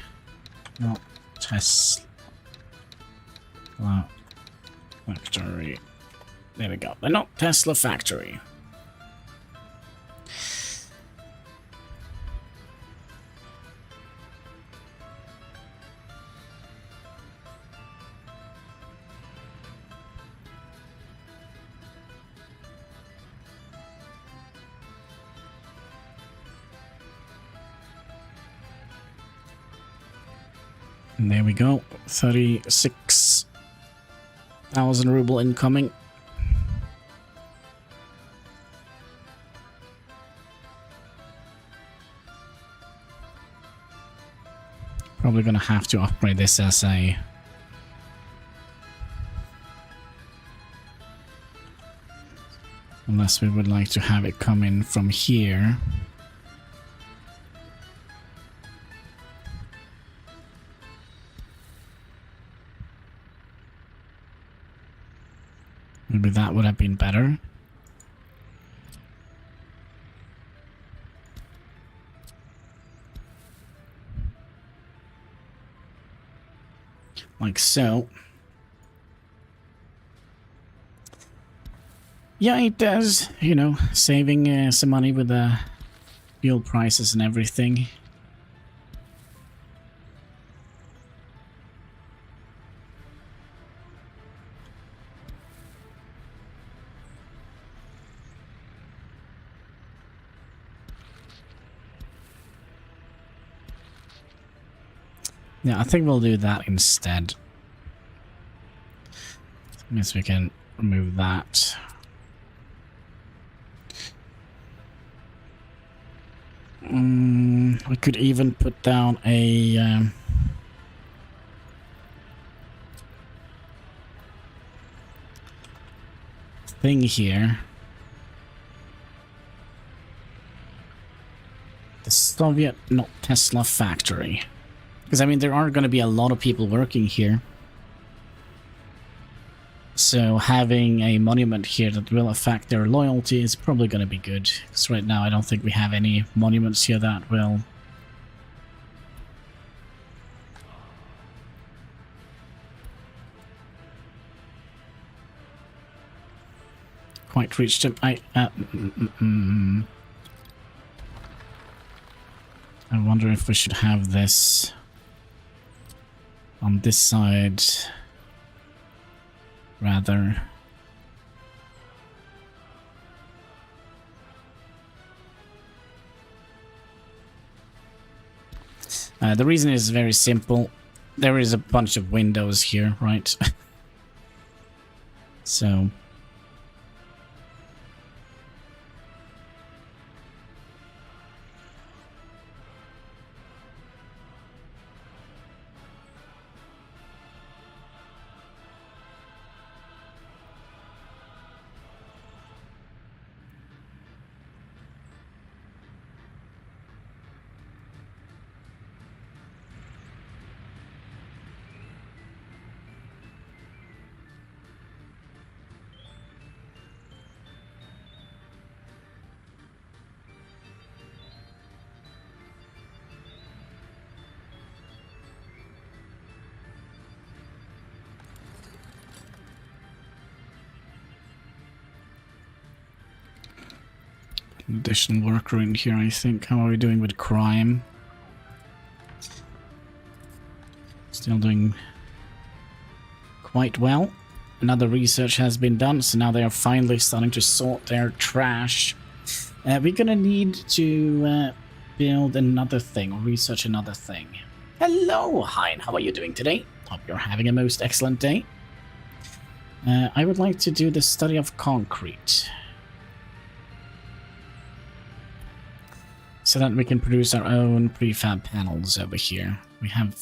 Not Tesla factory. There we go. The not Tesla factory. And there we go. 36,000 ruble incoming. Probably gonna have to upgrade this as a... Unless we would like to have it come in from here. Maybe that would have been better. Like so. Yeah, it does, you know, saving some money with the fuel prices and everything. Yeah, I think we'll do that instead. I guess we can remove that. We could even put down a... thing here. The Soviet, not Tesla factory. Because, I mean, there are going to be a lot of people working here. So having a monument here that will affect their loyalty is probably going to be good. Because right now I don't think we have any monuments here that will quite reached him. I wonder if we should have this on this side rather. The reason is very simple. There is a bunch of windows here, right? So... additional worker in here, I think. How are we doing with crime? Still doing quite well. Another research has been done, so now they are finally starting to sort their trash. We're gonna need to build another thing, or research another thing. Hello, Hein. How are you doing today? Hope you're having a most excellent day. I would like to do the study of concrete, so that we can produce our own prefab panels over here. We have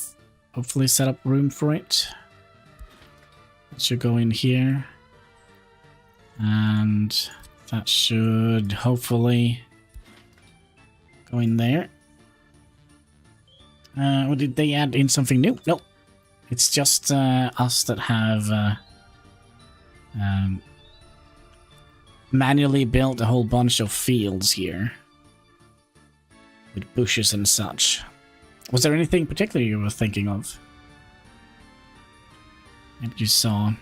hopefully set up room for it. It should go in here. And that should hopefully go in there. Or did they add in something new? Nope. It's just us that have manually built a whole bunch of fields here, with bushes and such. Was there anything particular you were thinking of that you saw?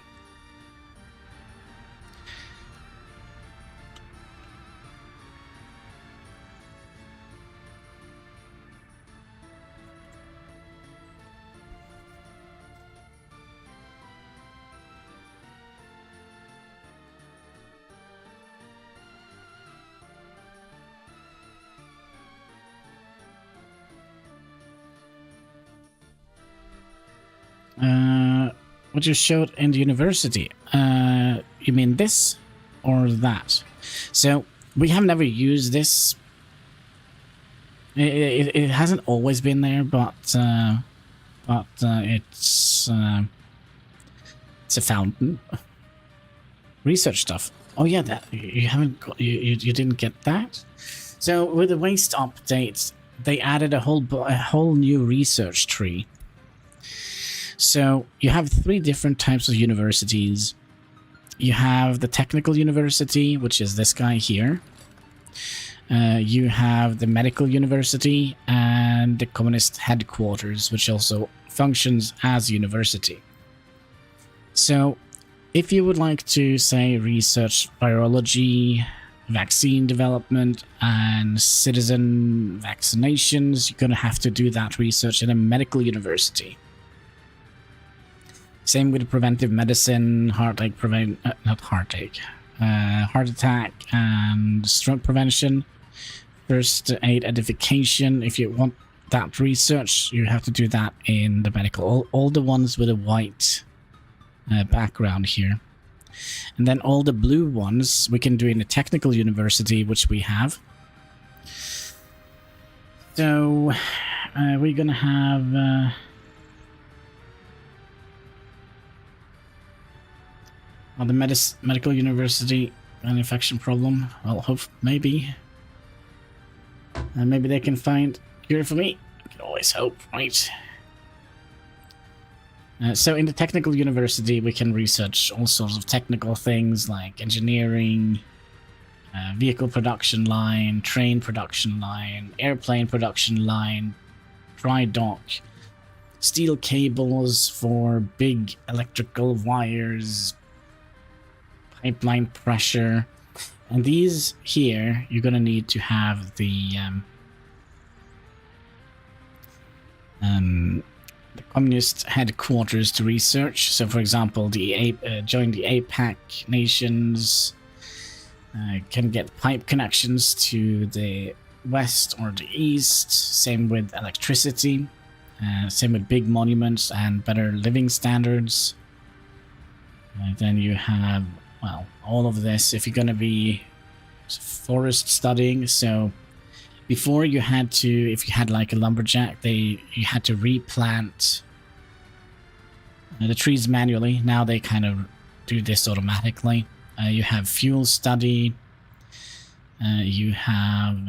What you showed in the university. You mean this or that? So we have never used this. It hasn't always been there, but it's a fountain. Research stuff. Oh yeah, that you haven't got, you didn't get that. So with the waste updates, they added a whole new research tree. So you have 3 different types of universities. You have the technical university, which is this guy here. You have the medical university and the communist headquarters, which also functions as a university. So if you would like to, say, research virology, vaccine development, and citizen vaccinations, you're going to have to do that research in a medical university. Same with preventive medicine, heart attack and stroke prevention, first aid edification. If you want that research, you have to do that in the medical. All the ones with a white background here. And then all the blue ones we can do in a technical university, which we have. So we're gonna have... the medical university, an infection problem. Well, maybe. Maybe they can find cure for me. I can always hope, right? So in the technical university, we can research all sorts of technical things like engineering, vehicle production line, train production line, airplane production line, dry dock, steel cables for big electrical wires, pipeline pressure, And these here, you're gonna need to have the communist headquarters to research. So, for example, join the APAC nations, can get pipe connections to the west or the east. Same with electricity. Same with big monuments and better living standards. Then you have, well, all of this. If you're going to be forest studying, so before you had to, if you had like a lumberjack, you had to replant the trees manually. Now they kind of do this automatically. You have fuel study. You have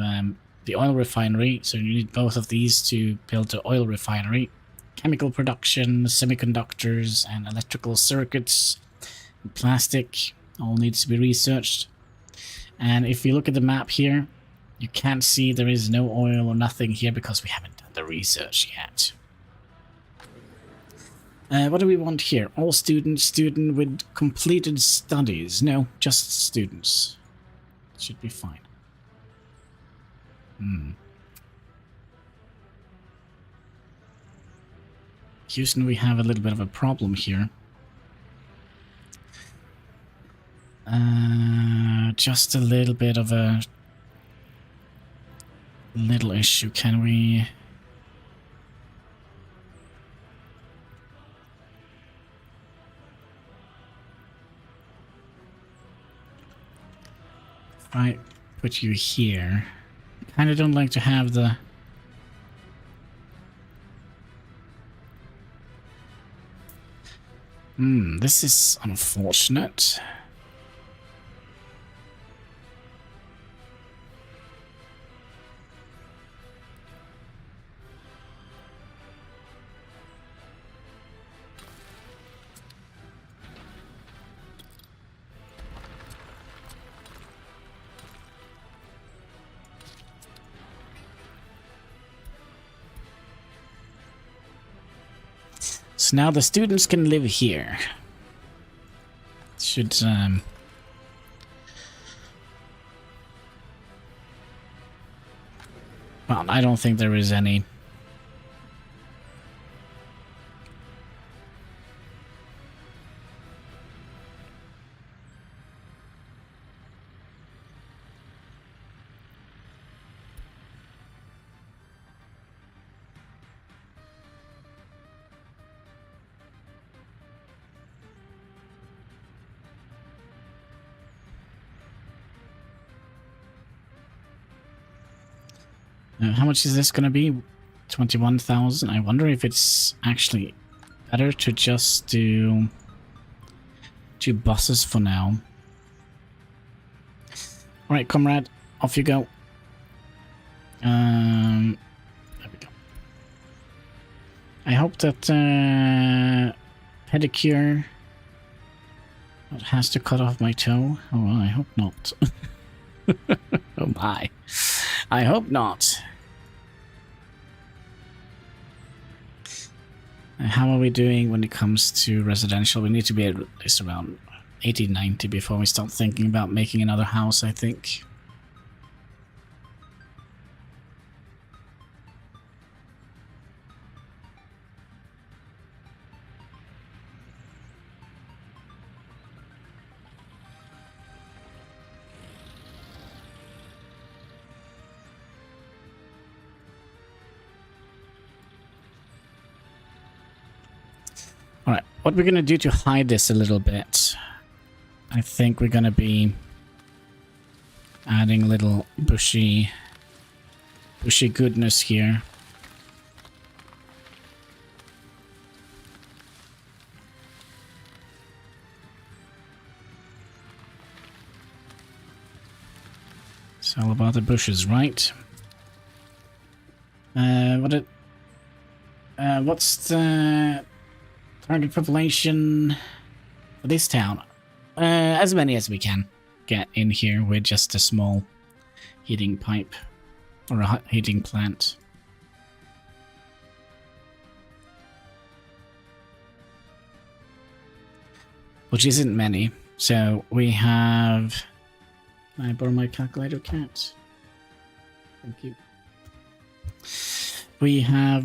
the oil refinery, so you need both of these to build the oil refinery. Chemical production, semiconductors, and electrical circuits, and plastic, all needs to be researched. And if you look at the map here, you can't see there is no oil or nothing here because we haven't done the research yet. What do we want here? All students, student with completed studies. No, just students. Should be fine. Houston, we have a little bit of a problem here. Just a little bit of a little issue. Can we... If I put you here, I kind of don't like to have the... this is unfortunate. So now the students can live here. Should, well, I don't think there is any. How much is this going to be? 21,000. I wonder if it's actually better to just do 2 buses for now. Alright, comrade, off you go. There we go. I hope that pedicure has to cut off my toe. Oh, I hope not. Oh my. I hope not. How are we doing when it comes to residential? We need to be at least around 80, 90 before we start thinking about making another house, I think. Alright, what we're going to do to hide this a little bit, I think we're going to be adding a little bushy goodness here. It's all about the bushes, right? What's the target population for this town? As many as we can get in here with just a small heating pipe or a heating plant. Which isn't many. So we have Can I borrow my calculator, cat? Thank you. We have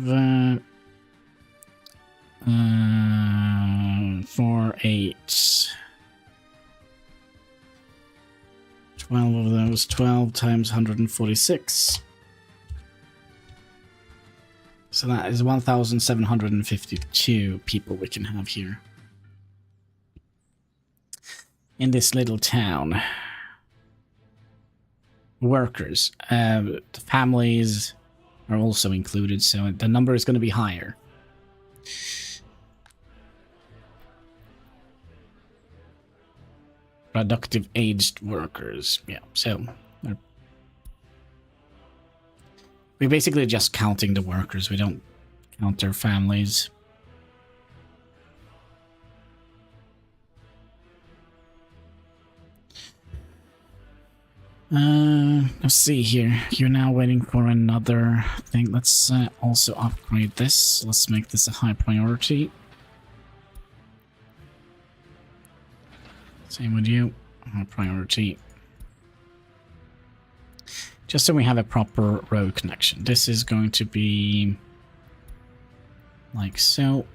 4, 8, 12 of those. 12 times 146. So that is 1,752 people we can have here in this little town. Workers, the families are also included, so the number is going to be higher. Productive aged workers, yeah, so we're basically just counting the workers, we don't count their families. Let's see here. You're now waiting for another thing. Let's also upgrade this. Let's make this a high priority. Same with you. High priority. Just so we have a proper road connection. This is going to be like so.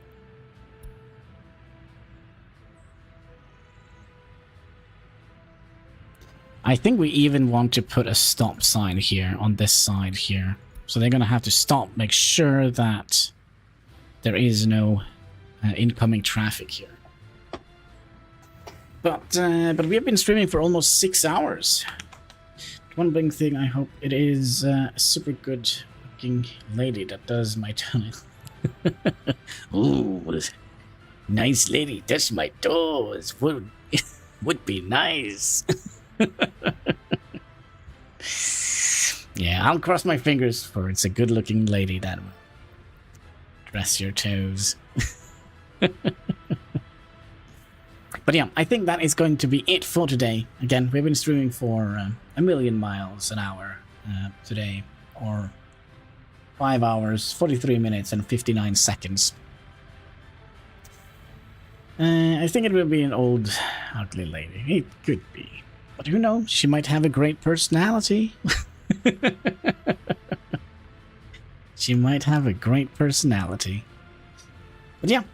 I think we even want to put a stop sign here on this side here. So they're going to have to stop, make sure that there is no incoming traffic here. But we have been streaming for almost 6 hours. One big thing, I hope it is a super good looking lady that does my tunnel. Ooh, nice lady, touch my toes. Would be nice. Yeah, I'll cross my fingers for it's a good looking lady that will dress your toes. But yeah, I think that is going to be it for today. Again, we've been streaming for a million miles an hour today, or 5 hours, 43 minutes and 59 seconds. I think it will be an old, ugly lady. It could be. But who knows? She might have a great personality. She might have a great personality. But yeah,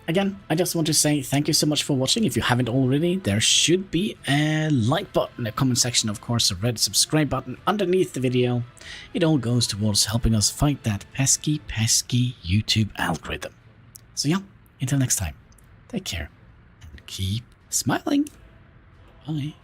again, I just want to say thank you so much for watching. If you haven't already, there should be a like button, a comment section, of course, a red subscribe button underneath the video. It all goes towards helping us fight that pesky YouTube algorithm. So yeah, until next time, take care and keep smiling. Bye.